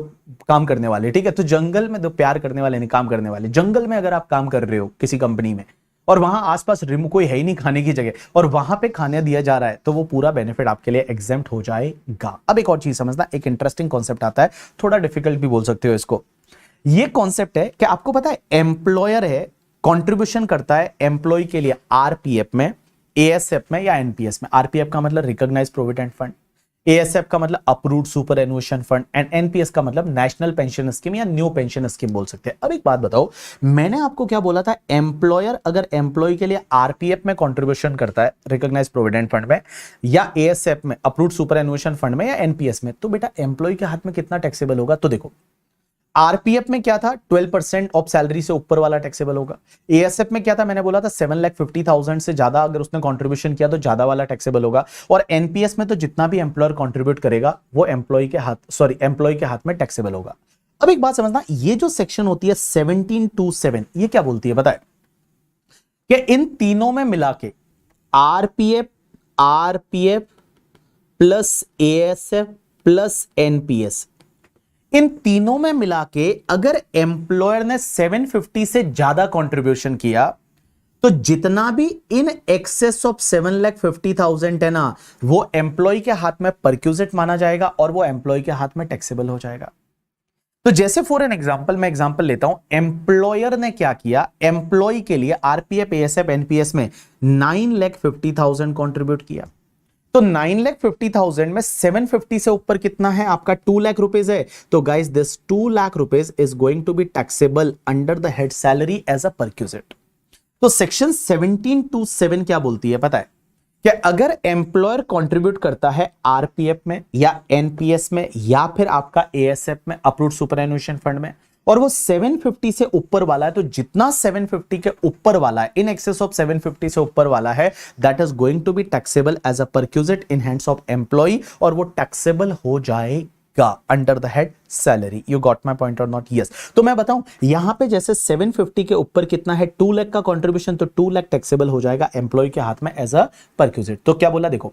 काम करने वाले, ठीक है, तो जंगल में 2 प्यार करने वाले नहीं, काम करने वाले, जंगल में अगर आप काम कर रहे हो किसी कंपनी में और वहां आसपास रिमो कोई है ही नहीं खाने की जगह और वहां पे खाने दिया जा रहा है, तो वो पूरा बेनिफिट आपके लिए एग्जेम्प्ट हो जाएगा। अब एक और चीज समझना, एक इंटरेस्टिंग कॉन्सेप्ट आता है, थोड़ा डिफिकल्ट भी बोल सकते हो इसको। ये कॉन्सेप्ट है कि आपको पता है एम्प्लॉयर है, कंट्रीब्यूशन करता है एम्प्लॉय के लिए आरपीएफ में, एएसएफ में या एनपीएस में। आरपीएफ का मतलब रिकॉग्नाइज प्रोविडेंट फंड, एएसएफ का मतलब approved superannuation fund, and NPS का मतलब नेशनल पेंशन स्कीम या न्यू पेंशन स्कीम बोल सकते हैं। अब एक बात बताओ, मैंने आपको क्या बोला था, एम्प्लॉयर अगर एम्प्लॉय के लिए आरपीएफ में कंट्रीब्यूशन करता है रिकॉग्नाइज प्रोविडेंट फंड में या एएसएफ में अप्रूव्ड सुपर एनुएशन फंड में या एनपीएस में, तो बेटा एम्प्लॉय के हाथ में कितना टैक्सेबल होगा? तो देखो आरपीएफ में क्या था, 12% ऑफ सैलरी से ऊपर वाला टैक्सेबल होगा। एएसएफ में क्या था, मैंने बोला था 7,50,000 से ज्यादा अगर उसने कंट्रीब्यूशन किया तो ज्यादा वाला टैक्सेबल होगा। और एनपीएस में तो जितना भी एम्प्लॉयर कंट्रीब्यूट करेगा वो एम्प्लॉय के हाथ में टैक्सेबल होगा। अब एक बात समझना, ये जो सेक्शन होती है 1727, ये क्या बोलती है बताए, कि इन तीनों में मिला के RPF plus ASF plus NPS, इन तीनों में मिला के अगर एम्प्लॉयर ने 750 से ज्यादा कंट्रीब्यूशन किया तो जितना भी इन एक्सेस ऑफ 7,50,000 है ना, वो एम्प्लॉय के हाथ में परक्यूजिट माना जाएगा और वो एम्प्लॉय के हाथ में टैक्सेबल हो जाएगा। तो जैसे फॉर एन एग्जांपल, मैं एग्जांपल लेता हूं, एम्प्लॉयर ने क्या किया, एम्प्लॉय के लिए आरपीएफ, एएसएफ, एनपीएस में 9,50,000 कंट्रीब्यूट किया, तो 9,50,000 में 750 से ऊपर कितना है आपका, 2 लाख रुपीज है। तो guys this 2 lakh rupees is going to be taxable under the head salary as a perquisite. तो सेक्शन 1727 क्या बोलती है पता है, कि अगर एम्प्लॉयर कंट्रीब्यूट करता है आरपीएफ में या एनपीएस में या फिर आपका एएसएफ में अप्रूव्ड सुपरएनुएशन फंड में, और वो 750 से ऊपर वाला है, तो जितना 750 के ऊपर वाला है, इन एक्सेस ऑफ 750 से ऊपर वाला है, that is going to be taxable as a perquisite in hands of employ, और वो टैक्सेबल हो जाएगा under the head salary. You got my point or not? Yes. तो मैं बताऊं यहां पे जैसे 750 के ऊपर कितना है, 2 लाख का कंट्रीब्यूशन, तो 2 लाख टैक्सेबल हो जाएगा एम्प्लॉय के हाथ में एज अ परक्यूजिट। तो क्या बोला, देखो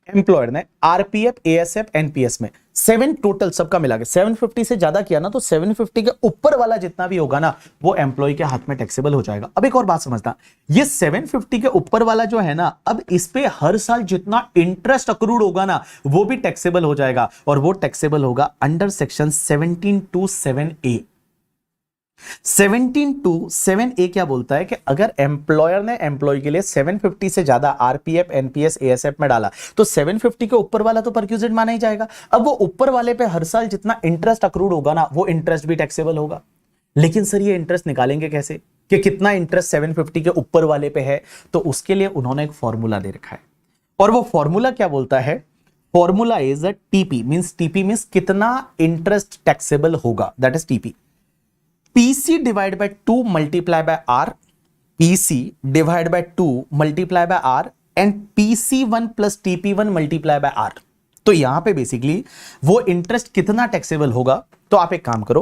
एम्प्लॉयर ने आरपीएफ, एएसएफ, एनपीएस में 7 टोटल सबका मिला के 750 से ज्यादा किया ना, तो 750 के ऊपर वाला जितना भी होगा ना, वो एम्प्लॉय के हाथ में टैक्सेबल हो जाएगा। अब एक और बात समझना, ये 750 के ऊपर वाला जो है ना, अब इस पे हर साल जितना इंटरेस्ट अक्रूड होगा ना, वो भी टैक्सेबल हो जाएगा, और वो टैक्सेबल होगा अंडर सेक्शन 1727A। 1727A क्या बोलता है कि अगर एम्प्लॉयर ने एम्प्लॉय के लिए 750 से ज्यादा आरपीएफ, एनपीएस, एएसएफ में डाला, तो 750 के ऊपर वाला तो परक्यूजिट माना ही जाएगा। अब वो ऊपर वाले पे हर साल जितना इंटरेस्ट अक्रूड होगा ना, वो इंटरेस्ट भी टैक्सेबल होगा। लेकिन सर ये इंटरेस्ट निकालेंगे कैसे? कि कितना इंटरेस्ट 750 के ऊपर वाले पे है, तो उसके लिए उन्होंने एक फॉर्मूला दे रखा है, और वो फॉर्मूला क्या बोलता है, formula is a TP means कितना इंटरेस्ट टैक्सेबल होगा, that is TP. PC divide by 2 multiply by R, PC divide by 2 multiply by R and PC1 plus TP1 multiply by R. तो यहां पे बेसिकली वो इंटरेस्ट कितना टैक्सेबल होगा, तो आप एक काम करो,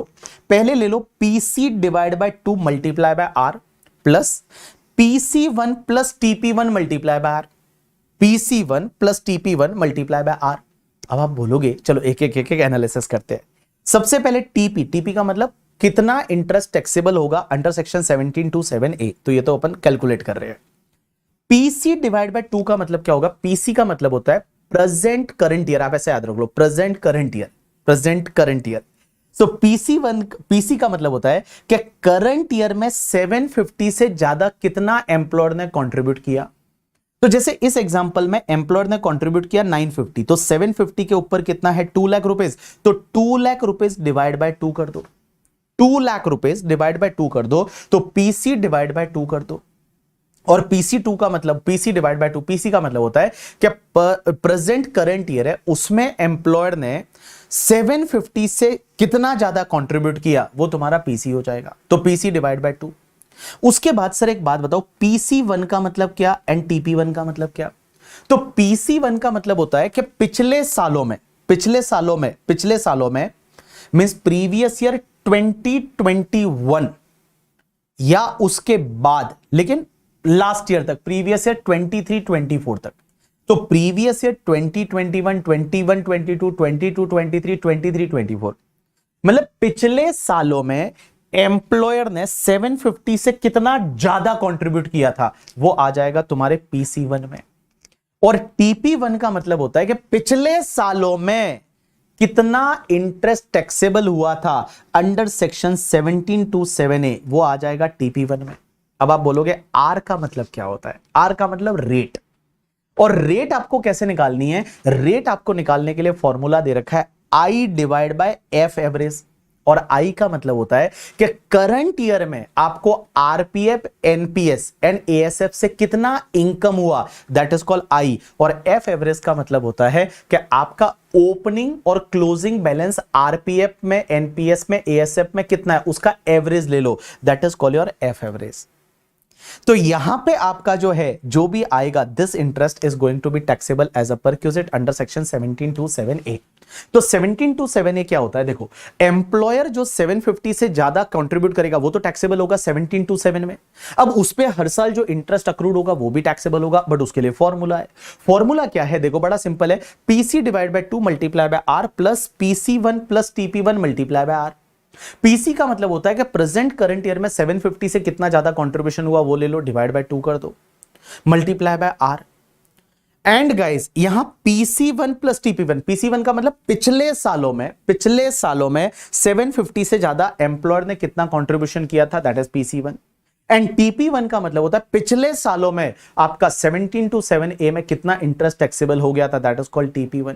पहले ले लो PC divide by 2 multiply by R plus PC1 plus TP1 multiply by R, PC1 plus TP1 multiply by R. अब आप बोलोगे चलो एक एक एनालिसिस करते हैं। सबसे पहले टीपी का मतलब कितना इंटरेस्ट टैक्सेबल होगा अंडर सेक्शन 1727A, तो ये तो अपन कैलकुलेट कर रहे हैं। पीसी डिवाइड बाय 2 का मतलब क्या होगा, पीसी का मतलब होता है प्रेजेंट करंट ईयर, आप ऐसे याद रख लो, present current year. So PC का मतलब होता है कि करंट ईयर में 750 से ज्यादा कितना एम्प्लॉयर ने कंट्रीब्यूट किया। तो जैसे इस एग्जांपल में एम्प्लॉयर ने कंट्रीब्यूट किया 950, तो 750 के ऊपर कितना है 2 लाख रुपीस, तो 2 लाख रुपीस डिवाइड बाय 2 कर दो, 2 लाख रुपीस डिवाइड बाय 2 कर दो, तो पीसी डिवाइड बाय 2 कर दो। और PC2 का मतलब PC डिवाइड बाय 2, पीसी का मतलब होता है कि प्रेजेंट करंट ईयर है, उसमें एम्प्लॉयर ने 750 से कितना ज्यादा कंट्रीब्यूट किया, वो तुम्हारा पीसी हो जाएगा, तो पीसी डिवाइड बाय 2। उसके बाद सर एक बात बताओ, PC1 का मतलब क्या एंड TP1 का मतलब क्या। तो PC1 का मतलब होता है कि पिछले सालों में मींस प्रीवियस ईयर 2021 या उसके बाद, लेकिन लास्ट ईयर तक, प्रीवियस ईयर 23-24 तक। तो प्रीवियस ईयर 2021, 21, 22, 22, 23, 23, 24, मतलब पिछले सालों में एम्प्लॉयर ने 750 से कितना ज्यादा कंट्रीब्यूट किया था, वो आ जाएगा तुम्हारे PC1 में। और TP1 का मतलब होता है कि पिछले सालों में कितना इंटरेस्ट टैक्सेबल हुआ था अंडर सेक्शन 1727A, वो आ जाएगा TP1 में। अब आप बोलोगे आर का मतलब क्या होता है, आर का मतलब रेट। और रेट आपको कैसे निकालनी है, रेट आपको निकालने के लिए फॉर्मूला दे रखा है आई डिवाइड बाय एफ एवरेज। और आई का मतलब होता है कि करंट ईयर में आपको आरपीएफ, एनपीएस एंड एएसएफ से कितना इनकम हुआ, दैट इज कॉल्ड आई। और एफ एवरेज का मतलब होता है कि आपका ओपनिंग और क्लोजिंग बैलेंस आरपीएफ में, एनपीएस में, एएसएफ में कितना है, उसका एवरेज ले लो, that is called your F average. तो यहां पे आपका जो है जो भी आएगा, this interest is going to be taxable as a perquisite under section 1727A। तो 1727A क्या होता है, देखो एम्प्लॉयर जो 750 से ज्यादा कंट्रीब्यूट करेगा वो तो टैक्सेबल होगा 1727 में। अब उस पे हर साल जो इंटरेस्ट अक्रूड होगा वो भी टैक्सेबल होगा, बट उसके लिए फॉर्मूला है। फॉर्मूला क्या है, देखो बड़ा सिंपल है, PC divide by 2 multiply by R plus PC1 plus TP1 multiply by R. PC का मतलब होता है कि प्रेजेंट करंट ईयर में 750 से कितना ज्यादा कंट्रीब्यूशन हुआ वो ले लो, डिवाइड बाय 2 कर दो, multiply by R. And guys यहां PC1 प्लस TP1, PC1 का मतलब पिछले सालों में 750 से ज्यादा एम्प्लॉयर ने कितना कंट्रीब्यूशन किया था, that is PC1। And TP1 का मतलब होता है पिछले सालों में आपका 1727A में कितना इंटरेस्ट टैक्सेबल हो गया था, दैट इज कॉल्ड TP1।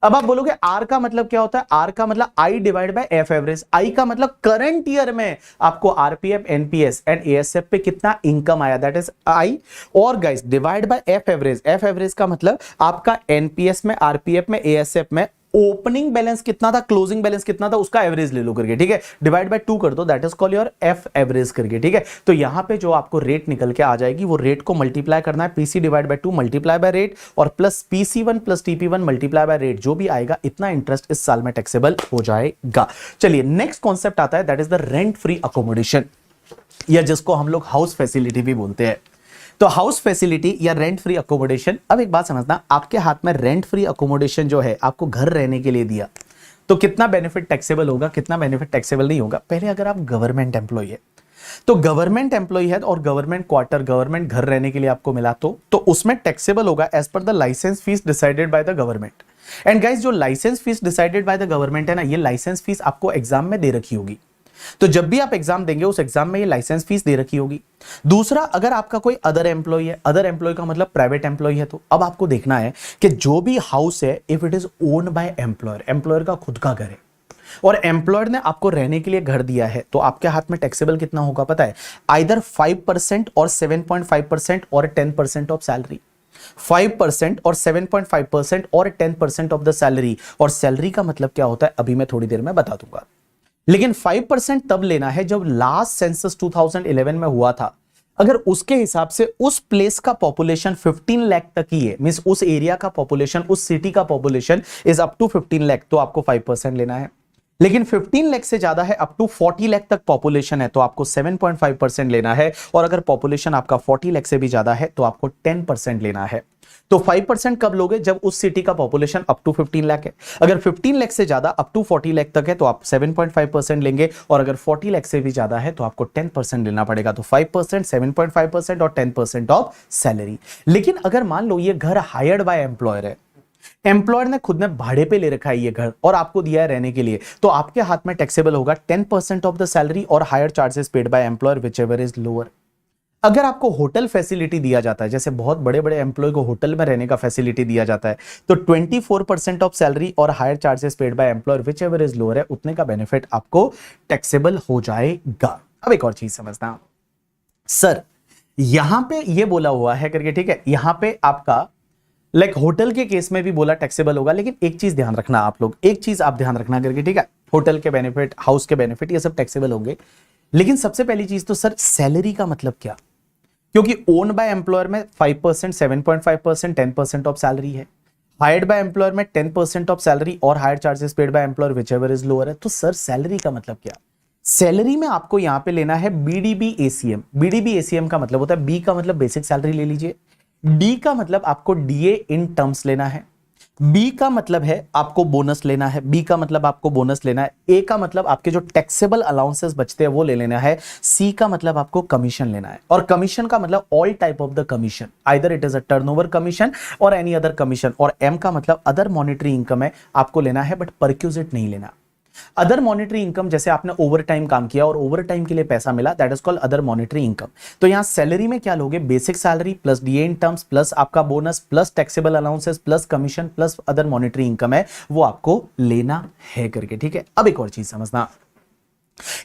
अब आप बोलोगे आर का मतलब क्या होता है, आर का मतलब I divide by F average. I का मतलब करंट ईयर में आपको आरपीएफ, एनपीएस एंड एएसएफ पे कितना इनकम आया, दैट इज आई। और guys divide by F average. F average का मतलब आपका एनपीएस में, आरपीएफ में, एएसएफ में ओपनिंग बैलेंस कितना था, क्लोजिंग बैलेंस कितना था, उसका एवरेज ले लो करके, ठीक है, डिवाइड बाय 2 कर दो, that is called your F average करके, ठीक है। तो यहां पे जो आपको रेट निकल के आ जाएगी, वो रेट को मल्टीप्लाई करना है, PC divide by 2 multiply by rate और plus PC1 plus TP1 multiply by rate, जो भी आएगा इतना इंटरेस्ट इस साल में टैक्सेबल हो जाएगा। चलिए नेक्स्ट कॉन्सेप्ट आता है, that is the rent free accommodation, या जिसको हम लोग हाउस फैसिलिटी भी बोलते हैं। तो हाउस फैसिलिटी या रेंट फ्री अकोमोडेशन। अब एक बात समझना, आपके हाथ में रेंट फ्री अकोमोडेशन जो है आपको घर रहने के लिए दिया, तो कितना बेनिफिट टैक्सेबल होगा, कितना बेनिफिट टैक्सेबल नहीं होगा। पहले अगर आप गवर्नमेंट एम्प्लॉय है, तो गवर्नमेंट एम्प्लॉय है और गवर्नमेंट क्वार्टर, गवर्नमेंट घर रहने के लिए आपको मिला, तो उसमें टैक्सेबल होगा as per the licence fee decided by the government. And guys जो licence fee decided by the government है ना, ये लाइसेंस फीस आपको एग्जाम में दे रखी होगी। तो जब भी आप एग्जाम देंगे उस एग्जाम में ये लाइसेंस फीस दे रखी होगी। दूसरा, अगर आपका कोई अदर एम्प्लॉय है, अदर एम्प्लॉय का मतलब प्राइवेट एम्प्लॉय है, तो अब आपको देखना है कि जो भी हाउस है, if it is owned by employer, employer का खुद का घर है, और एम्प्लॉयर ने आपको रहने के लिए घर दिया है, तो आपके हाथ में टैक्सेबल कितना होगा पता है? आइदर 5% और 7.5% और 10% ऑफ सैलरी। 5% और 7.5% और 10% ऑफ द सैलरी। और सैलरी का मतलब क्या होता है अभी मैं थोड़ी देर में बता दूंगा। लेकिन 5% तब लेना है जब लास्ट सेंसस 2011 में हुआ था। अगर उसके हिसाब से उस प्लेस का पॉपुलेशन 15 लाख तक ही है, मींस उस एरिया का पॉपुलेशन, उस सिटी का population is up to 15 lakh, तो आपको 5% लेना है। लेकिन 15 लाख से ज्यादा है, अप टू 40 लाख तक पॉपुलेशन है, तो आपको 7.5% लेना है। और अगर पॉपुलेशन आपका 40 लाख से भी ज्यादा है तो आपको 10% लेना है। तो 5% कब लोगे? जब उस सिटी का पॉपुलेशन अप टू 15 लाख है। अगर 15 लाख से ज्यादा अप टू 40 लाख तक है तो आप 7.5% लेंगे, और अगर 40 लाख से भी ज्यादा है तो आपको 10% लेना पड़ेगा। तो 5%, 7.5% और 10% ऑफ सैलरी। लेकिन अगर मान लो ये घर हायर्ड बाय एम्प्लॉयर है, एम्प्लॉयर ने खुद ने भाड़े पे ले रखा है ये घर और आपको दिया है रहने के लिए, तो आपके हाथ में टैक्सेबल होगा 10% ऑफ द सैलरी और higher charges paid by employer which ever is lower. अगर आपको होटल फैसिलिटी दिया जाता है, जैसे बहुत बड़े बड़े एम्प्लॉय को होटल में रहने का फैसिलिटी दिया जाता है, तो 24% ऑफ सैलरी और higher charges paid by employer which ever is lower है, उतने का बेनिफिट आपको टैक्सेबल हो जाएगा। अब एक और चीज समझना, सर यहां पे ये बोला हुआ है करके, ठीक है, यहां पे आपका लाइक होटल के केस में भी बोला टैक्सेबल होगा, लेकिन एक चीज ध्यान रखना आप लोग, एक चीज आप ध्यान रखना करके, ठीक है, होटल के बेनिफिट, हाउस के बेनिफिट, ये सब टैक्सेबल होंगे। लेकिन सबसे पहली चीज तो सर सैलरी का मतलब क्या? क्योंकि ओन बाय एम्प्लॉयर में 5%, 7.5%, 10% ऑफ सैलरी है। हायर्ड बाय एम्प्लॉयर में 10% ऑफ सैलरी और higher charges paid by employer which ever is lower है। तो सर सैलरी का मतलब क्या? सैलरी में आपको यहां पे लेना है बीडीबी एसीएम। बीडीबी एसीएम का मतलब होता है, बी का मतलब बेसिक सैलरी ले लीजिए, डी का मतलब आपको डीए इन टर्म्स लेना है, बी का मतलब है आपको बोनस लेना है, बी का मतलब आपको बोनस लेना है, ए का मतलब आपके जो टैक्सेबल अलाउंसेस बचते हैं वो ले लेना है, सी का मतलब आपको कमीशन लेना है। और कमीशन का मतलब all type of the commission, either it is a turnover commission और एनी अदर कमीशन। और एम का मतलब अदर मॉनेटरी इनकम है, आपको लेना है बट परक्यूजिट नहीं लेना। अदर मॉनेटरी इनकम जैसे आपने ओवर टाइम काम किया और ओवर टाइम के लिए पैसा मिला, that is called other monetary income. तो यहां सैलरी में क्या लोगे? Basic salary plus DA in terms plus आपका bonus plus taxable allowances plus commission plus other monetary income है, वो आपको लेना है करके, ठीक है। अब एक और चीज समझना,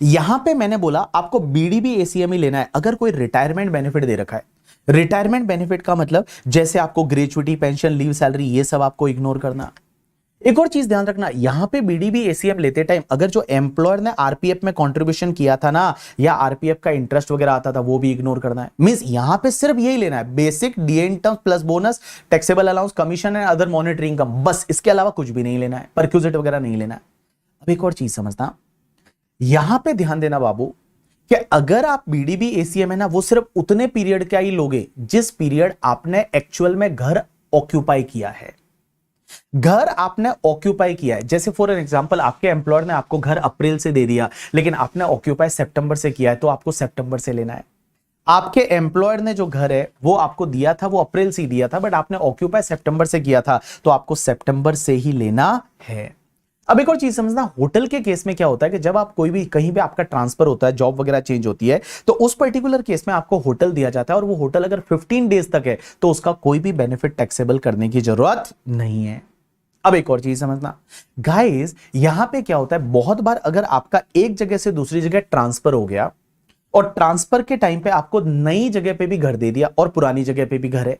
यहां पे मैंने बोला आपको बीडीबी एसीएम ही लेना है अगर कोई रिटायरमेंट बेनिफिट दे रखा है। रिटायरमेंट बेनिफिट का मतलब जैसे आपको ग्रेचुइटी, पेंशन, लीव, सैलरी, ये सब आपको इग्नोर करना। एक और चीज ध्यान रखना, यहां पे बीडीबी एसीएम लेते टाइम अगर जो एम्प्लॉयर ने आरपीएफ में कंट्रीब्यूशन किया था ना, या आरपीएफ का इंटरेस्ट वगैरह आता था, वो भी इग्नोर करना है। मींस यहां पे सिर्फ यही लेना है, basic, DA in terms plus bonus, taxable allowance, commission and other monetary income, बस इसके अलावा कुछ भी नहीं लेना है, परक्यूजिट वगैरह नहीं लेना है। अब एक और चीज समझना, यहां पे ध्यान देना बाबू कि अगर आप बीडीबी एसीएम है ना, वो सिर्फ उतने पीरियड का ही लोगे जिस पीरियड आपने एक्चुअल में घर ऑक्यूपाई किया है। घर आपने ऑक्यूपाई किया है, जैसे फॉर एन एग्जांपल आपके एम्प्लॉयर ने आपको घर अप्रैल से दे दिया, लेकिन आपने ऑक्यूपाई सितंबर से किया है, तो आपको सितंबर से लेना है। आपके एम्प्लॉयर ने जो घर है वो आपको दिया था, वो अप्रैल से ही दिया था, बट आपने ऑक्यूपाई सितंबर से किया था, तो आपको सितंबर से ही लेना है। अब एक और चीज समझना, होटल के केस में क्या होता है कि जब आप कोई भी कहीं पे आपका ट्रांसफर होता है, जॉब वगैरह चेंज होती है, तो उस पर्टिकुलर केस में आपको होटल दिया जाता है, और वो होटल अगर 15 डेज तक है तो उसका कोई भी बेनिफिट टैक्सेबल करने की जरूरत नहीं है। अब एक और चीज समझना गाइस, यहां पे क्या होता है, बहुत बार अगर आपका एक जगह से दूसरी जगह ट्रांसफर हो गया और ट्रांसफर के टाइम पे आपको नई जगह पे भी घर दे दिया और पुरानी जगह पे भी घर है,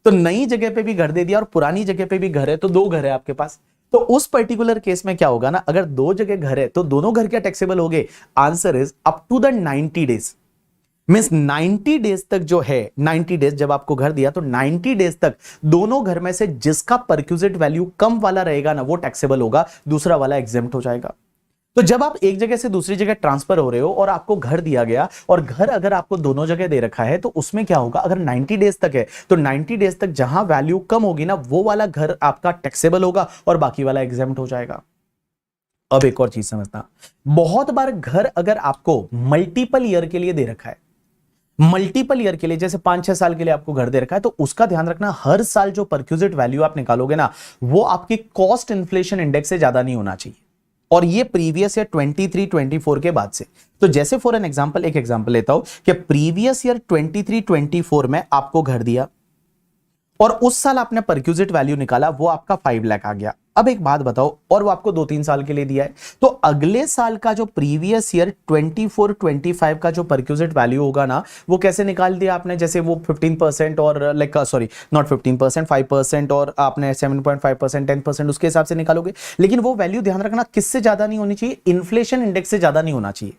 तो नई जगह पे भी घर दे दिया और पुरानी जगह पे भी घर है, तो दो घर है आपके पास। तो उस पर्टिकुलर केस में क्या होगा ना, अगर दो जगह घर है तो दोनों घर क्या टैक्सेबल हो गए? Answer is up to the 90 days. Means 90 days तक जो है, 90 डेज जब आपको घर दिया तो 90 डेज तक दोनों घर में से जिसका परक्यूजिट वैल्यू कम वाला रहेगा ना, वो टैक्सेबल होगा, दूसरा वाला एग्जेम्प्ट हो जाएगा। तो जब आप एक जगह से दूसरी जगह ट्रांसफर हो रहे हो और आपको घर दिया गया, और घर अगर आपको दोनों जगह दे रखा है, तो उसमें क्या होगा, अगर 90 डेज तक है तो 90 डेज तक जहां वैल्यू कम होगी ना, वो वाला घर आपका टैक्सेबल होगा और बाकी वाला एग्जेम्प्ट हो जाएगा। अब एक और चीज समझना, बहुत बार घर अगर आपको मल्टीपल ईयर के लिए दे रखा है, मल्टीपल ईयर के लिए, जैसे 5-6 साल के लिए आपको घर दे रखा है, तो उसका ध्यान रखना, हर साल जो परक्यूजिट वैल्यू आप निकालोगे ना, वो आपकी कॉस्ट इन्फ्लेशन इंडेक्स से ज्यादा नहीं होना चाहिए, और ये प्रीवियस ईयर 23-24 के बाद से। तो जैसे फॉर एन एग्जांपल, एक एग्जांपल लेता हूं कि प्रीवियस ईयर 23-24 में आपको घर दिया और उस साल आपने परक्यूजिट वैल्यू निकाला, वो आपका 5 लाख आ गया। अब एक बात बताओ, और वो आपको 2-3 साल के लिए दिया है, तो अगले साल का जो प्रीवियस ईयर 24-25 का जो परक्यूजिट वैल्यू होगा ना, वो कैसे निकाल दिया आपने? जैसे वो 15% और लाइक सॉरी नॉट 15%, 5% और आपने 7.5%, 10% उसके हिसाब से निकालोगे, लेकिन वो वैल्यू ध्यान रखना किससे ज्यादा नहीं होनी चाहिए, इन्फ्लेशन इंडेक्स से ज्यादा नहीं होना चाहिए।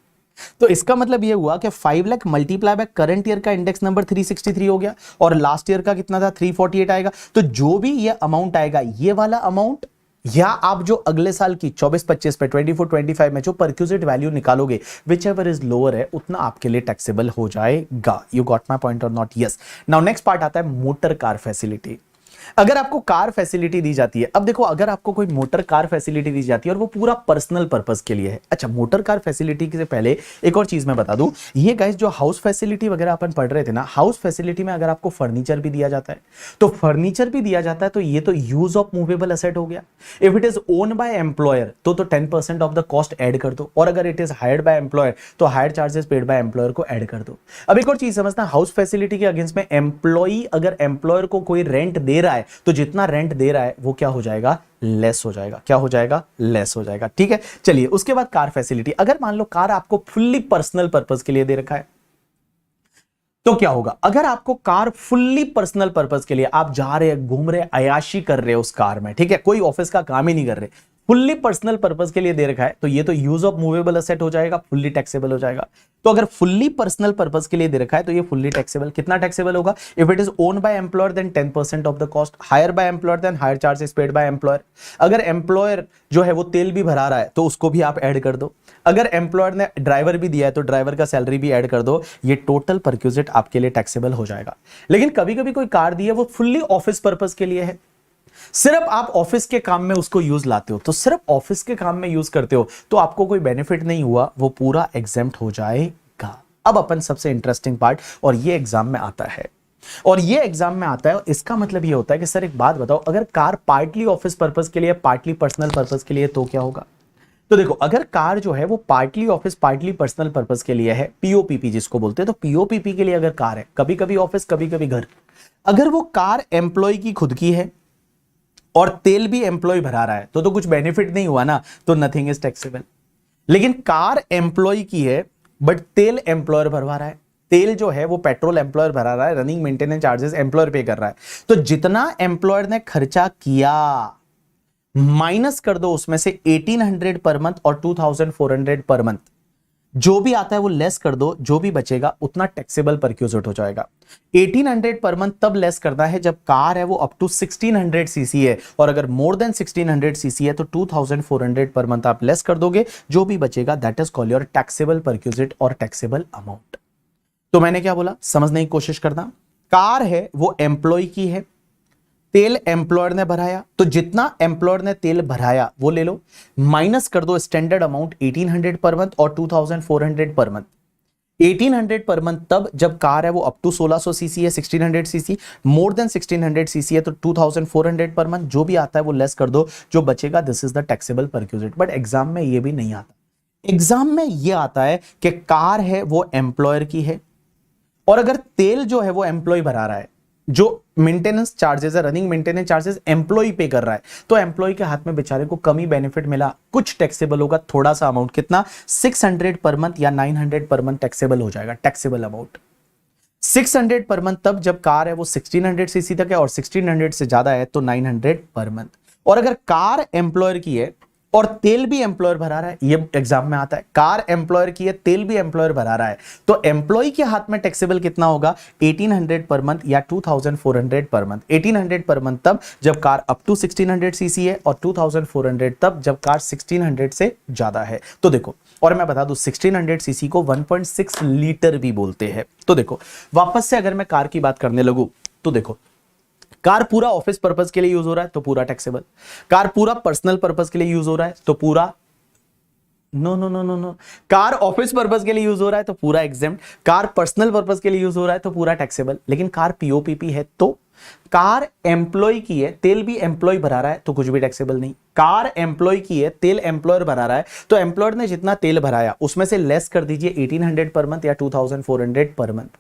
तो इसका मतलब ये हुआ कि 5 lakh multiply by current year का इंडेक्स नंबर 363 हो गया, और लास्ट ईयर का कितना था, 348 आएगा। तो जो भी ये अमाउंट आएगा, ये वाला अमाउंट, या आप जो अगले साल की 24-25 पे 24-25 में जो परक्यूजिट वैल्यू निकालोगे, विच एवर इज लोअर है, उतना आपके लिए टैक्सेबल हो जाएगा। You got my point or not? Yes. Now next part आता है मोटर कार फैसिलिटी। अगर आपको कार फैसिलिटी दी जाती है, अब देखो, अगर आपको कोई मोटर कार फैसिलिटी दी जाती है और वो पूरा पर्सनल पर्पस के लिए है। अच्छा, मोटर कार फैसिलिटी से पहले एक और चीज मैं बता दूं, ये गाइस जो हाउस फैसिलिटी वगैरह अपन पढ़ रहे थे ना, हाउस फैसिलिटी में अगर आपको फर्नीचर भी दिया जाता है, तो फर्नीचर भी दिया जाता है, तो ये तो यूज ऑफ मूवेबल असेट हो गया। If it is own by employer तो 10% ऑफ द कॉस्ट ऐड कर दो, और अगर it is hired by employer तो hire charges paid by employer को ऐड कर दो। अब एक और चीज समझना, हाउस फैसिलिटी के अगेंस्ट में एम्प्लॉई अगर एम्प्लॉयर को कोई रेंट दे रहा है, तो जितना रेंट दे रहा है वो क्या हो जाएगा, लेस हो जाएगा। क्या हो जाएगा, लेस हो जाएगा। ठीक है, चलिए उसके बाद कार फैसिलिटी। अगर मान लो कार आपको फुल्ली पर्सनल पर्पस के लिए दे रखा है, तो क्या होगा? अगर आपको कार फुल्ली पर्सनल पर्पस के लिए, आप जा रहे हैं, घूम रहे, अयाशी कर रहे हो उस कार में, ठीक है, कोई ऑफिस का काम ही नहीं कर रहे, फुल्ली पर्सनल पर्पस के लिए दे रखा है, तो ये तो यूज ऑफ मूवेबल असेट हो जाएगा, फुल्ली टैक्सेबल हो जाएगा। तो अगर फुल्ली पर्सनल पर्पस के लिए दे रखा है, तो ये फुल्ली टैक्सेबल। कितना टैक्सेबल होगा? If it is own by employer then 10% of the cost, hire by employer then hire charges paid by employer. अगर एम्प्लॉयर जो है वो तेल भी भरा रहा है, तो उसको भी आप ऐड कर दो। अगर एम्प्लॉयर ने ड्राइवर भी दिया है, तो ड्राइवर का सैलरी भी ऐड कर दो। ये टोटल परक्यूजिट आपके लिए टैक्सेबल हो जाएगा। लेकिन कभी कभी कोई कार दी है, वो फुल्ली ऑफिस पर्पस के लिए है, सिर्फ आप ऑफिस के काम में उसको यूज लाते हो, तो सिर्फ ऑफिस के काम में यूज करते हो, तो आपको कोई बेनिफिट नहीं हुआ, वो पूरा एग्जेम्प्ट हो जाएगा। अब अपन सबसे इंटरेस्टिंग पार्ट, और ये एग्जाम में आता है, और ये एग्जाम में आता है, इसका मतलब ये होता है कि सर एक बात बताओ, अगर कार पार्टली ऑफिस पर्पस के लिए, पार्टली पर्सनल पर्पस के लिए, तो क्या होगा? तो देखो, अगर कार जो है वो partly office partly personal purpose के लिए है, पीओपीपी जिसको बोलते हैं, तो पीओपीपी के लिए अगर कार है, कभी कभी ऑफिस कभी कभी घर, अगर वो कार एम्प्लॉय की खुद की है और तेल भी एम्प्लॉय भरा रहा है, तो कुछ बेनिफिट नहीं हुआ ना, तो नथिंग इज टैक्सेबल। लेकिन कार एम्प्लॉय की है बट तेल एम्प्लॉयर भरवा रहा है, तेल जो है वो पेट्रोल एम्प्लॉयर भरा रहा है, रनिंग मेंटेनेंस चार्जेस एम्प्लॉयर पे कर रहा है, तो जितना एम्प्लॉयर ने खर्चा किया माइनस कर दो उसमें से 1800 पर मंथ और 2400 पर मंथ, जो भी आता है वो लेस कर दो, जो भी बचेगा उतना टैक्सेबल परक्यूजिट हो जाएगा। 1800 पर मंथ तब लेस करना है जब कार है वो अप टू 1600 सीसी है, और अगर मोर देन 1600 सीसी है तो 2400 पर मंथ आप लेस कर दोगे, जो भी बचेगा that is called your taxable perquisite और टैक्सेबल अमाउंट। तो मैंने क्या बोला, समझने की कोशिश करना। कार है वो एम्प्लॉय की है, तेल एम्प्लॉयर ने भराया, तो जितना एम्प्लॉयर ने तेल भराया वो ले लो, माइनस कर दो स्टैंडर्ड अमाउंट 1800 पर मंथ और 2400 पर मंथ। 1800 पर मंथ तब जब कार है वो अप टू 1600 सीसी है, 1600 सीसी, मोर देन 1600 सीसी है तो 2400 पर मंथ, जो भी आता है वो लेस कर दो, जो बचेगा this is the taxable perquisite. But exam में ये भी नहीं आता, एग्जाम में ये आता है कि कार है वो एम्प्लॉयर की है, और अगर तेल जो है वो एम्प्लॉय भरा रहा है, जो मेंटेनेंस चार्जेस है, रनिंग मेंटेनेंस चार्जेस एम्प्लॉय पे कर रहा है, तो एम्प्लॉय के हाथ में बेचारे को कम ही बेनिफिट मिला, कुछ टैक्सेबल होगा, थोड़ा सा अमाउंट, कितना, 600 पर मंथ या 900 पर मंथ टैक्सेबल हो जाएगा, टैक्सेबल अमाउंट 600 पर मंथ तब जब कार है वो 1600 सीसी तक है, और 1600 से ज्यादा है तो 900 पर मंथ। और अगर कार एम्प्लॉयर की है और तेल भी एम्प्लॉयर भरा रहा है, ये एग्जाम में आता है, कार एम्प्लॉयर की है, तेल भी एम्प्लॉयर भरा रहा है, तो एम्प्लॉय के हाथ में टैक्सेबल कितना होगा, 1800 पर मंथ या 2400 पर मंथ। 1800 पर मंथ तब जब कार अप टू 1600 सीसी है, और 2400 तब जब कार 1600 से ज्यादा है। तो देखो, और मैं बता दूं 1600 सीसी को 1.6 लीटर भी बोलते हैं। तो देखो, वापस से अगर मैं कार की बात करने लगूं, तो देखो, कार पूरा ऑफिस पर्पस के लिए यूज हो रहा है तो पूरा टैक्सेबल, कार पूरा पर्सनल पर्पस के लिए यूज हो रहा है तो पूरा no no no no no, car office purpose के लिए यूज हो रहा है तो पूरा एग्जेम्प्ट, कार पर्सनल पर्पस के लिए यूज हो रहा है तो पूरा टैक्सेबल। लेकिन कार पीओपीपी है, तो कार एम्प्लॉय की है, तेल भी एम्प्लॉय भरा रहा है तो कुछ भी टैक्सेबल नहीं। कार एम्प्लॉय की है, तेल एम्प्लॉयर भरा रहा है, तो एम्प्लॉयर ने जितना तेल भराया उसमें से लेस कर दीजिए 1800 पर मंथ या 2400 पर मंथ।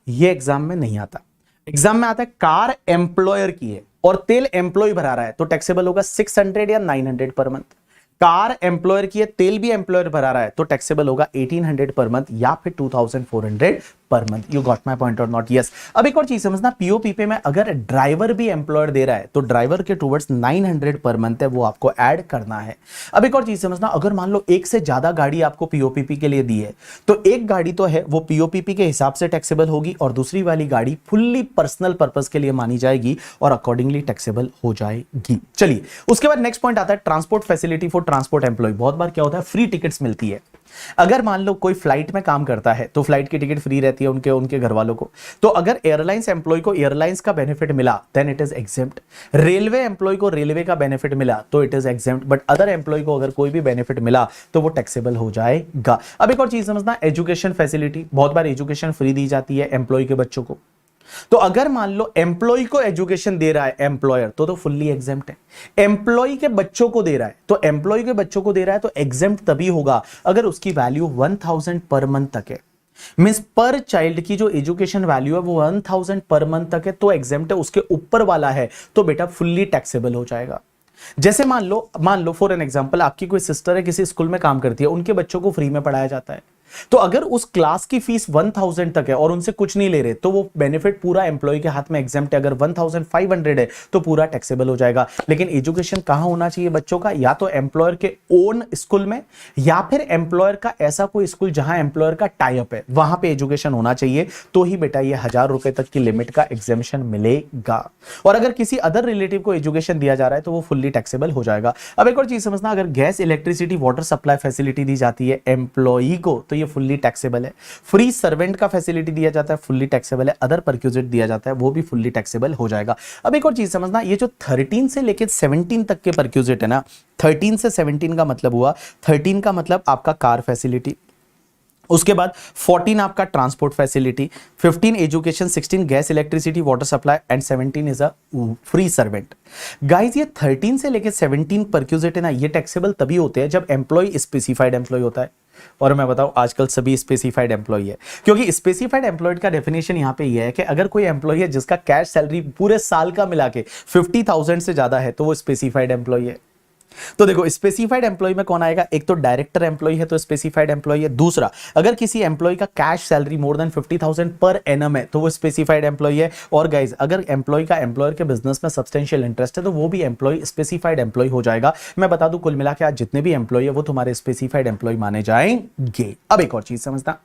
ये एग्जाम में नहीं आता, एग्जाम में आता है कार एम्प्लॉयर की है, और तेल एम्प्लॉय भरा रहा है तो टैक्सेबल होगा 600 या 900 पर मंथ। कार एम्प्लॉयर की है, तेल भी एम्प्लॉयर भरा रहा है तो टैक्सेबल होगा 1800 पर मंथ या फिर 2400 per month. You got my point or not? Yes. अब एक और चीज समझना, पीओपीपी में अगर ड्राइवर भी एम्प्लॉयर दे रहा है तो ड्राइवर के टुवर्ड्स 900 पर मंथ है वो आपको ऐड करना है। अब एक और चीज समझना, अगर मान लो एक से ज्यादा गाड़ी आपको पीओपीपी के लिए दी है तो एक गाड़ी तो है वो पीओपीपी के हिसाब से टैक्सेबल होगी और दूसरी वाली गाड़ी फुल्ली पर्सनल पर्पस के लिए मानी जाएगी और अकॉर्डिंगली टैक्सेबल हो जाएगी। चलिए उसके बाद नेक्स्ट पॉइंट आता है transport facility for transport employee. बहुत बार क्या होता है, फ्री टिकट्स मिलती है। अगर मान लो कोई फ्लाइट में काम करता है तो फ्लाइट की टिकट फ्री रहती है उनके घर वालों को, तो अगर एयरलाइंस एम्प्लॉय को एयरलाइंस का बेनिफिट मिला then it is exempt. Railway employee को रेलवे का बेनिफिट मिला तो it is exempt, but other employee को अगर कोई भी बेनिफिट मिला तो वो टैक्सेबल हो जाएगा। अब एक और चीज समझना, एजुकेशन फैसिलिटी, बहुत बार एजुकेशन फ्री दी जाती है एम्प्लॉय के बच्चों को, तो अगर मान लो एम्प्लॉय को एजुकेशन दे रहा है एम्प्लॉयर तो फुल्ली एग्जेम्प्ट है। एम्प्लॉय के बच्चों को दे रहा है तो एम्प्लॉय के बच्चों को दे रहा है तो एग्जेम्प्ट तभी होगा अगर उसकी वैल्यू 1000 पर मंथ तक है। मींस पर चाइल्ड की जो एजुकेशन वैल्यू है वो 1000 पर मंथ तक है तो एग्जेम्प्ट है, उसके ऊपर वाला है तो बेटा फुल्ली टैक्सेबल हो जाएगा। जैसे मान लो फॉर एन एग्जांपल आपकी कोई सिस्टर है किसी स्कूल में काम करती है, उनके बच्चों को फ्री में पढ़ाया जाता है, तो अगर उस क्लास की फीस 1000 तक है और उनसे कुछ नहीं ले रहे तो वो बेनिफिट पूरा एम्प्लॉय के हाथ में एग्जेम्प्ट है। अगर 1500 है तो पूरा टैक्सेबल हो जाएगा। लेकिन एजुकेशन कहां होना चाहिए बच्चों का, या तो एम्प्लॉयर के ओन स्कूल में या फिर एम्प्लॉयर का ऐसा कोई स्कूल जहां एम्प्लॉयर का टाई अप है वहां पे एजुकेशन होना चाहिए, तो ही बेटा ये 1000 रुपए तक की लिमिट का एग्जेम्पशन मिलेगा। और अगर किसी अदर रिलेटिव को एजुकेशन दिया जा रहा है तो वो फुल्ली टैक्सेबल हो जाएगा। अब एक और चीज समझना, अगर gas electricity water supply facility दी जाती है एम्प्लॉई को तो ये फुल्ली टैक्सेबल है। फ्री सर्वेंट का फैसिलिटी दिया जाता है फुल्ली टैक्सेबल है। अदर परक्यूजिट दिया जाता है वो भी फुल्ली टैक्सेबल हो जाएगा। अब एक और चीज समझना, ये जो 13 से लेकर 17 तक के परक्यूजिट है ना, 13 से 17 का मतलब हुआ, 13 का मतलब आपका कार फैसिलिटी, उसके बाद 14 आपका transport facility, 15 education, 16 gas electricity water supply and 17 is a free servant. Guys ये 13 से लेकर 17 परक्यूजिट है ना, ये टैक्सेबल तभी होते हैं जब एम्प्लॉय स्पेसिफाइड एम्प्लॉय होता है। और मैं बताऊं आजकल सभी स्पेसिफाइड एम्प्लॉय है, क्योंकि स्पेसिफाइड एम्प्लॉयड का डेफिनेशन यहां पे ये है कि अगर कोई एम्प्लॉय है जिसका कैश सैलरी पूरे साल का मिला के 50,000 से ज्यादा है तो वो स्पेसिफाइड एम्प्लॉय है। तो देखो स्पेसिफाइड एम्प्लॉय में कौन आएगा, एक तो डायरेक्टर एम्प्लॉय है तो स्पेसिफाइड एम्प्लॉय है। दूसरा, अगर किसी एम्प्लॉय का cash salary more than 50,000 per annum है तो वो स्पेसिफाइड एम्प्लॉय है। और गाइज अगर एम्प्लॉय का एम्प्लॉयर के बिजनेस में सब्सटेंशियल इंटरेस्ट है तो वो भी एम्प्लॉय स्पेसिफाइड एम्प्लॉय हो जाएगा। मैं बता दूं कुल मिला के आज जितने भी एम्प्लॉय है वो तुम्हारे स्पेसिफाइड एम्प्लॉय माने जाएंगे। अब एक और चीज समझना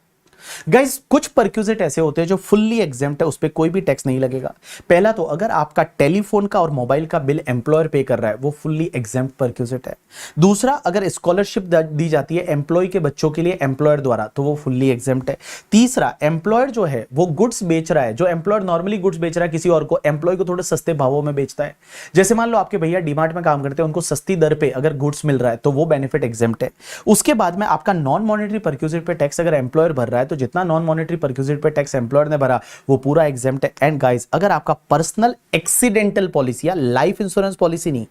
गाइस, कुछ परक्यूजिट ऐसे होते हैं जो फुल्ली एग्जेम्प्ट है, उस पे कोई भी टैक्स नहीं लगेगा। पहला तो अगर आपका टेलीफोन का और मोबाइल का बिल एम्प्लॉयर पे कर रहा है वो फुल्ली एग्जेम्प्ट परक्यूजिट है। दूसरा, अगर स्कॉलरशिप दी जाती है एम्प्लॉय के बच्चों के लिए एम्प्लॉयर द्वारा तो वो फुल्ली एग्जेम्प्ट है। तीसरा, एम्प्लॉयर जो है वो गुड्स बेच रहा है, जो एम्प्लॉयर नॉर्मली गुड्स बेच रहा है किसी और को, एम्प्लॉय को थोड़े सस्ते भावों में बेचता है। जैसे मान लो आपके भैया डीमार्ट में काम करते हैं, उनको सस्ती दर पे अगर गुड्स मिल रहा है तो वो बेनिफिट एग्जेम्प्ट है। उसके बाद में आपका नॉन मॉनेटरी परक्यूजिट पे टैक्स अगर एम्प्लॉयर भर रहा है तो जितना नॉन मॉनेटरी परक्यूजिट पे टैक्स एम्प्लॉयर ने भरा वो पूरा एग्जेम्प्ट है। एंड गाइस अगर आपका पर्सनल एक्सीडेंटल पॉलिसी या लाइफ इंश्योरेंस पॉलिसी नहीं,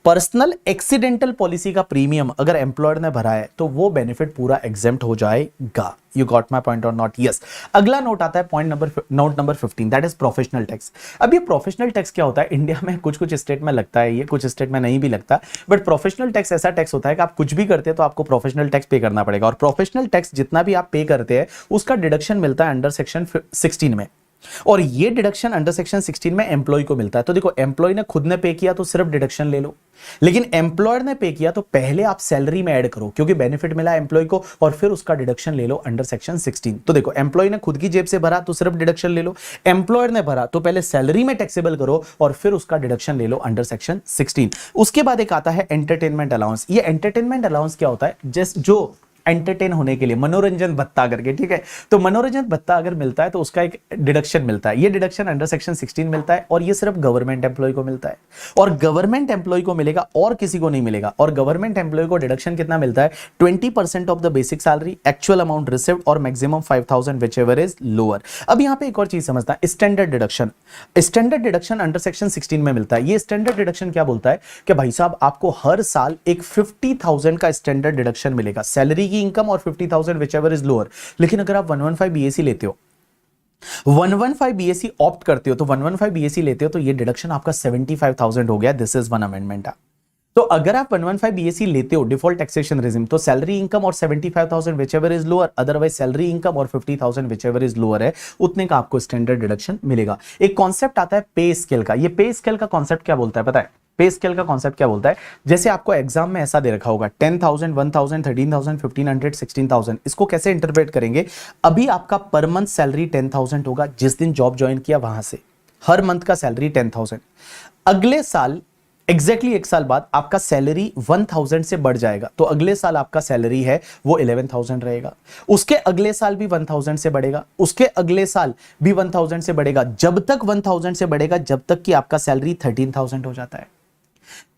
पर्सनल एक्सीडेंटल पॉलिसी का प्रीमियम अगर एम्प्लॉयर ने भरा है तो वो बेनिफिट पूरा एग्जेम्प्ट हो जाएगा। You got my point or not? Yes. अगला नोट आता है note number 15, that is professional tax. अब ये प्रोफेशनल टैक्स क्या होता है, इंडिया में कुछ कुछ स्टेट में लगता है, ये कुछ स्टेट में नहीं भी लगता, बट प्रोफेशनल टैक्स ऐसा टैक्स होता है कि आप कुछ भी करते हैं तो आपको प्रोफेशनल टैक्स पे करना पड़ेगा। और प्रोफेशनल टैक्स जितना भी आप पे करते हैं उसका डिडक्शन मिलता है अंडर सेक्शन 16 में, और ये डिडक्शन अंडर सेक्शन 16 में एम्प्लॉय को मिलता है। तो देखो एम्प्लॉय ने खुद ने पे किया तो सिर्फ डिडक्शन ले लो, लेकिन एम्प्लॉयर ने पे किया तो पहले आप सैलरी में ऐड करो क्योंकि बेनिफिट मिला एम्प्लॉय को, और फिर उसका डिडक्शन ले लो अंडर सेक्शन 16। तो देखो एम्प्लॉय ने खुद की जेब से भरा तो सिर्फ डिडक्शन ले लो, एम्प्लॉयर ने भरा तो पहले सैलरी में टैक्सेबल करो और फिर उसका डिडक्शन ले लो अंडर सेक्शन 16। उसके बाद एक आता है एंटरटेनमेंट अलाउंस। ये एंटरटेनमेंट अलाउंस क्या होता है, जस्ट जो एंटरटेन होने के लिए मनोरंजन भत्ता करके, ठीक है, तो मनोरंजन भत्ता अगर मिलता है तो उसका एक डिडक्शन मिलता है। ये डिडक्शन अंडर सेक्शन 16 मिलता है और ये सिर्फ गवर्नमेंट एम्प्लॉय को मिलता है, और गवर्नमेंट एम्प्लॉय को मिलेगा और किसी को नहीं मिलेगा। और गवर्नमेंट एम्प्लॉय को डिडक्शन कितना मिलता है, 20% of the basic salary, actual amount received और maximum 5,000 whichever is lower. अब यहां पे एक और चीज समझना, standard deduction. Standard deduction under section 16 में मिलता है। ये स्टैंडर्ड डिडक्शन क्या बोलता है कि भाई साहब आपको हर साल एक 50,000 का स्टैंडर्ड डिडक्शन मिलेगा, सैलरी की इनकम और 50,000 whichever is lower। लेकिन अगर आप 115 बीएसी लेते हो 115 बीएससी ऑप्ट करते हो तो 115 बीएससी लेते हो तो ये डिडक्शन आपका 75,000 हो गया। This is one amendment. तो अगर आप 115 बीएससी लेते हो डिफॉल्ट टैक्सेशन रेजिम तो सैलरी इनकम और 75,000 whichever is lower, otherwise salary income और 50,000 विचएवर इज लोअर है, उतने का आपको स्टैंडर्ड डिडक्शन मिलेगा। एक कॉन्सेप्ट आता है पे स्केल का। ये पे स्केल का कॉन्सेप्ट क्या बोलता है पता है? पे स्केल का कॉन्सेप्ट क्या बोलता है, जैसे आपको एग्जाम में ऐसा दे रखा होगा 10,000, 1,000, 13,000, 1,500, 16,000, इसको कैसे इंटरप्रेट करेंगे? अभी आपका पर मंथ सैलरी 10,000 होगा जिस दिन जॉब ज्वाइन किया वहां से, हर मंथ का सैलरी 10,000। अगले साल एग्जैक्टली एक साल बाद आपका सैलरी 1,000 से बढ़ जाएगा, तो अगले साल आपका सैलरी है वो 11,000 रहेगा। उसके अगले साल भी 1,000 से बढ़ेगा, उसके अगले साल भी 1,000 से बढ़ेगा, जब तक 1,000 से बढ़ेगा जब तक कि आपका सैलरी 13,000 हो जाता है।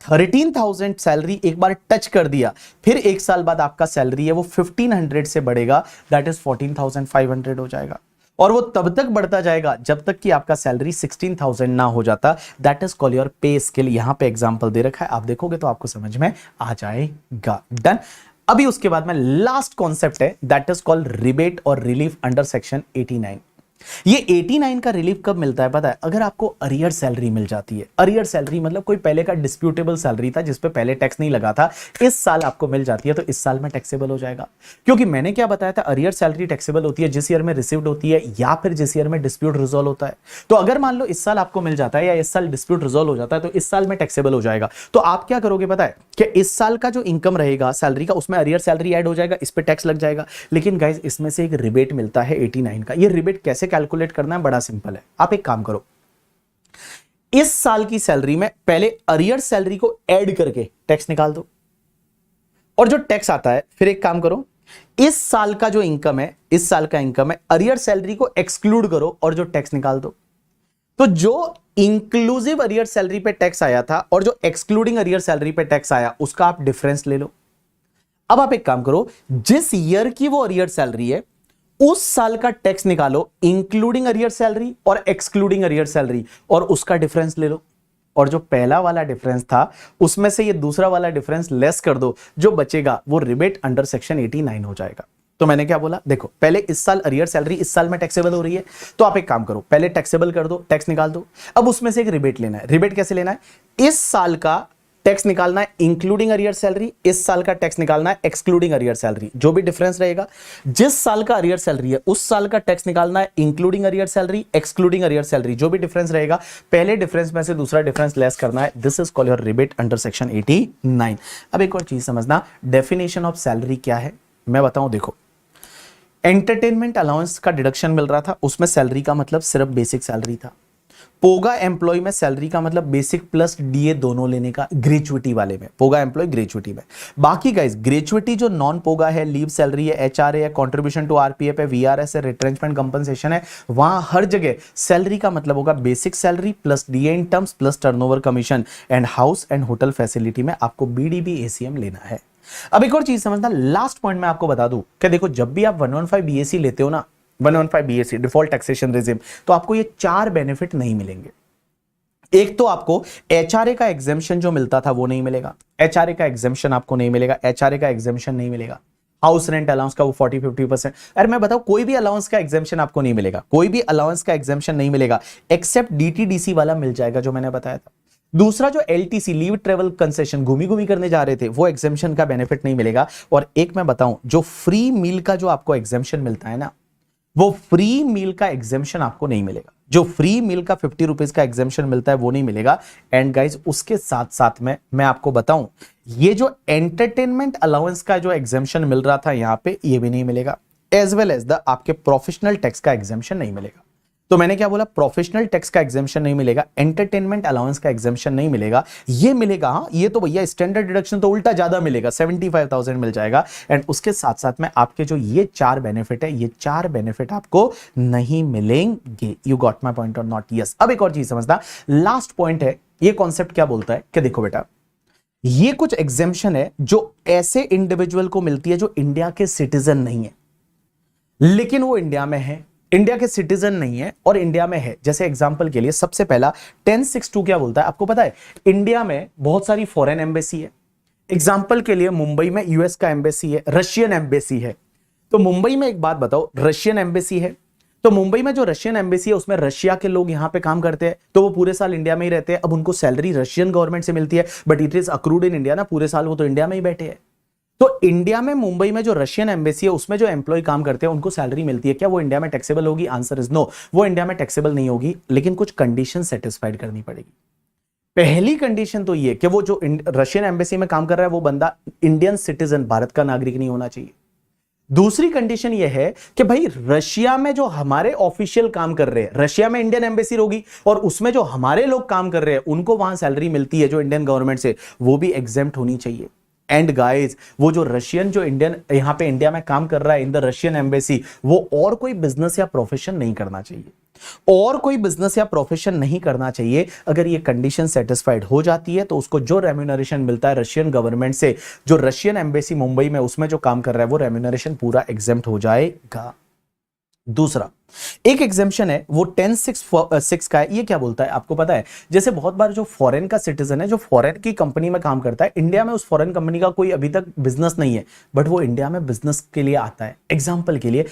13,000 सैलरी एक बार टच कर दिया, फिर एक साल बाद आपका सैलरी है वो 1,500 से बढ़ेगा, दैट इज 14,500 हो जाएगा। और वो तब तक बढ़ता जाएगा जब तक कि आपका सैलरी 16,000 ना हो जाता, दैट इज कॉल योर पे स्केल। यहां पे एग्जांपल दे रखा है, आप देखोगे तो आपको समझ में आ जाएगा। डन। अभी उसके बाद में लास्ट कॉन्सेप्ट है दैट इज कॉल्ड रिबेट और रिलीफ अंडर सेक्शन 89। ये 89 का रिलीफ कब मिलता है पता है? अगर आपको अरियर सैलरी मिल जाती है। अरियर सैलरी मतलब कोई पहले का डिस्प्यूटेबल सैलरी था जिस पे पहले टैक्स नहीं लगा था, इस साल आपको मिल जाती है तो इस साल में टैक्सेबल हो जाएगा। क्योंकि मैंने क्या बताया था, अरियर सैलरी टैक्सेबल होती है जिस ईयर में रिसीव्ड होती है या फिर जिस ईयर में डिस्प्यूट रिजॉल्व होता है। तो अगर मान लो इस साल आपको मिल जाता है या इस साल डिस्प्यूट रिजॉल्व हो जाता है तो इस साल में टैक्सेबल हो जाएगा। तो आप क्या करोगे पता है कि इस साल का जो इनकम रहेगा सैलरी का उसमें अरियर सैलरी ऐड हो जाएगा, इस पे टैक्स लग जाएगा। लेकिन गाइस इसमें से एक रिबेट मिलता है 89 का। ये रिबेट कैसे कैलकुलेट करना है? बड़ा सिंपल है। आप एक काम करो, इस साल की सैलरी में पहले अरियर सैलरी को ऐड करके टैक्स निकाल दो, और जो टैक्स आता है फिर एक काम करो, इस साल का जो इनकम है, इस साल का इनकम है, अरियर सैलरी को एक्सक्लूड करो और जो टैक्स निकाल दो। तो जो इंक्लूसिव अरियर सैलरी पे टैक्स आया था और जो एक्सक्लूडिंग अरियर सैलरी पे टैक्स आया उसका आप डिफरेंस ले लो। अब आप एक काम करो, जिस ईयर की वो अरियर सैलरी है उस साल का टैक्स निकालो, इंक्लूडिंग अरियर सैलरी और एक्सक्लूडिंग अरियर सैलरी, और उसका डिफरेंस ले लो। और जो पहला वाला डिफरेंस था उसमें से ये दूसरा वाला डिफरेंस लेस कर दो, जो बचेगा वो रिबेट अंडर सेक्शन 89 हो जाएगा। तो मैंने क्या बोला, देखो पहले इस साल अरियर सैलरी इस साल में टैक्सेबल हो रही है, तो आप एक काम करो पहले टैक्सेबल कर दो, टैक्स निकाल दो। अब उसमें से एक रिबेट लेना है। रिबेट कैसे लेना है? इस साल का टैक्स निकालना है इंक्लूडिंग अरियर सैलरी, इस साल का टैक्स निकालना है एक्सक्लूडिंग अरियर सैलरी। जो भी डिफरेंस रहेगा, जिस साल का अरियर सैलरी है उस साल का टैक्स निकालना है including arrear salary, excluding arrear salary. जो भी डिफरेंस रहेगा पहले डिफरेंस में से दूसरा डिफरेंस लेस करना है। This is called your rebate under section 89। अब एक और चीज समझना, डेफिनेशन ऑफ सैलरी क्या है मैं बताऊं। देखो, एंटरटेनमेंट अलाउंस का डिडक्शन मिल रहा था, उसमें सैलरी का मतलब सिर्फ बेसिक सैलरी था। पोगा एम्प्लॉय में सैलरी का मतलब बेसिक प्लस डीए दोनों लेने का, ग्रेचुइटी वाले में, पोगा एम्प्लॉय ग्रेचुइटी में। बाकी गाइस ग्रेचुइटी जो नॉन पोगा है, लीव सैलरी है, एचआरए है, कंट्रीब्यूशन टू आरपीएफ है, वीआरएस है, रिट्रेंचमेंट कंपनसेशन है, वहां हर जगह सैलरी का मतलब होगा basic salary plus DA in terms plus turnover commission, and house and hotel facility में आपको बीडीबी एसीएम लेना है। अब एक और चीज समझना, लास्ट पॉइंट में आपको बता दूं कि देखो जब भी आप 115 बीएससी लेते हो ना, 115 बीएससी डिफॉल्ट टैक्सेशन रेजिम, तो आपको ये 4 बेनिफिट नहीं मिलेंगे। एक तो आपको एचआरए का एग्जेम्पशन जो मिलता था वो नहीं मिलेगा, एचआरए का एग्जेम्पशन आपको नहीं मिलेगा, एचआरए का एग्जेम्पशन नहीं मिलेगा। हाउस रेंट अलाउंस का वो 40-50%, अरे मैं बताऊं कोई भी अलाउंस का एग्जेम्पशन आपको नहीं मिलेगा, कोई भी अलाउंस का एग्जेम्पशन नहीं मिलेगा, एक्सेप्ट डीटीडीसी वाला मिल जाएगा जो मैंने बताया था। दूसरा जो एलटीसी लीव ट्रेवल कंसेशन, घूमी घूमी करने जा रहे थे, वो एग्जेम्पशन का बेनिफिट नहीं मिलेगा। और एक मैं बताऊं, जो फ्री मील का जो आपको एग्जेम्पशन मिलता है ना, वो फ्री मील का एग्जेम्पशन आपको नहीं मिलेगा। जो फ्री मील का 50 रुपीज का एग्जेम्पशन मिलता है वो नहीं मिलेगा। एंड गाइज उसके साथ साथ में मैं आपको बताऊं, ये जो एंटरटेनमेंट अलाउंस का जो एग्जेम्पशन मिल रहा था यहां पे, ये भी नहीं मिलेगा, एज वेल एज द आपके प्रोफेशनल टैक्स का एग्जेम्पशन नहीं मिलेगा। तो मैंने क्या बोला, प्रोफेशनल टैक्स का एग्जेम्पशन नहीं मिलेगा, एंटरटेनमेंट अलाउंस का एग्जेम्पशन नहीं मिलेगा। ये मिलेगा, हाँ ये तो भैया स्टैंडर्ड डिडक्शन तो उल्टा ज्यादा मिलेगा, 75,000 मिल जाएगा। एंड उसके साथ साथ में आपके जो ये 4 बेनिफिट है, ये 4 बेनिफिट आपको नहीं मिलेंगे। You got my point or not? Yes. अब एक और चीज समझना, लास्ट पॉइंट है, ये कॉन्सेप्ट क्या बोलता है कि देखो बेटा, ये कुछ एग्जेम्पशन है जो ऐसे इंडिविजुअल को मिलती है जो इंडिया के सिटीजन नहीं है, लेकिन वो इंडिया में है, इंडिया के सिटीजन नहीं है और इंडिया में है। जैसे एग्जांपल के लिए सबसे पहला 1062 क्या बोलता है आपको पता है? इंडिया में बहुत सारी फॉरेन एम्बेसी है। एग्जांपल के लिए मुंबई में यूएस का एम्बेसी है, रशियन एम्बेसी है। तो मुंबई में एक बात बताओ, रशियन एम्बेसी है तो मुंबई में जो रशियन एम्बेसी है उसमें रशिया के लोग यहां पे काम करते हैं, तो वो पूरे साल इंडिया में ही रहते हैं। अब उनको सैलरी रशियन गवर्नमेंट से मिलती है, but it is accrued in India ना, पूरे साल वो तो इंडिया में ही बैठे हैं। तो इंडिया में मुंबई में जो रशियन एम्बेसी है उसमें जो एम्प्लॉय काम करते हैं उनको सैलरी मिलती है, क्या वो इंडिया में टैक्सेबल होगी? आंसर इज नो, वो इंडिया में टैक्सेबल नहीं होगी, लेकिन कुछ कंडीशन सेटिस्फाइड करनी पड़ेगी। पहली कंडीशन तो ये कि वो जो रशियन एम्बेसी में काम कर रहा है वो बंदा इंडियन सिटीजन, भारत का नागरिक नहीं होना चाहिए। दूसरी कंडीशन यह है कि भाई रशिया में जो हमारे ऑफिशियल काम कर रहे हैं, रशिया में इंडियन एम्बेसी होगी और उसमें जो हमारे लोग काम कर रहे हैं उनको वहां सैलरी मिलती है जो इंडियन गवर्नमेंट से, वो भी एग्जेम्प्ट होनी चाहिए। एंड गाइस, वो जो रशियन जो इंडियन यहां पे इंडिया में काम कर रहा है इन द रशियन एम्बेसी, वो और कोई बिजनेस या प्रोफेशन नहीं करना चाहिए, और कोई बिजनेस या प्रोफेशन नहीं करना चाहिए। अगर ये कंडीशन सेटिस्फाइड हो जाती है तो उसको जो रेम्यूनरेशन मिलता है रशियन गवर्नमेंट से, जो रशियन एम्बेसी मुंबई में उसमें जो काम कर रहा है वो रेम्यूनरेशन पूरा एग्जेम्प्ट हो जाएगा। दूसरा एक एग्जेम्पशन है वो 10(6) का है। ये क्या बोलता है आपको पता है? जैसे बहुत बार जो फॉरेन का सिटीजन है, जो फॉरेन की कंपनी में काम करता है, इंडिया में उस फॉरेन कंपनी का कोई अभी तक बिजनेस नहीं है, बट वो इंडिया में बिजनेस के लिए आता है। एग्जांपल के लिए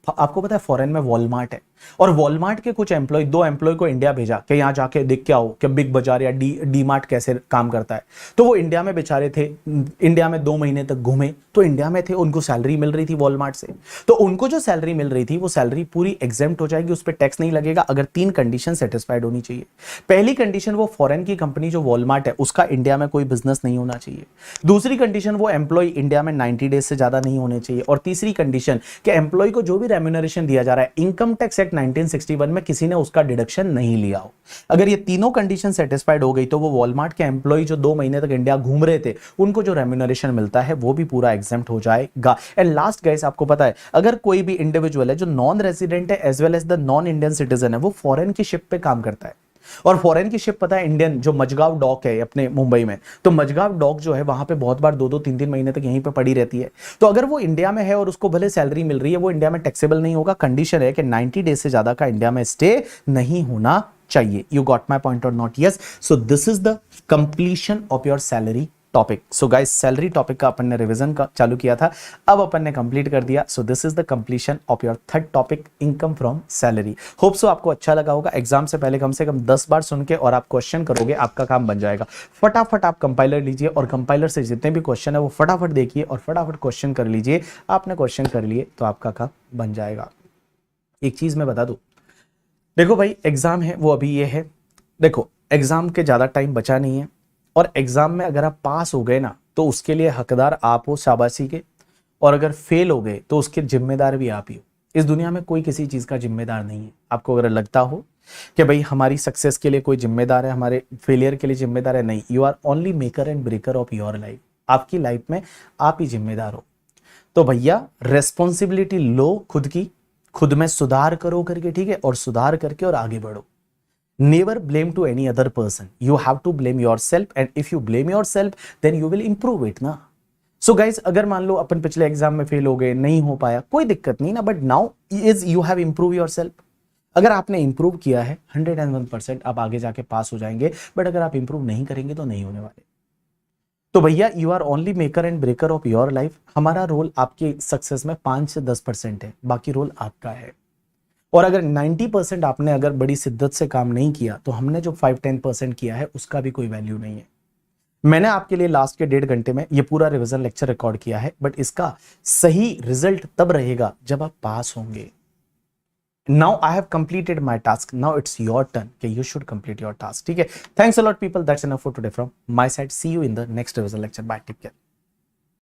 आपको पता है फॉरेन में वॉलमार्ट है, और वॉलमार्ट के कुछ एम्प्लॉय, 2 एम्प्लॉय को इंडिया भेजा कि यहां जाके देख के आओ कि बिग बाजार या डी मार्ट कैसे काम करता है। तो वो इंडिया में बेचारे थे, इंडिया में 2 महीने तक घूमे, तो इंडिया में थे, उनको सैलरी मिल रही थी वॉलमार्ट से, तो उनको जो सैलरी मिल रही थी वो सैलरी पूरी एग्जेम्प्ट हो जाएगी, उस पर टैक्स नहीं लगेगा, अगर 3 कंडीशन सेटिस्फाइड होनी चाहिए। पहली कंडीशन, वो फॉरेन की कंपनी जो वॉलमार्ट है उसका इंडिया में कोई बिजनेस नहीं होना चाहिए। दूसरी कंडीशन, वो एम्प्लॉय इंडिया में 90 डेज से ज्यादा नहीं होने चाहिए। और तीसरी कंडीशन कि एम्प्लॉय को जो भी रेम्यूनरेशन दिया जा रहा है इनकम टैक्स एक्ट 1961 में किसी ने उसका डिडक्शन नहीं लिया हो। अगर ये तीनों कंडीशन सेटिस्फाइड हो गई तो वो वॉलमार्ट के एम्प्लॉय जो 2 महीने तक इंडिया घूम रहे थे उनको जो रेम्यूनरेशन मिलता है वो भी पूरा एग्जेम्प्ट हो जाएगा। एंड लास्ट गाइस, आपको पता है अगर कोई भी इंडिविजुअल है जो नॉन रेजिडेंट है as well as the non Indian citizen है, वो फॉरेन की शिप पे काम करता है, और फॉरेन की शिप पता है इंडियन जो मजगांव डॉक है अपने मुंबई में, तो मजगांव डॉक जो है वहां पे बहुत बार 2-2, 3-3 महीने तक यहीं पे पड़ी रहती है। तो अगर वो इंडिया में है और उसको भले सैलरी मिल रही है, वो इंडिया में टैक्सेबल नहीं होगा। कंडीशन है कि 90 डेज से ज्यादा का इंडिया में स्टे नहीं होना चाहिए। You got my point or not? Yes. So this is the completion of your salary topic. So guys, salary topic का अपन ने रिवीजन का चालू किया था, अब अपन ने कंप्लीट कर दिया। So this is the completion of your third topic, income from salary. Hope so आपको अच्छा लगा होगा। एग्जाम से पहले कम से कम 10 बार सुन के और आप क्वेश्चन करोगे, आपका काम बन जाएगा। फटाफट आप कंपाइलर लीजिए और कंपाइलर से जितने भी क्वेश्चन है वो फटाफट देखिए और फटाफट क्वेश्चन कर लीजिए। आपने क्वेश्चन कर लिए तो आपका काम बन जाएगा। एक चीज मैं बता दूं, देखो भाई, एग्जाम है वो अभी ये है, देखो एग्जाम के ज्यादा टाइम बचा नहीं है, और एग्जाम में अगर आप पास हो गए ना तो उसके लिए हकदार आप हो शाबाशी के, और अगर फेल हो गए तो उसके जिम्मेदार भी आप ही हो। इस दुनिया में कोई किसी चीज का जिम्मेदार नहीं है। आपको अगर लगता हो कि भाई हमारी सक्सेस के लिए कोई जिम्मेदार है, हमारे फेलियर के लिए जिम्मेदार है, नहीं, you are only maker and breaker of your life. आपकी लाइफ में आप ही जिम्मेदार हो। तो भैया रेस्पॉन्सिबिलिटी लो खुद की, खुद में सुधार करो करके, ठीक है, और सुधार करके और आगे बढ़ो। Never blame to any other person. You have to blame yourself, and if you blame yourself, then you will improve it ना। So guys, अगर मान लो अपन पिछले एग्जाम में फेल हो गए, नहीं हो पाया, कोई दिक्कत नहीं ना, but now is you have improve yourself. अगर आपने इंप्रूव किया है 101% आप आगे जाके पास हो जाएंगे, बट अगर आप इंप्रूव नहीं करेंगे तो नहीं होने वाले। तो भैया you are only maker and breaker of your life. हमारा रोल आपकी सक्सेस में 5 से 10% है, बाकी रोल आपका है। और अगर 90% आपने अगर बड़ी शिद्दत से काम नहीं किया तो हमने जो 5-10% किया है उसका भी कोई वैल्यू नहीं है। मैंने आपके लिए लास्ट के 1.5 घंटे में ये पूरा रिवीजन लेक्चर रिकॉर्ड किया है, बट इसका सही रिजल्ट तब रहेगा जब आप पास होंगे। Now I have completed my task, now it's your turn कि you should complete your task. ठीक है, thanks a lot people, that's enough for today from my side. See you in the next revision lecture. Bye, take care.